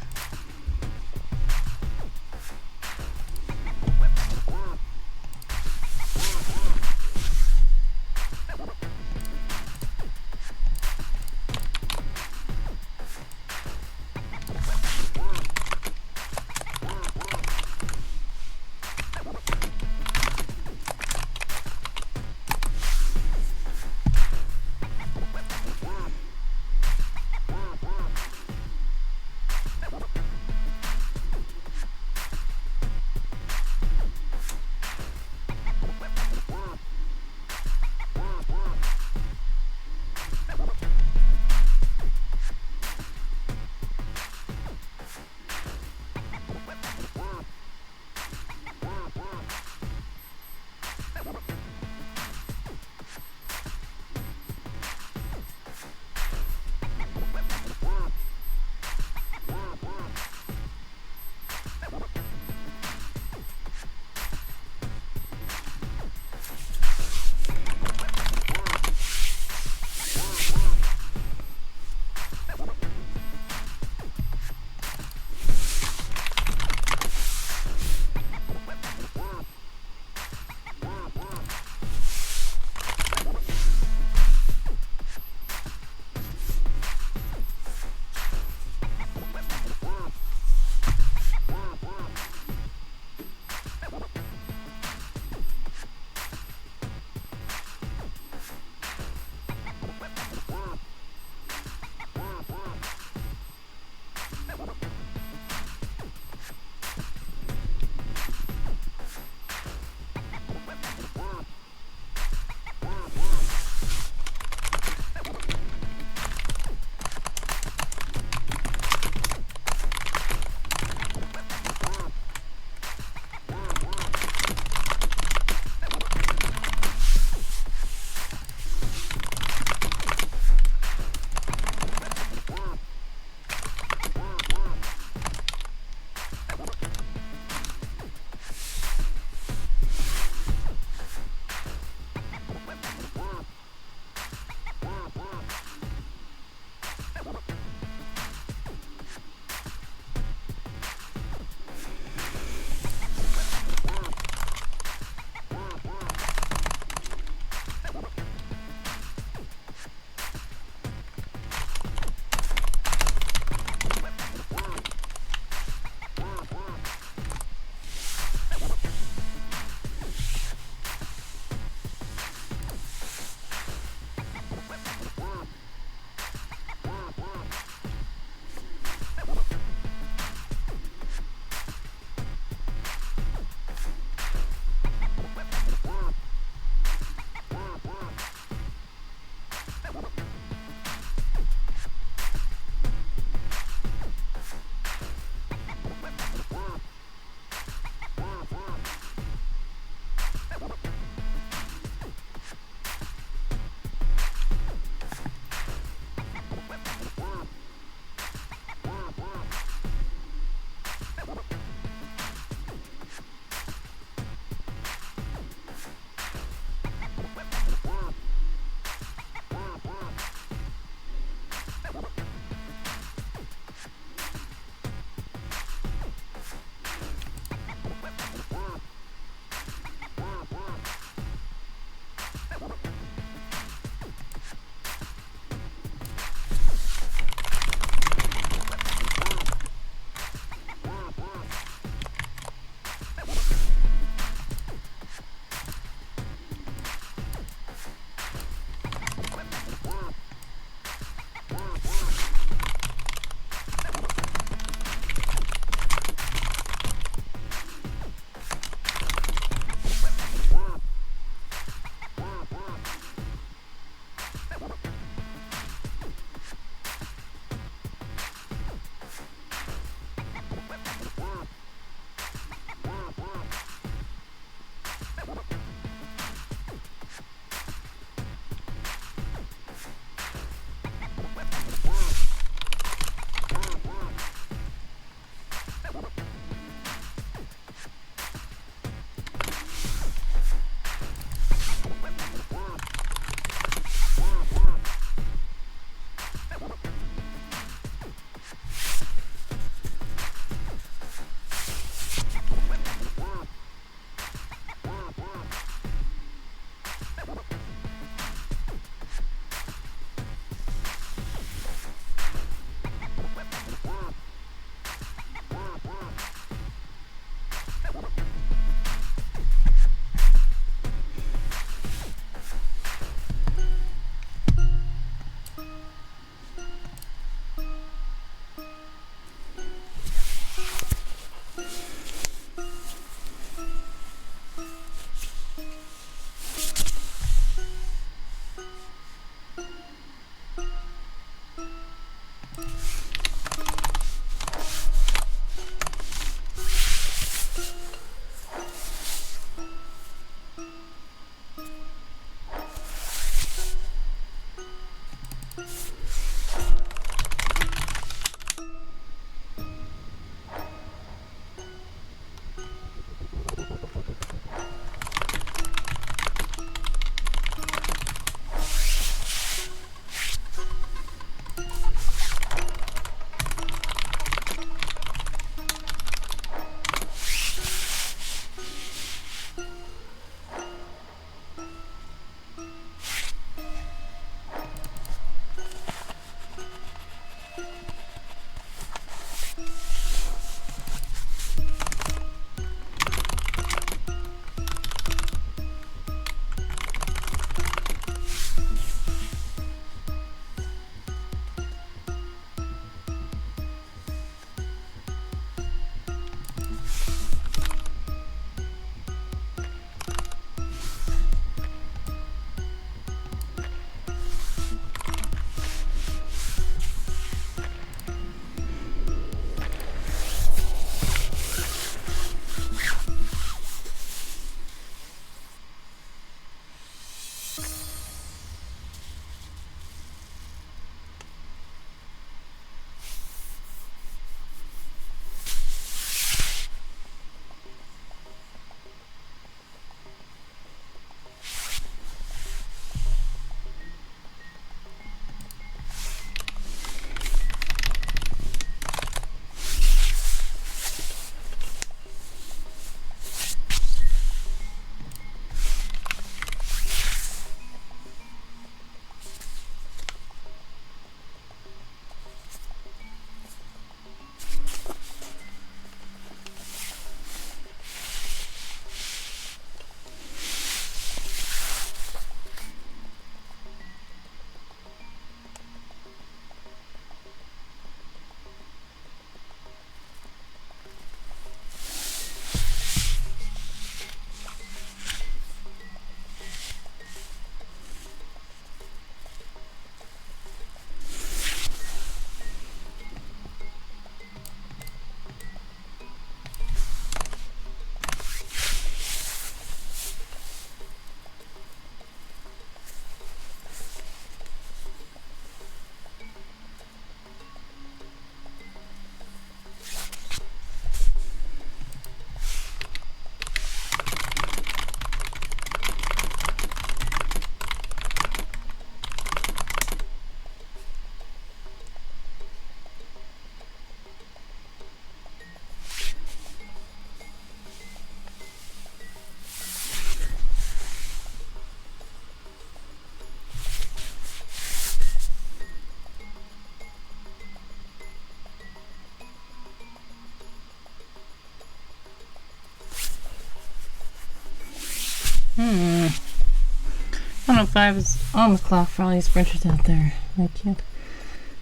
1:05 is on the clock for all these sprinters out there. I can't.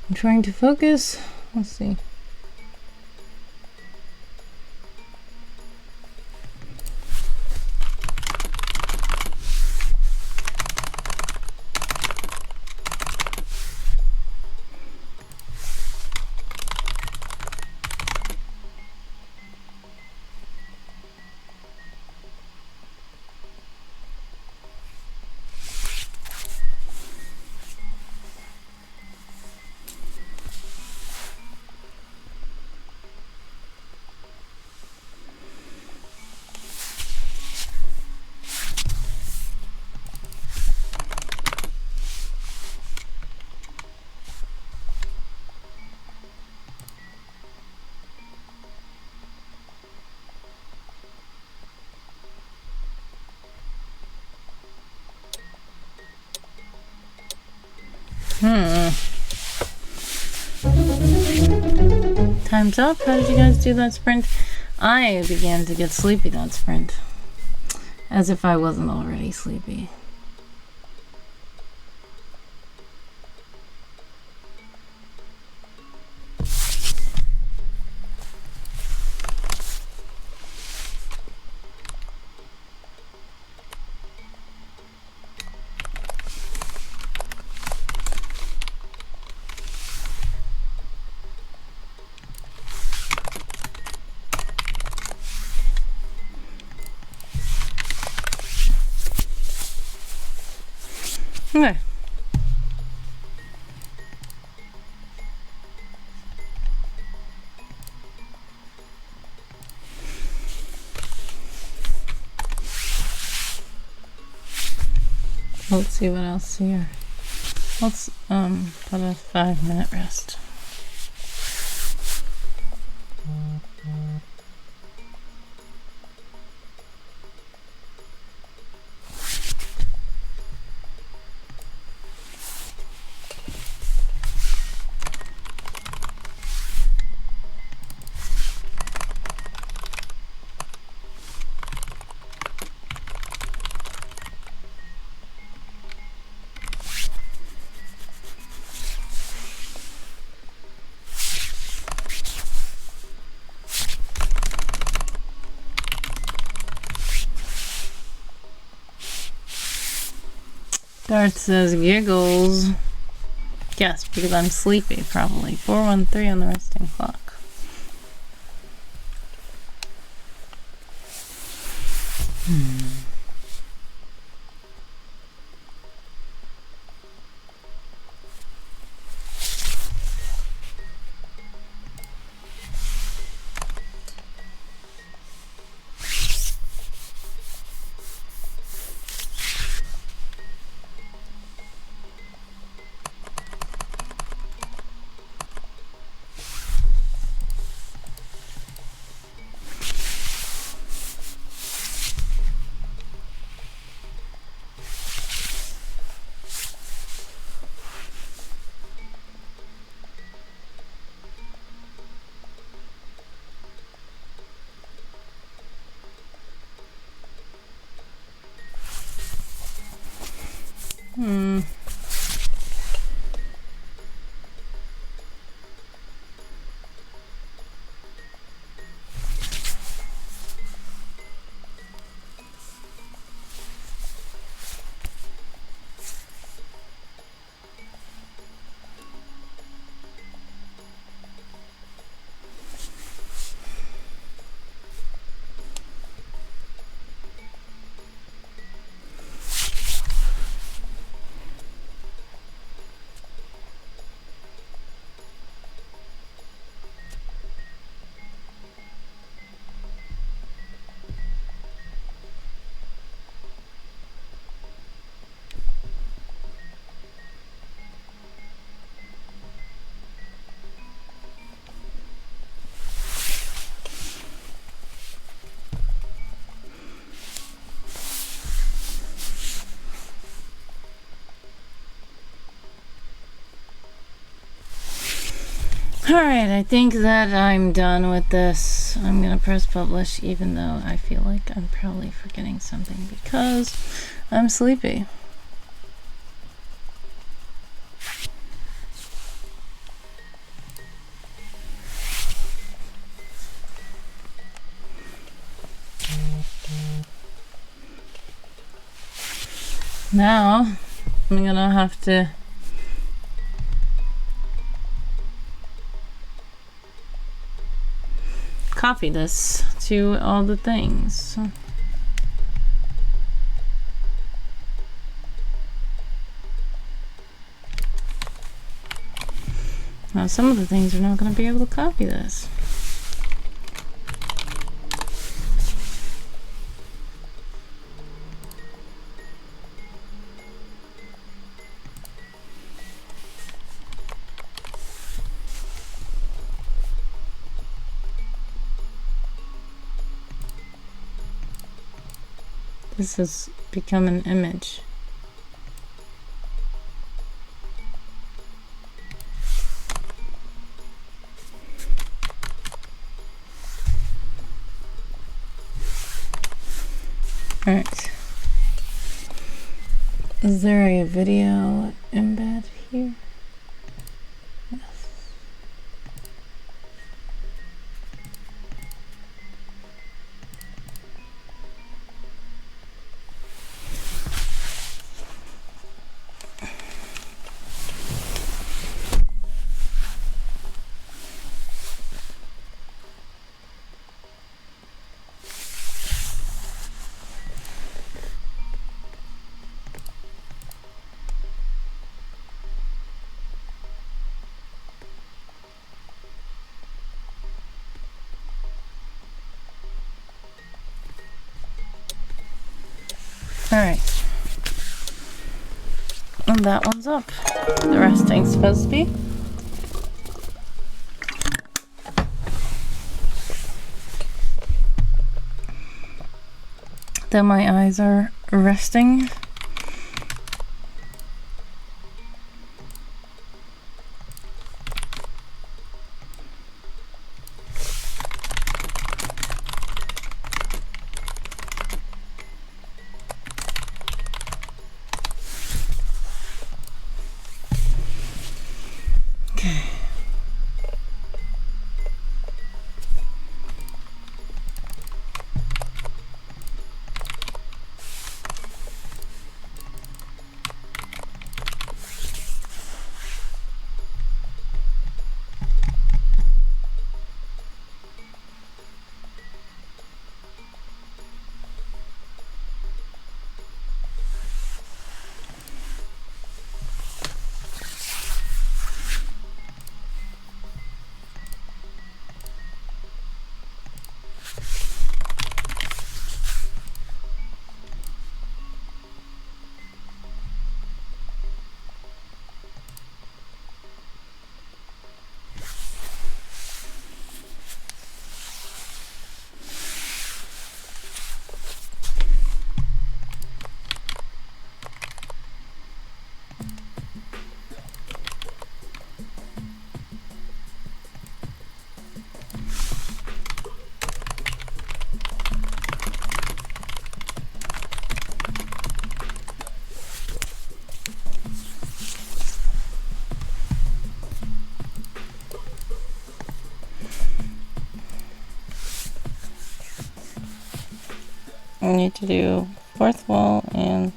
I'm trying to focus. Let's see. Time's up. How did you guys do that sprint? I began to get sleepy that sprint. As if I wasn't already sleepy. Let's see what else here. Let's put a 5-minute rest. Darth says giggles. Yes, because I'm sleepy, probably. 413 on the resting clock. Alright, I think that I'm done with this. I'm gonna press publish even though I feel like I'm probably forgetting something because I'm sleepy. Now, I'm gonna have to copy this to all the things. Now, some of the things are not going to be able to copy this. This has become an image. Alright. Is there a video embed here? Yes. Alright. And that one's up. The resting's supposed to be. Then my eyes are resting. I need to do fourth wall and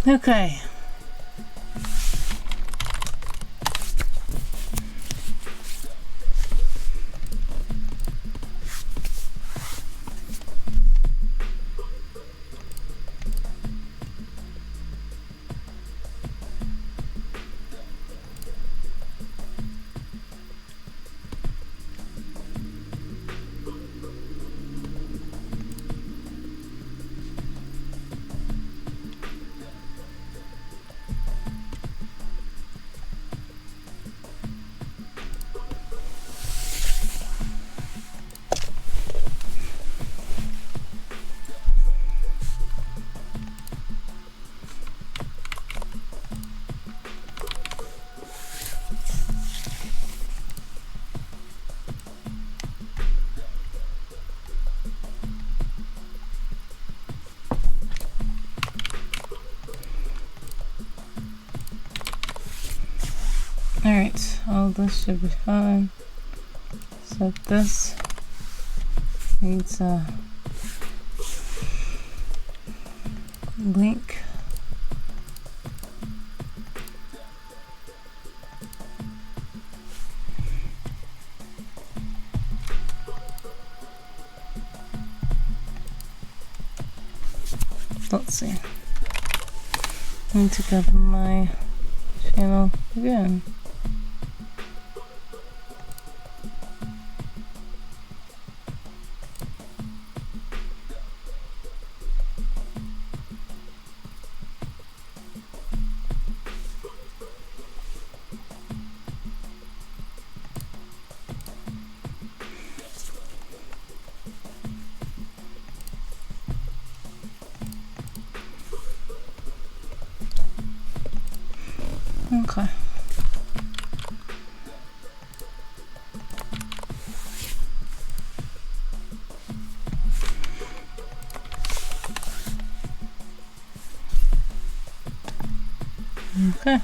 okay. Alright, all this should be fine. So this needs a blink. Let's see. I need to grab my channel again. Okay. Okay.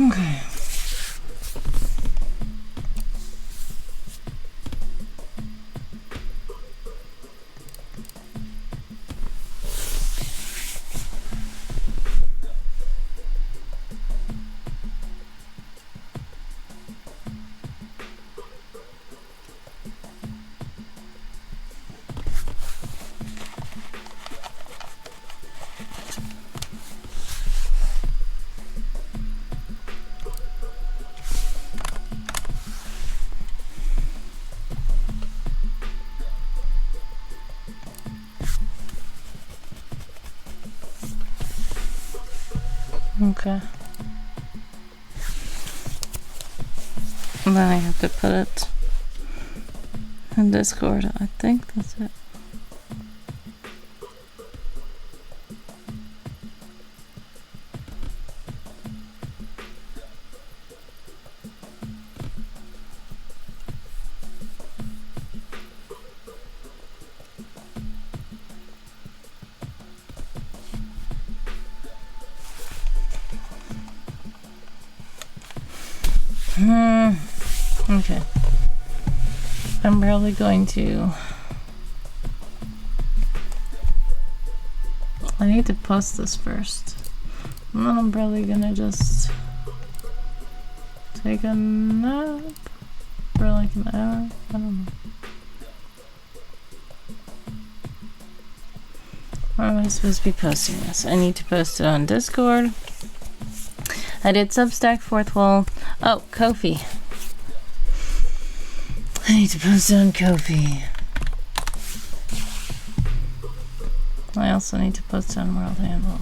Okay. Okay. And then I have to put it in Discord. I think that's it. Okay. I'm probably going to... I need to post this first. And then I'm probably gonna just take a nap for like an hour. I don't know. Where am I supposed to be posting this? I need to post it on Discord. I did Substack, fourth wall. Oh, Ko-fi. I need to post it on Ko-fi. I also need to post it on World Handle.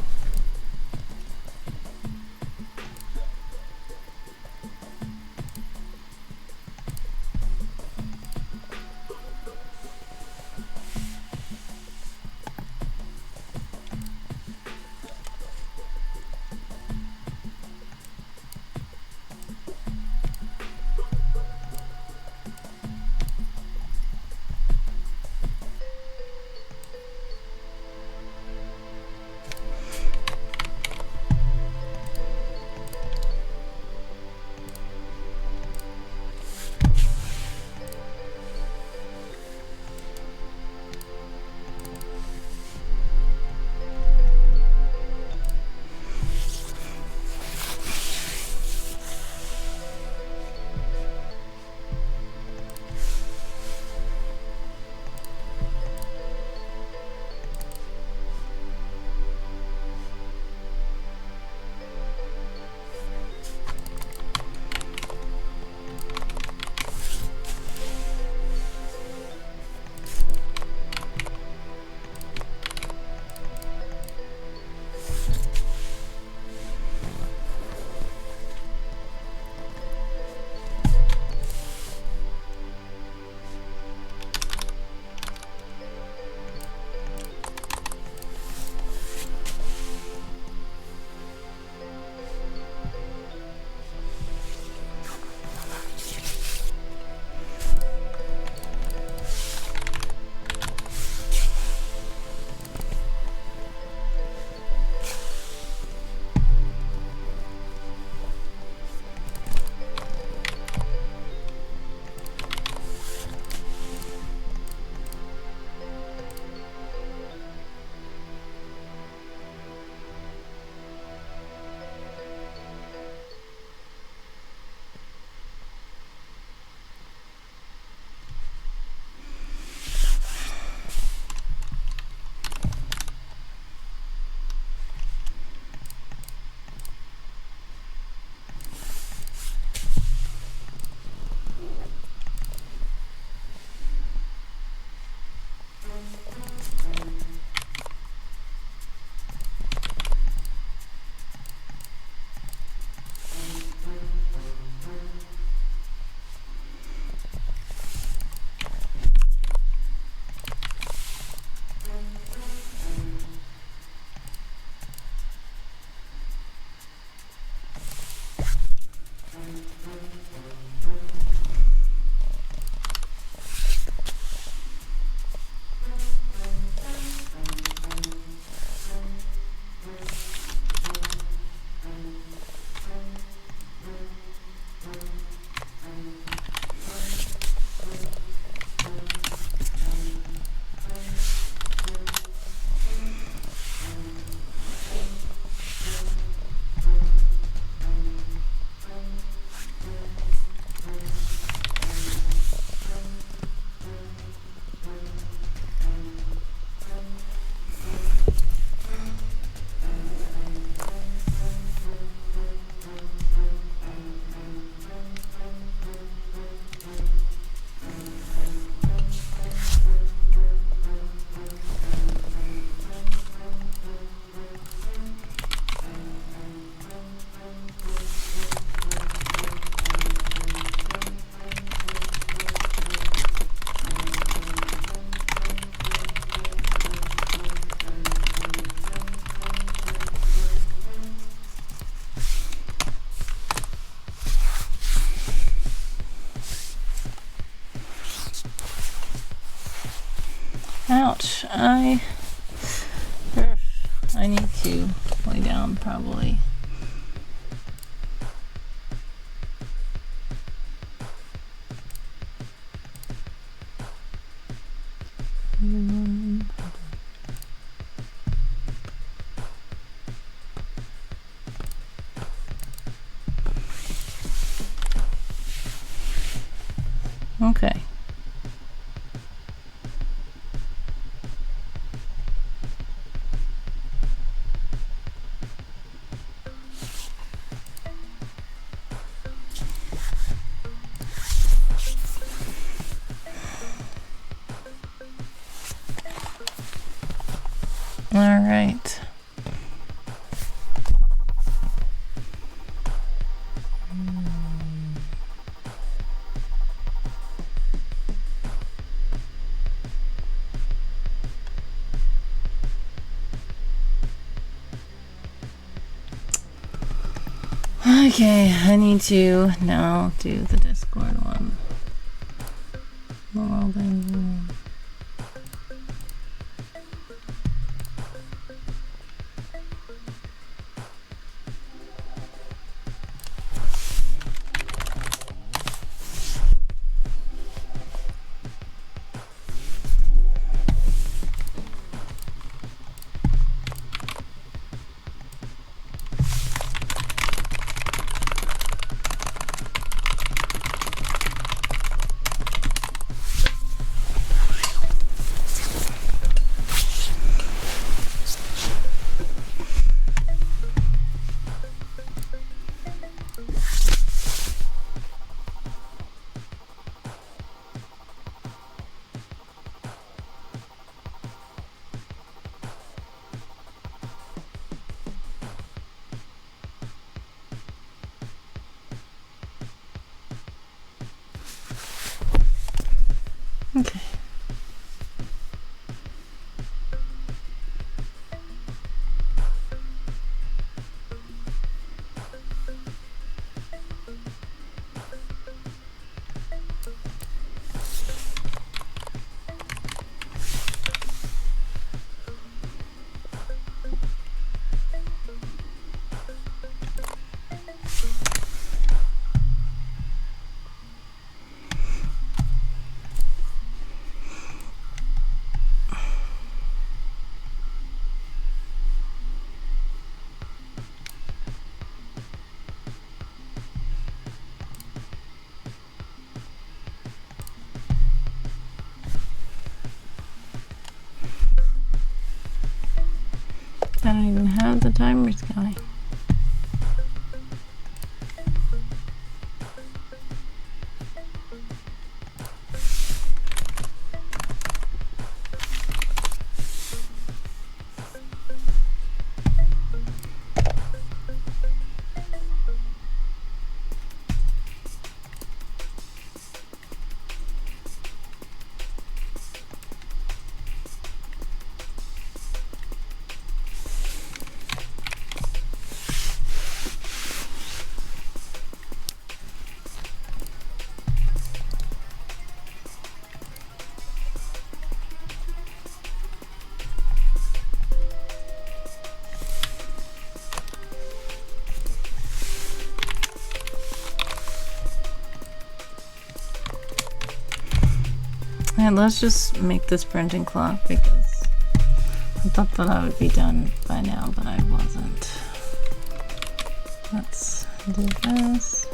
Ouch. I need to lay down probably. Okay. All right. Okay, I need to now do the Discord one. Well, then. Okay. I don't even have the timers going. Alright, let's just make this printing clock because I thought that I would be done by now, but I wasn't. Let's do this.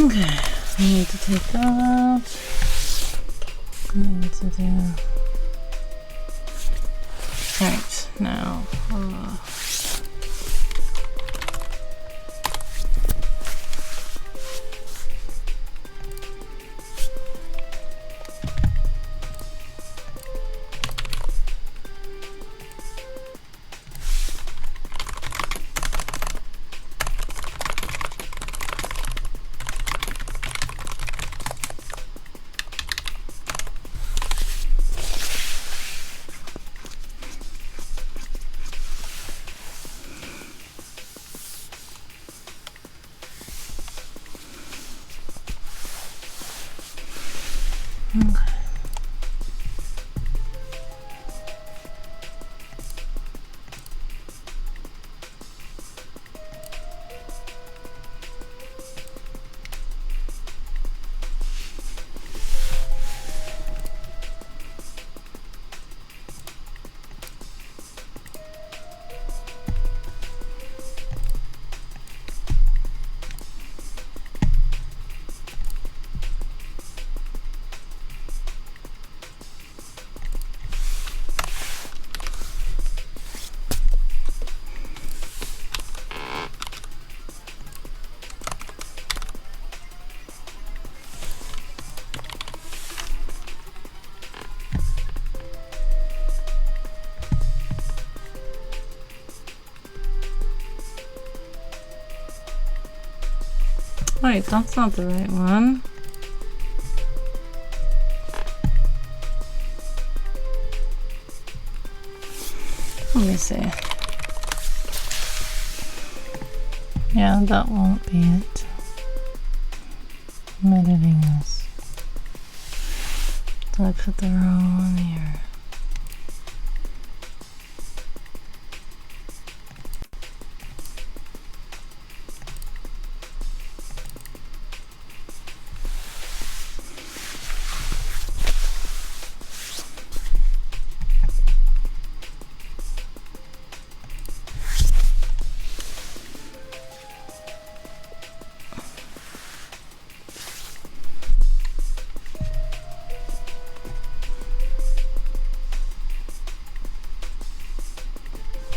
Okay, I need to take that out. I need to do... Alright, now... Okay. Wait, that's not the right one. Let me see. Yeah, that won't be it. I'm editing this. So I put the wrong one here.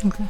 Okay.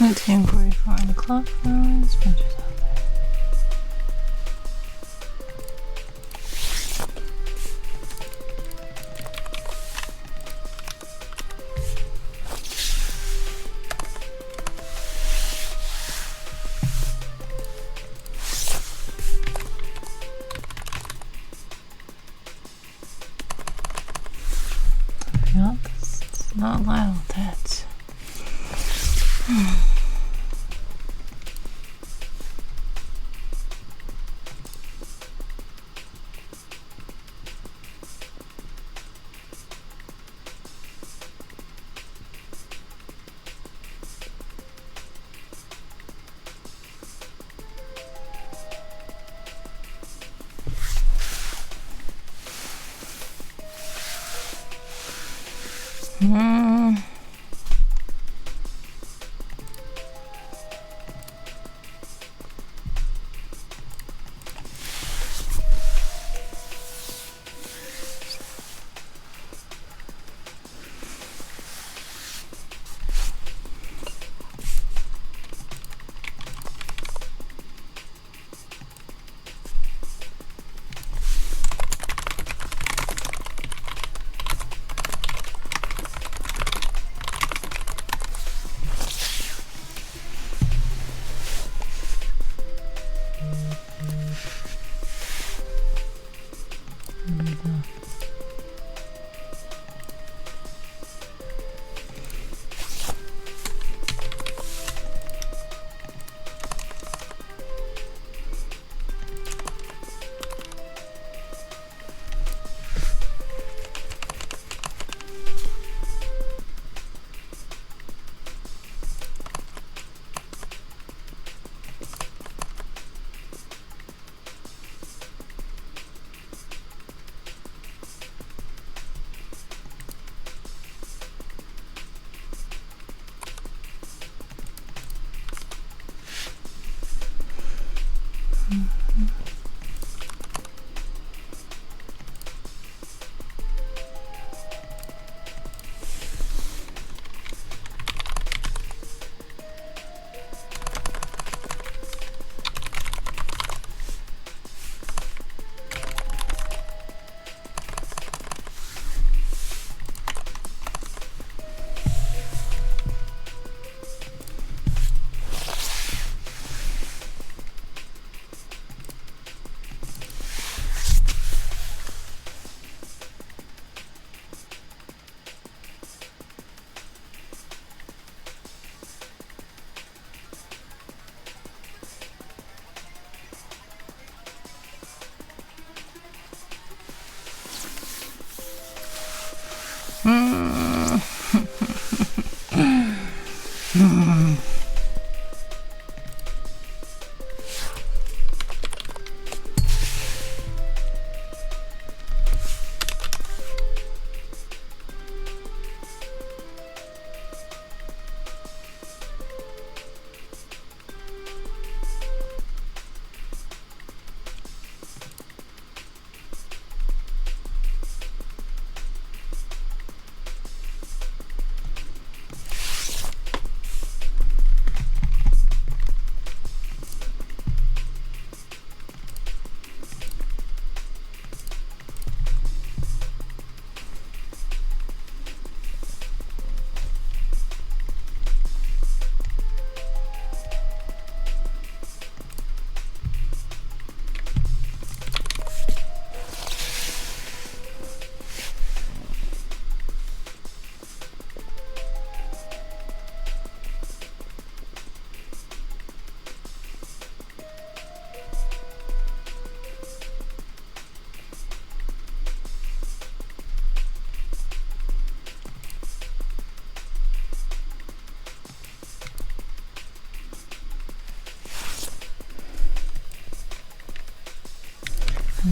It's 44 on the clock. Punches out there. I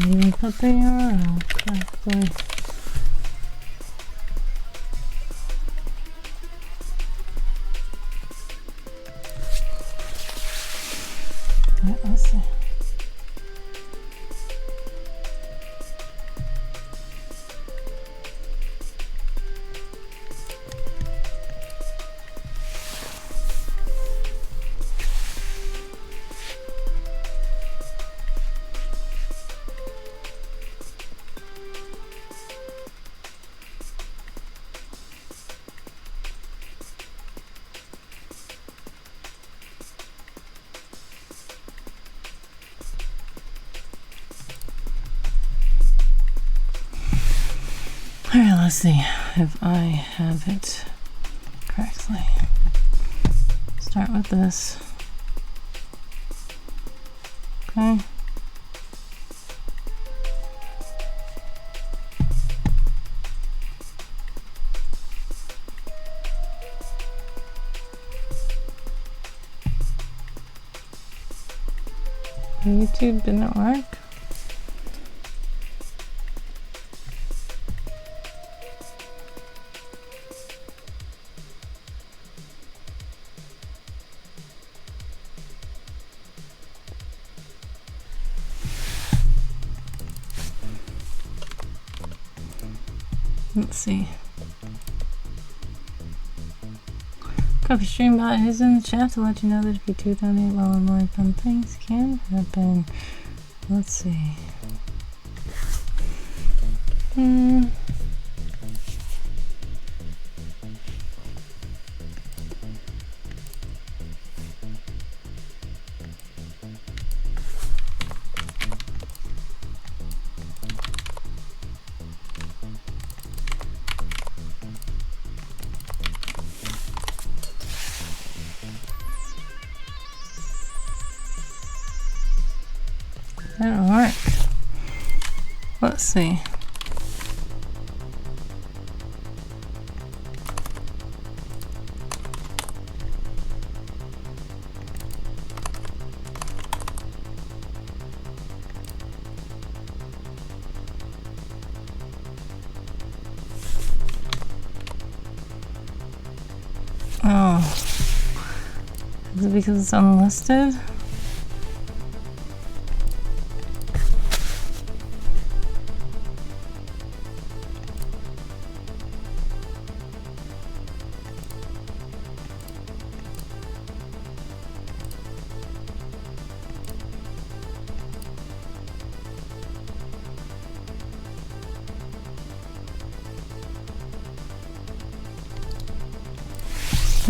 even put the URL correctly. Alright, let's see. Alright, let's see if I have it correctly. Start with this. Okay. YouTube didn't work. Let's see. Coffee Stream Bot is in the chat to let you know that if you do donate while online, fun things can happen. Let's see. That'll work. Let's see. Oh. Is it because it's unlisted?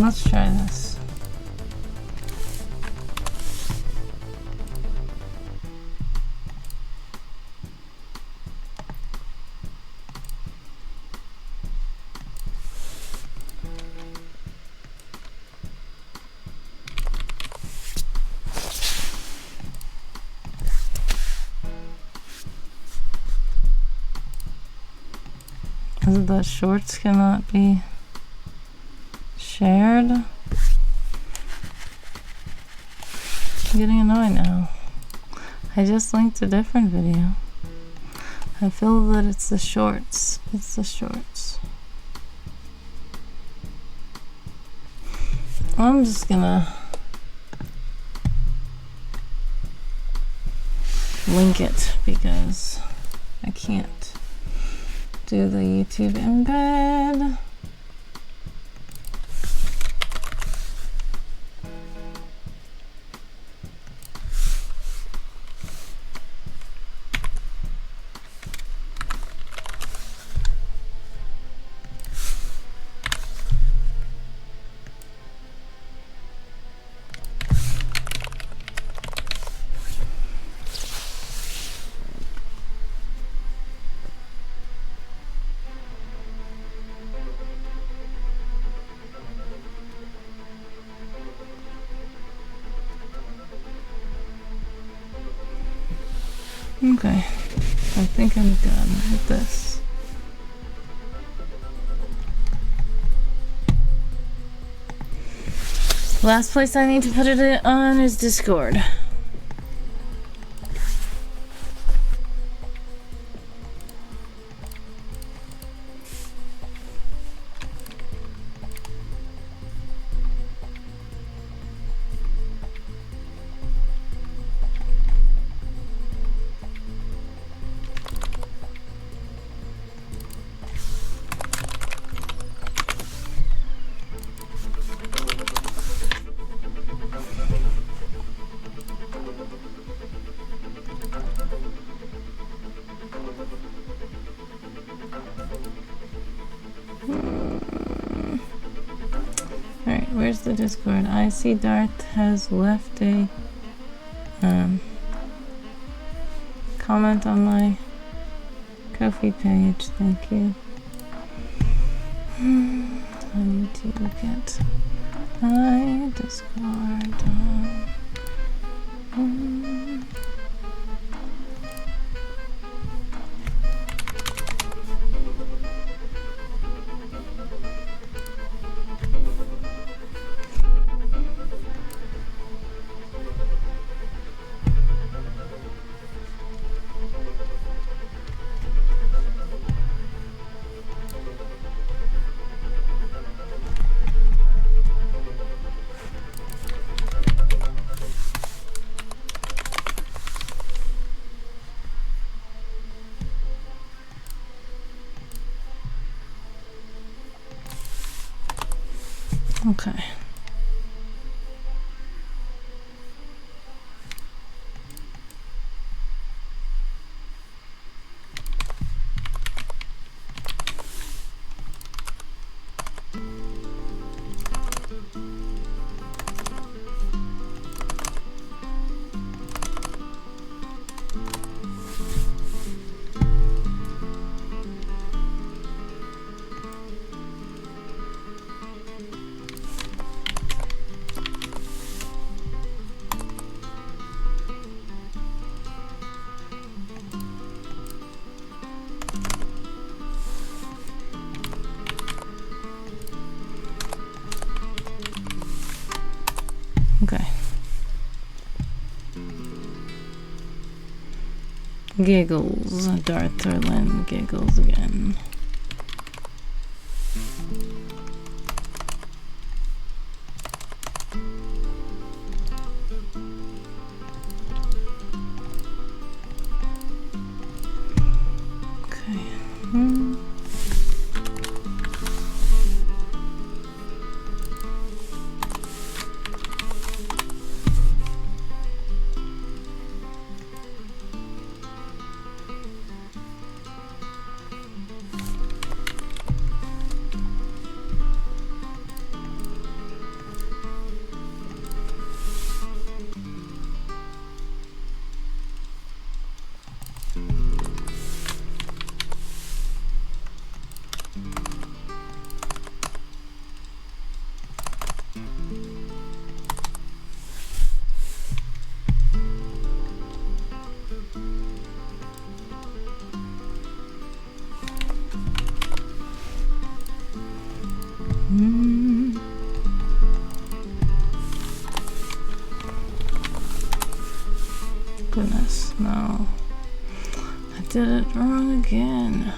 Let's try this. Is it that shorts cannot be shared? I'm getting annoyed now. I just linked a different video. I feel that it's the shorts. It's the shorts. I'm just gonna link it because I can't do the YouTube embed. Okay, I think I'm done with this. Last place I need to put it on is Discord. Alright, where's the Discord? I see Darth has left a comment on my Ko-fi page. Thank you. I need to get my Discord on. Okay. Okay. Giggles. Darth Orlin giggles again. Okay. Goodness, no. I did it wrong again.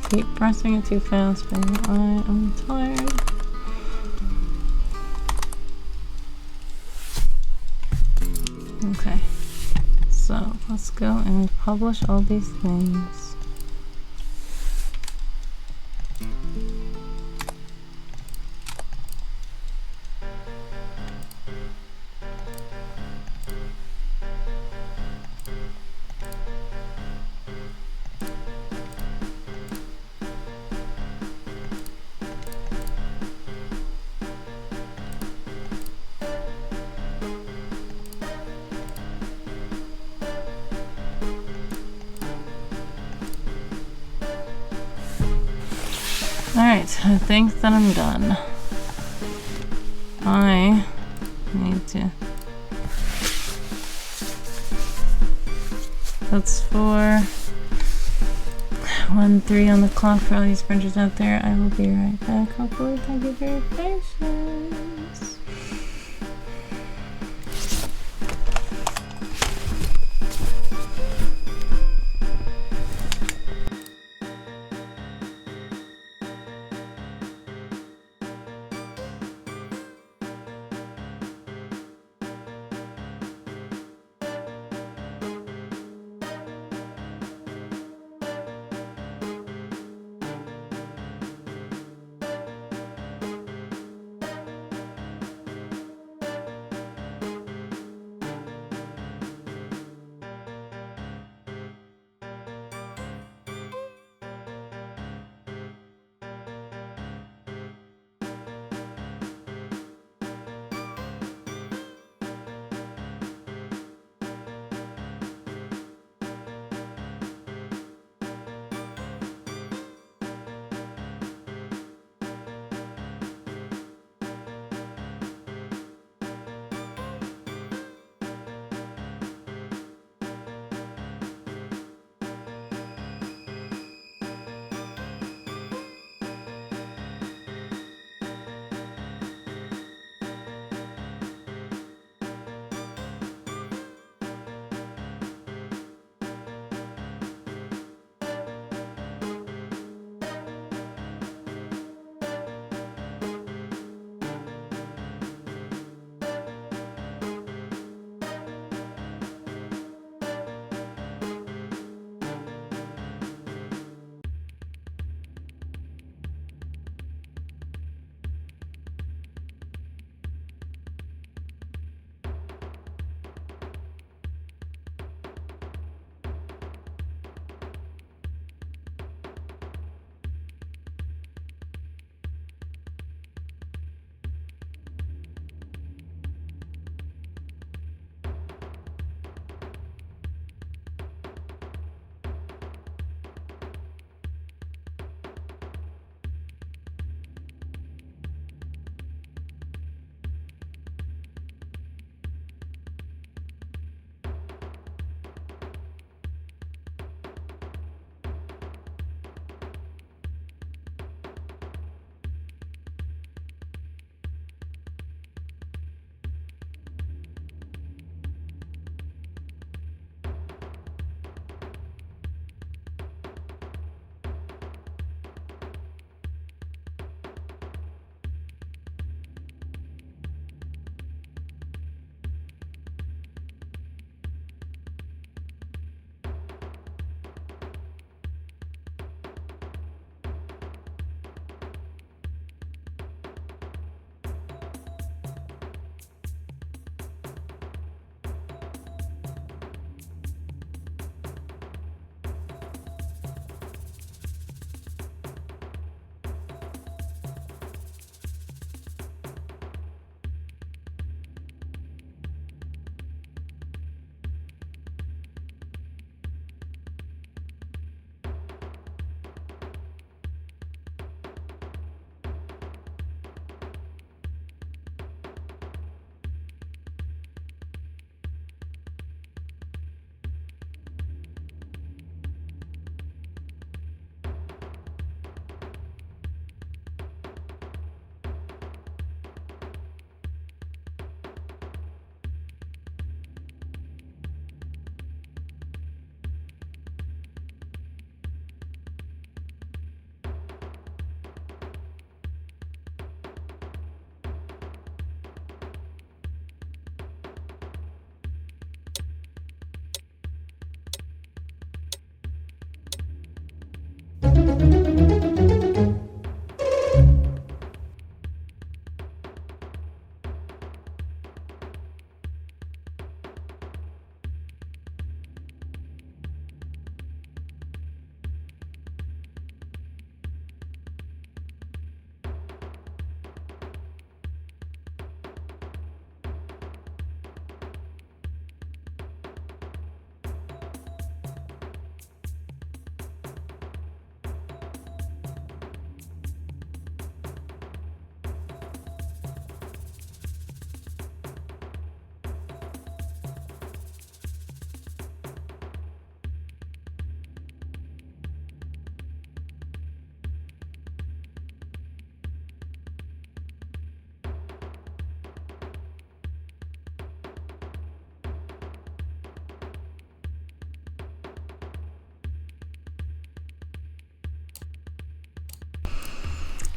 Keep pressing it too fast, but I am tired. Okay, so let's go and publish all these things. Alright, I think that I'm done. I need to... That's 4:13 on the clock for all these printers out there. I will be right back. Hopefully, thank you for your patience.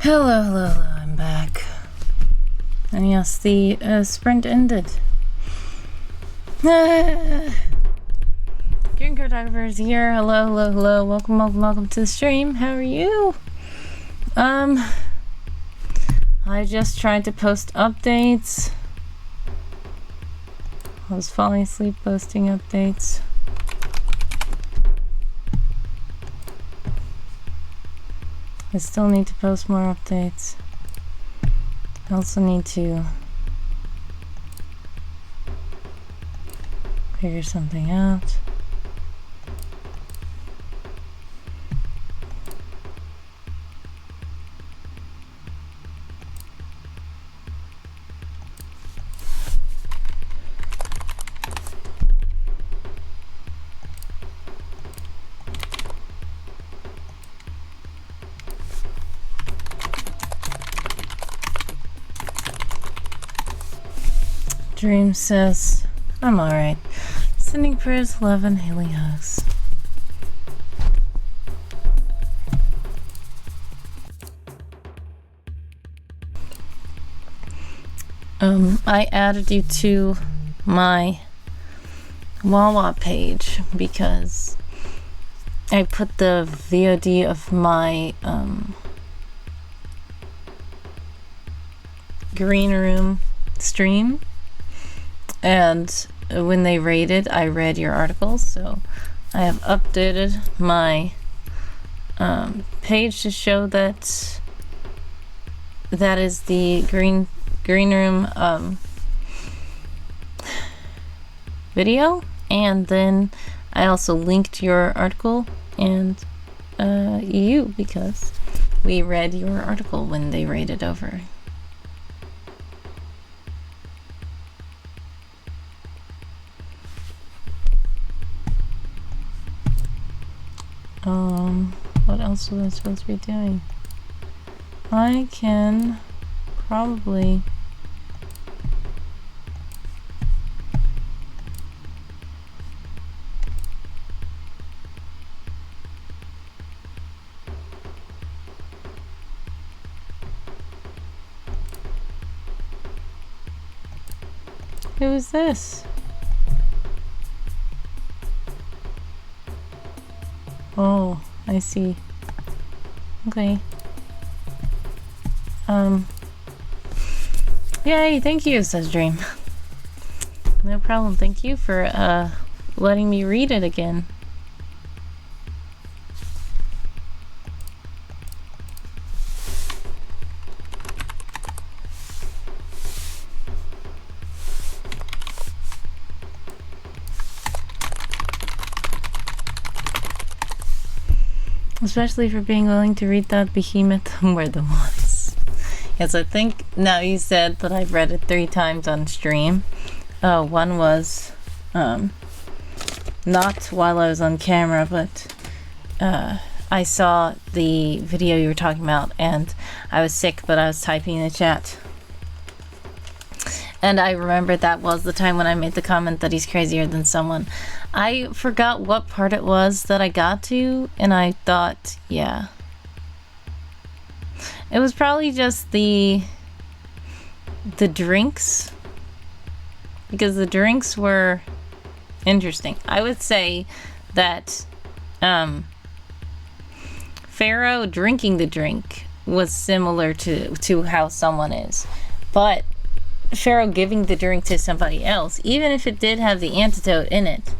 Hello, hello, hello, I'm back. And yes, the sprint ended. Green Cartographer is here. Hello, hello, hello. Welcome, welcome, welcome to the stream. How are you? I just tried to post updates. I was falling asleep posting updates. I still need to post more updates. I also need to figure something out. Dream says, I'm alright. Sending prayers, love, and healing hugs. I added you to my Wawa page because I put the VOD of my green room stream, and when they rated, I read your articles, so I have updated my page to show that that is the green room video, and then I also linked your article and you, because we read your article when they rated over. What else was I supposed to be doing? I can probably Who is this? Oh, I see. Okay. Yay, thank you, says Dream. No problem, thank you for letting me read it again. Especially for being willing to read that behemoth more than once. Yes, I think now you said that I've read it 3 times on stream. One was not while I was on camera, but I saw the video you were talking about, and I was sick, but I was typing in the chat. And I remember that was the time when I made the comment that he's crazier than someone. I forgot what part it was that I got to, and I thought, yeah. It was probably just the drinks, because the drinks were interesting. I would say that Pharaoh drinking the drink was similar to how someone is, but Pharaoh giving the drink to somebody else, even if it did have the antidote in it,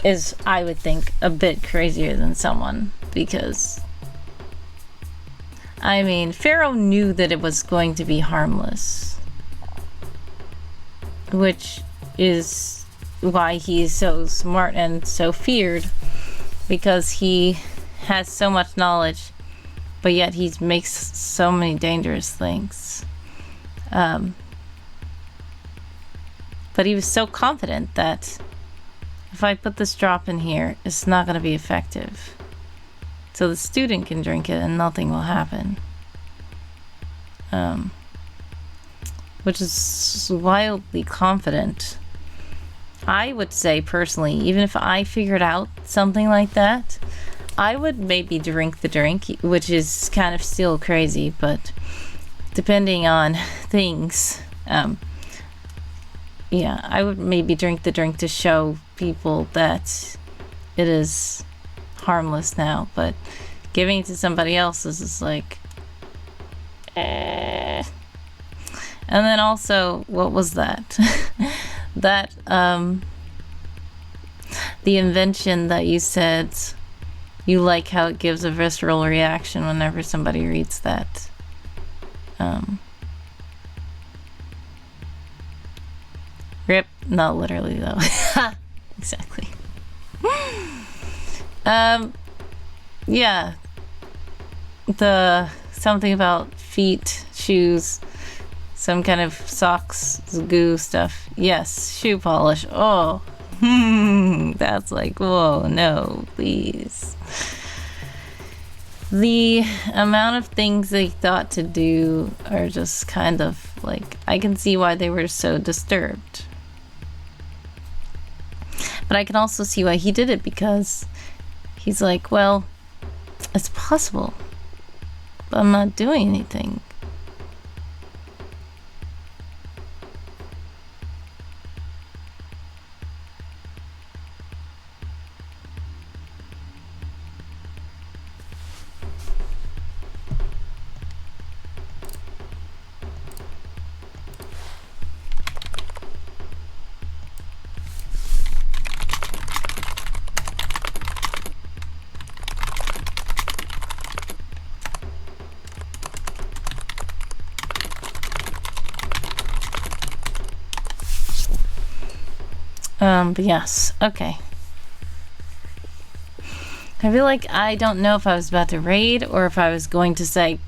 is, I would think, a bit crazier than someone, because I mean, Pharaoh knew that it was going to be harmless, which is why he's so smart and so feared, because he has so much knowledge, but yet he makes so many dangerous things. But he was so confident that if I put this drop in here, it's not going to be effective. So the student can drink it and nothing will happen. Which is wildly confident. I would say personally, even if I figured out something like that, I would maybe drink the drink, which is kind of still crazy, but depending on things, yeah, I would maybe drink the drink to show people that it is harmless now, but giving it to somebody else is just like, And then also, what was that? That, the invention that you said you like how it gives a visceral reaction whenever somebody reads that. Rip, not literally though. Exactly. Yeah. The something about feet, shoes, some kind of socks, goo stuff. Yes, shoe polish. Oh. That's like, whoa, no, please. The amount of things they thought to do are just kind of like, I can see why they were so disturbed. But I can also see why he did it, because he's like, well, it's possible, but I'm not doing anything. But yes, okay. I feel like I don't know if I was about to raid or if I was going to say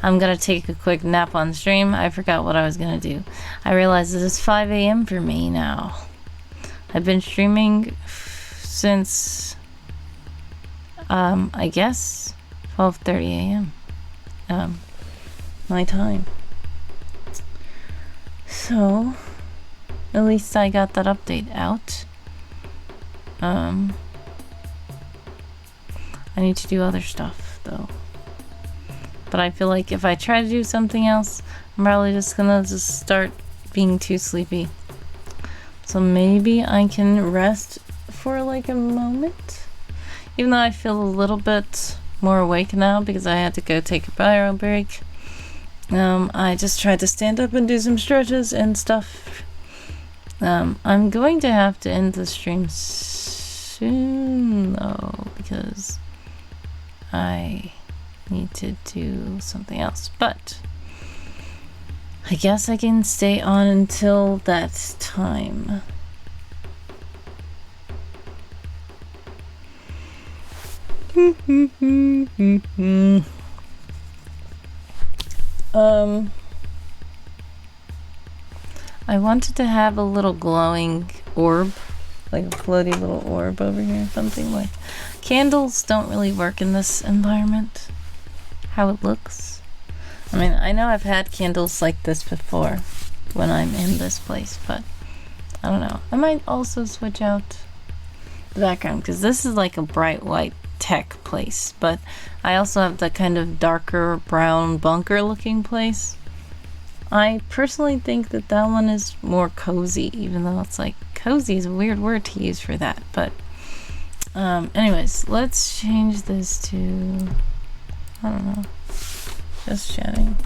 I'm gonna take a quick nap on stream. I forgot what I was gonna do. I realized it is 5 a.m. for me now. I've been streaming since I guess 12:30 a.m. My time. So at least I got that update out. I need to do other stuff though. But I feel like if I try to do something else, I'm probably just gonna start being too sleepy. So maybe I can rest for like a moment. Even though I feel a little bit more awake now because I had to go take a bio break. I just tried to stand up and do some stretches and stuff. I'm going to have to end the stream soon though, because I need to do something else, but I guess I can stay on until that time. I wanted to have a little glowing orb, like a floaty little orb over here, something like. Candles don't really work in this environment, how it looks. I mean, I know I've had candles like this before when I'm in this place, but I don't know. I might also switch out the background, because this is like a bright white tech place, but I also have the kind of darker brown bunker looking place. I personally think that that one is more cozy, even though it's like, cozy is a weird word to use for that, but anyways, let's change this to, I don't know, just chatting.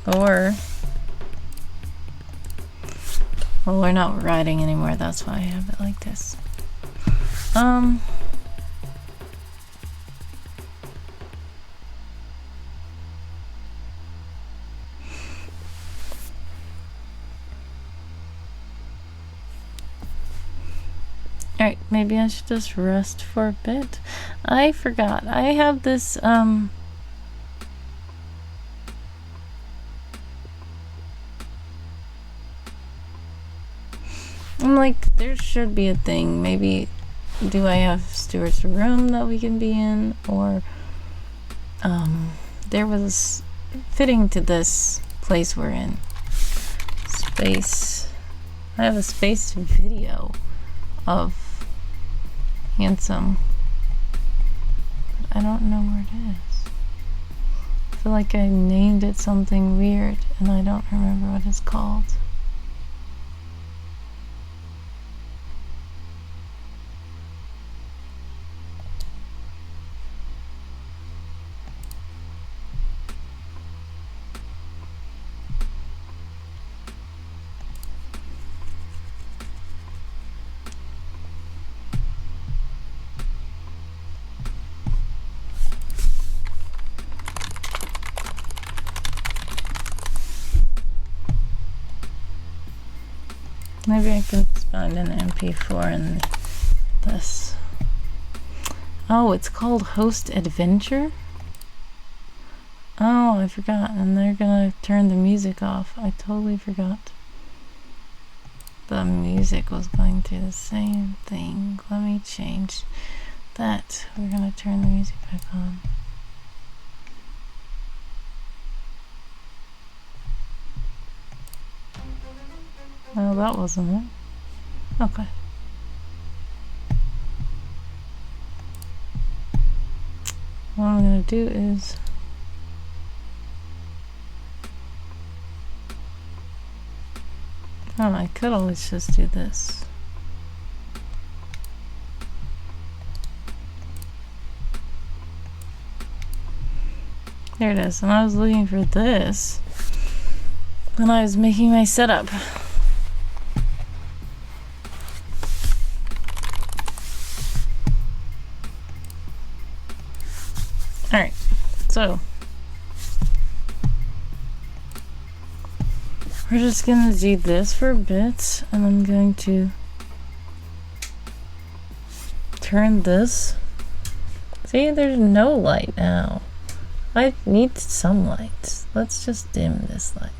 Or, well, we're not writing anymore, that's why I have it like this. Alright, maybe I should just rest for a bit. I forgot. I have this, I'm like, there should be a thing. Maybe, do I have Stuart's room that we can be in? Or, there was fitting to this place we're in. Space. I have a space video of handsome. But I don't know where it is. I feel like I named it something weird and I don't remember what it's called. Maybe I can find an MP4 in this. Oh, it's called Host Adventure? Oh, I forgot. And they're gonna turn the music off. I totally forgot. The music was going to the same thing. Let me change that. We're gonna turn the music back on. Well, that wasn't it. Okay. What I'm gonna do is I could always just do this. There it is. And I was looking for this when I was making my setup. Alright, so we're just gonna do this for a bit, and I'm going to turn this. See, there's no light now. I need some light. Let's just dim this light.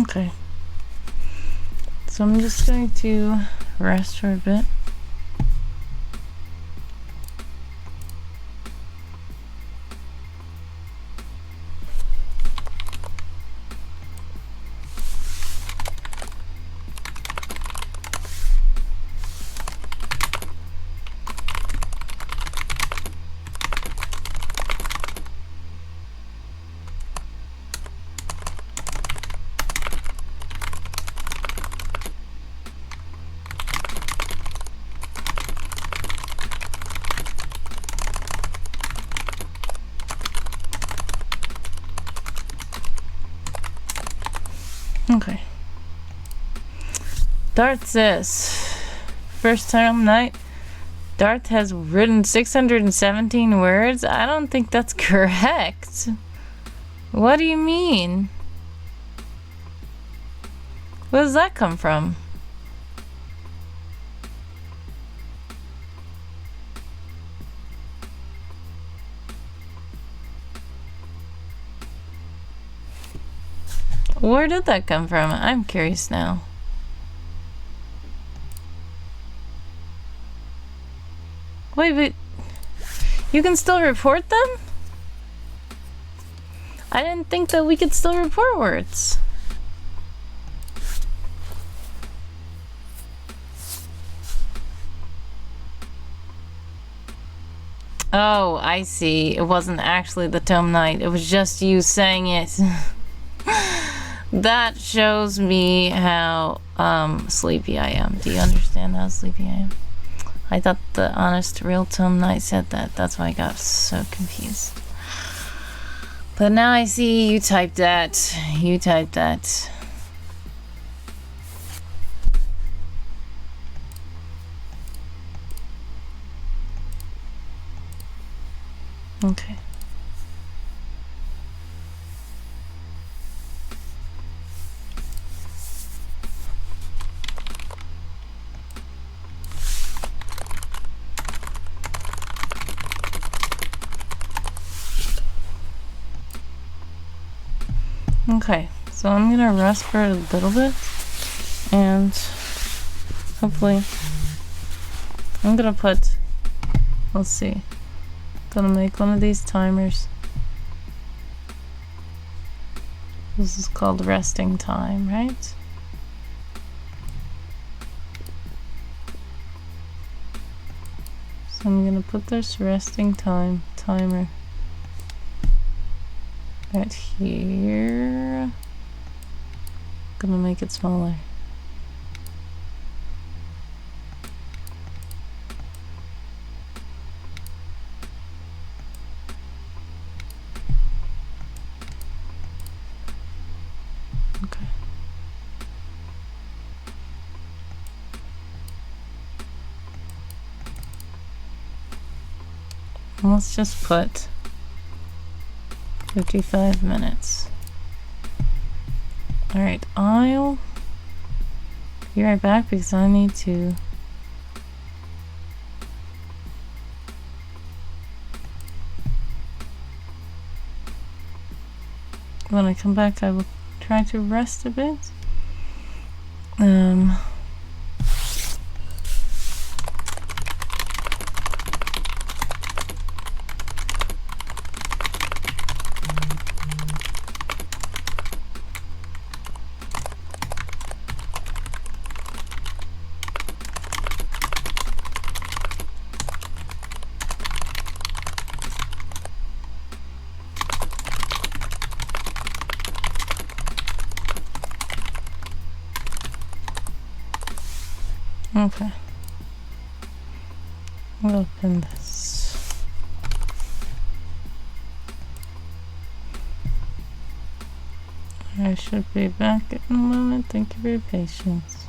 Okay, so I'm just going to rest for a bit. Okay. Darth says, first time night, Darth has written 617 words. I don't think that's correct. What do you mean? Where does that come from? Where did that come from? I'm curious now. Wait, but you can still report them? I didn't think that we could still report words. Oh, I see. It wasn't actually the Tome Knight. It was just you saying it. That shows me how sleepy I am. Do you understand how sleepy I am? I thought the honest real Tome Knight said that. That's why I got so confused. But now I see you typed that. You typed that. Okay. Okay, So I'm gonna rest for a little bit, and hopefully I'm gonna put, let's see, gonna make one of these timers. This is called resting time, right? So I'm gonna put this resting time timer right here. Gonna make it smaller. Okay. And let's just put 55 minutes. Alright, I'll be right back because I need to when I come back I will try to rest a bit. Okay. I'll open this. I should be back in a moment. Thank you for your patience.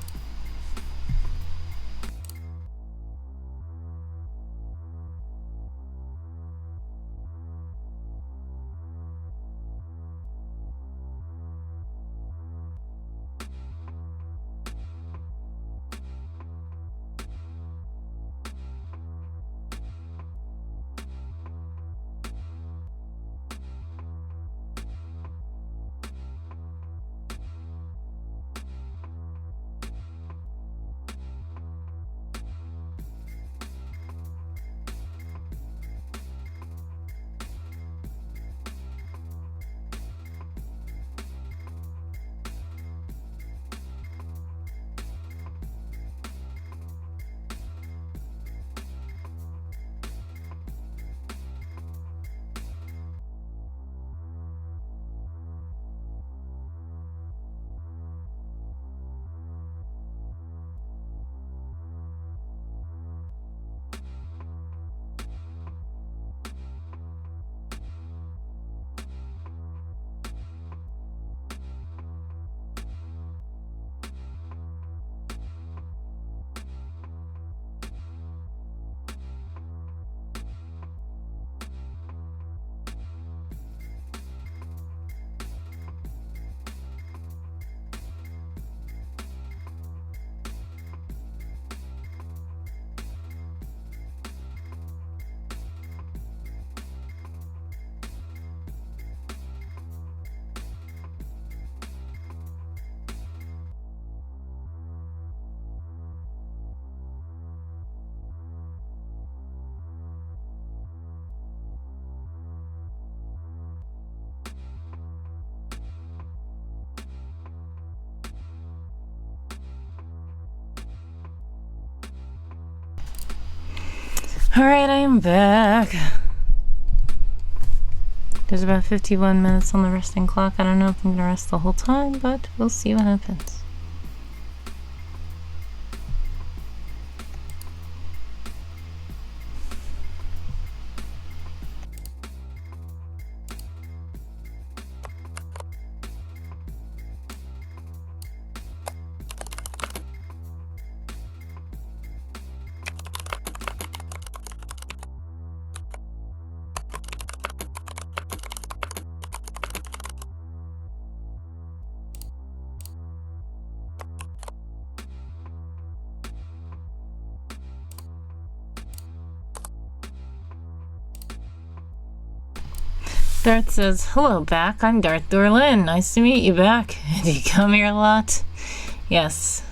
Alright, I am back. There's about 51 minutes on the resting clock. I don't know if I'm gonna rest the whole time, but we'll see what happens. Darth says, hello back, I'm Darth Dorlin. Nice to meet you back. Do you come here a lot? Yes.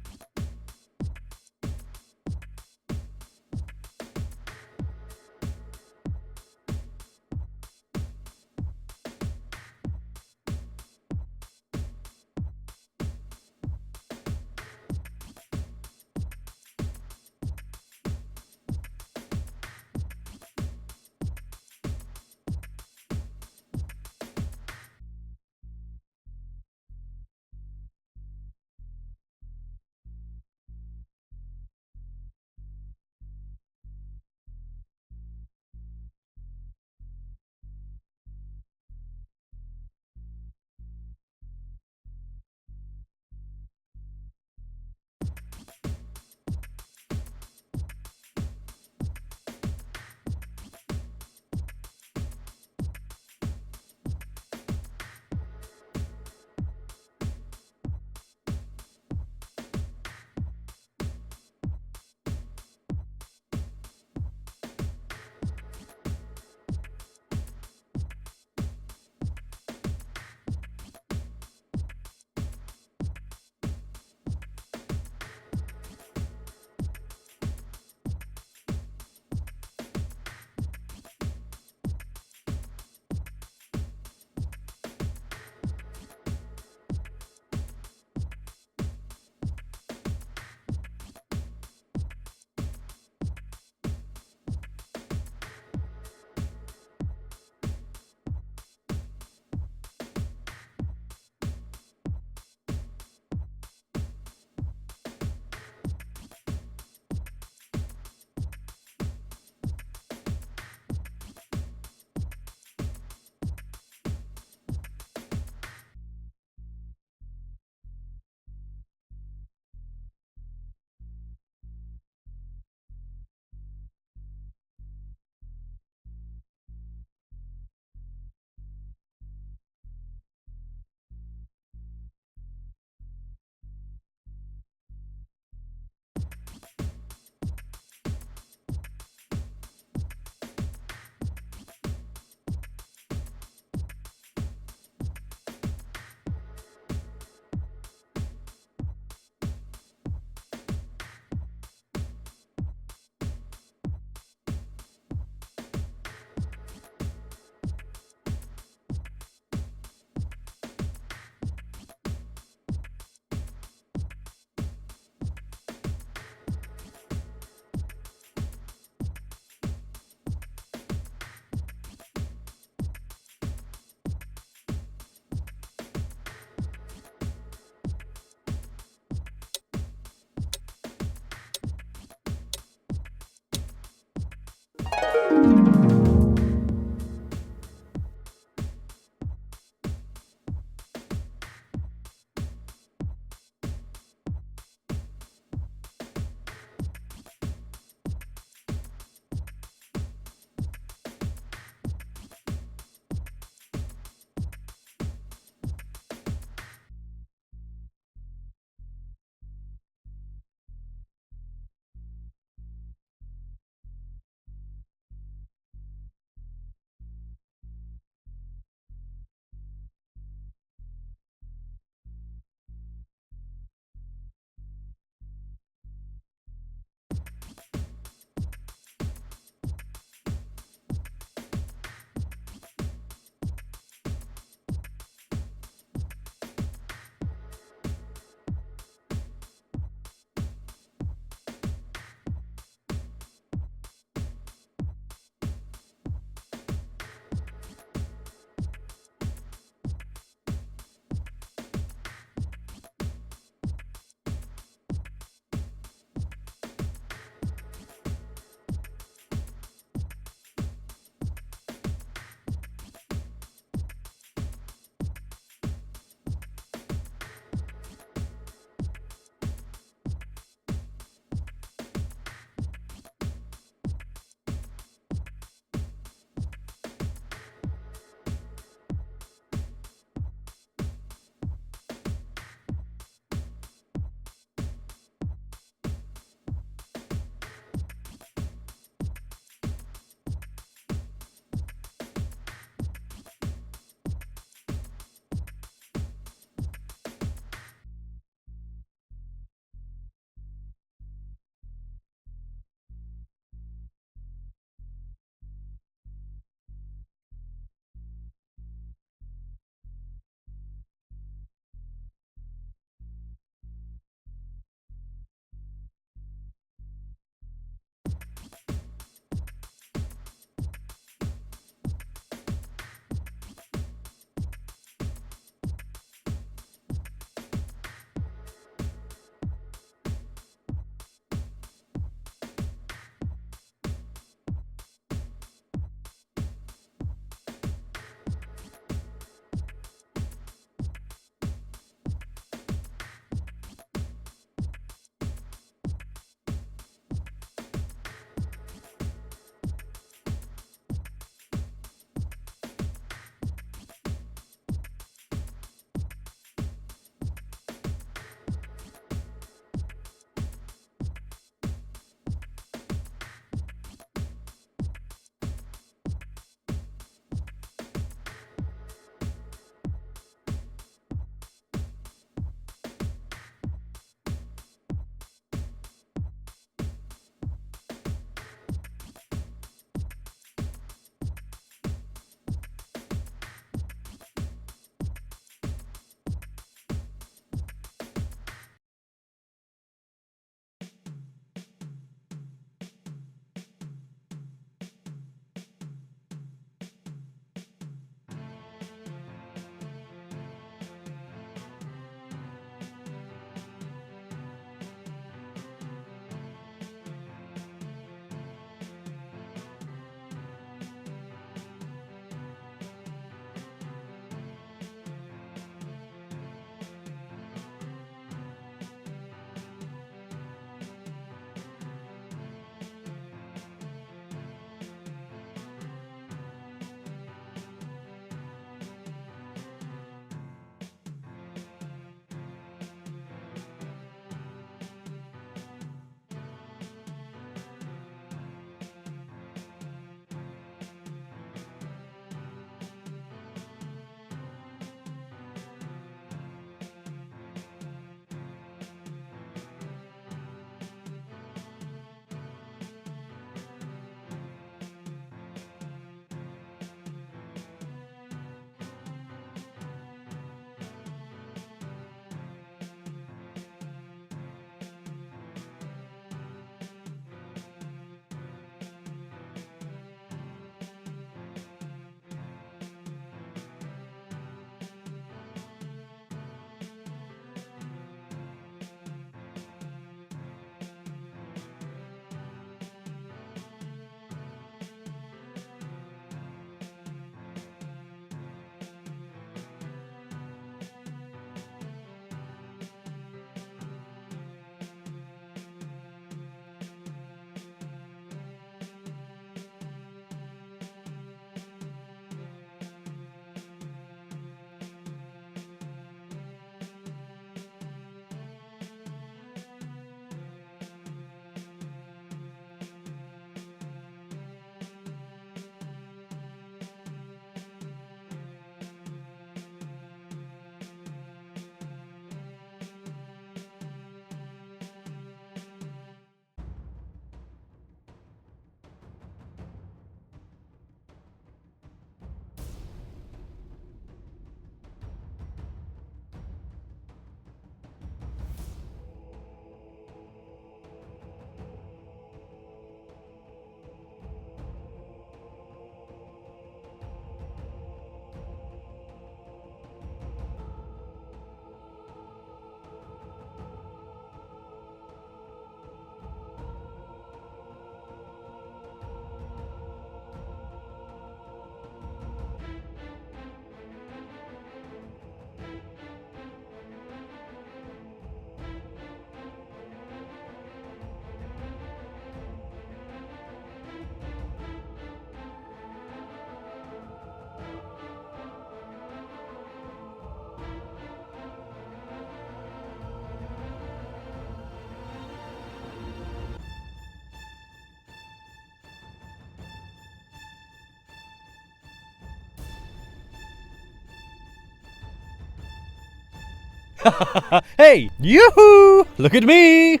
Hey, yoo-hoo! Look at me!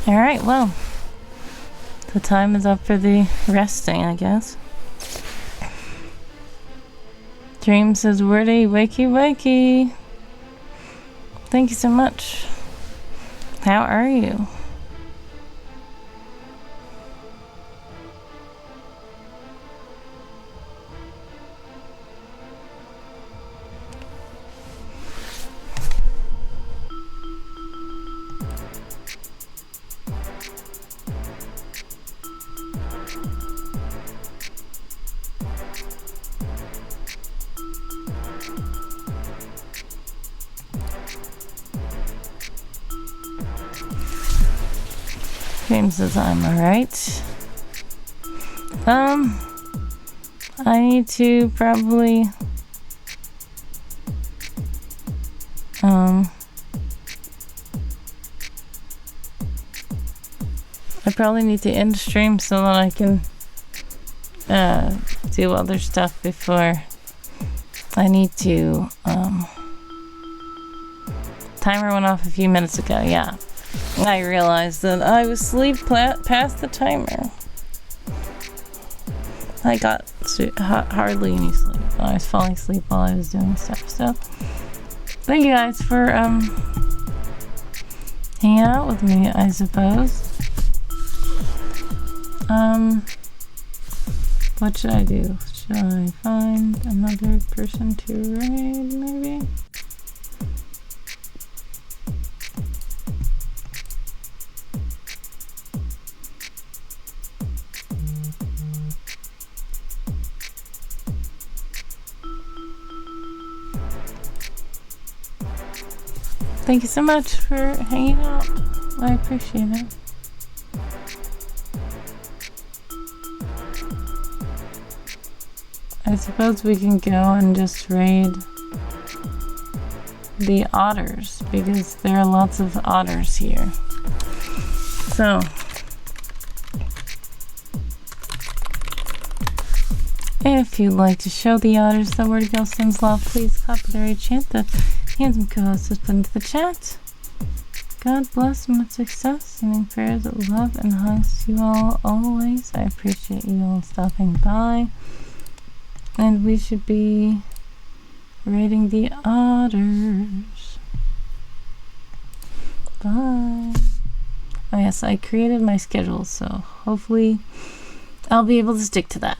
Alright, well, the time is up for the resting, I guess. Dream says, wordy, wakey, wakey. Thank you so much. How are you? James says I'm alright. I need to probably I probably need to end stream so that I can do other stuff before I need to timer went off a few minutes ago, yeah. I realized that I was asleep past the timer. I got hardly any sleep. I was falling asleep while I was doing stuff. So, thank you guys for hanging out with me, I suppose. What should I do? Should I find another person to raid, maybe? Thank you so much for hanging out. I appreciate it. I suppose we can go and just raid the otters because there are lots of otters here. So, if you'd like to show the otters that Word Girl sends love, please copy the raid chant that handsome co-host has put into the chat. God bless and much success. Sending prayers of love and hugs to you all always. I appreciate you all stopping by. And we should be raiding the otters. Bye. Oh yes, I created my schedule, so hopefully I'll be able to stick to that.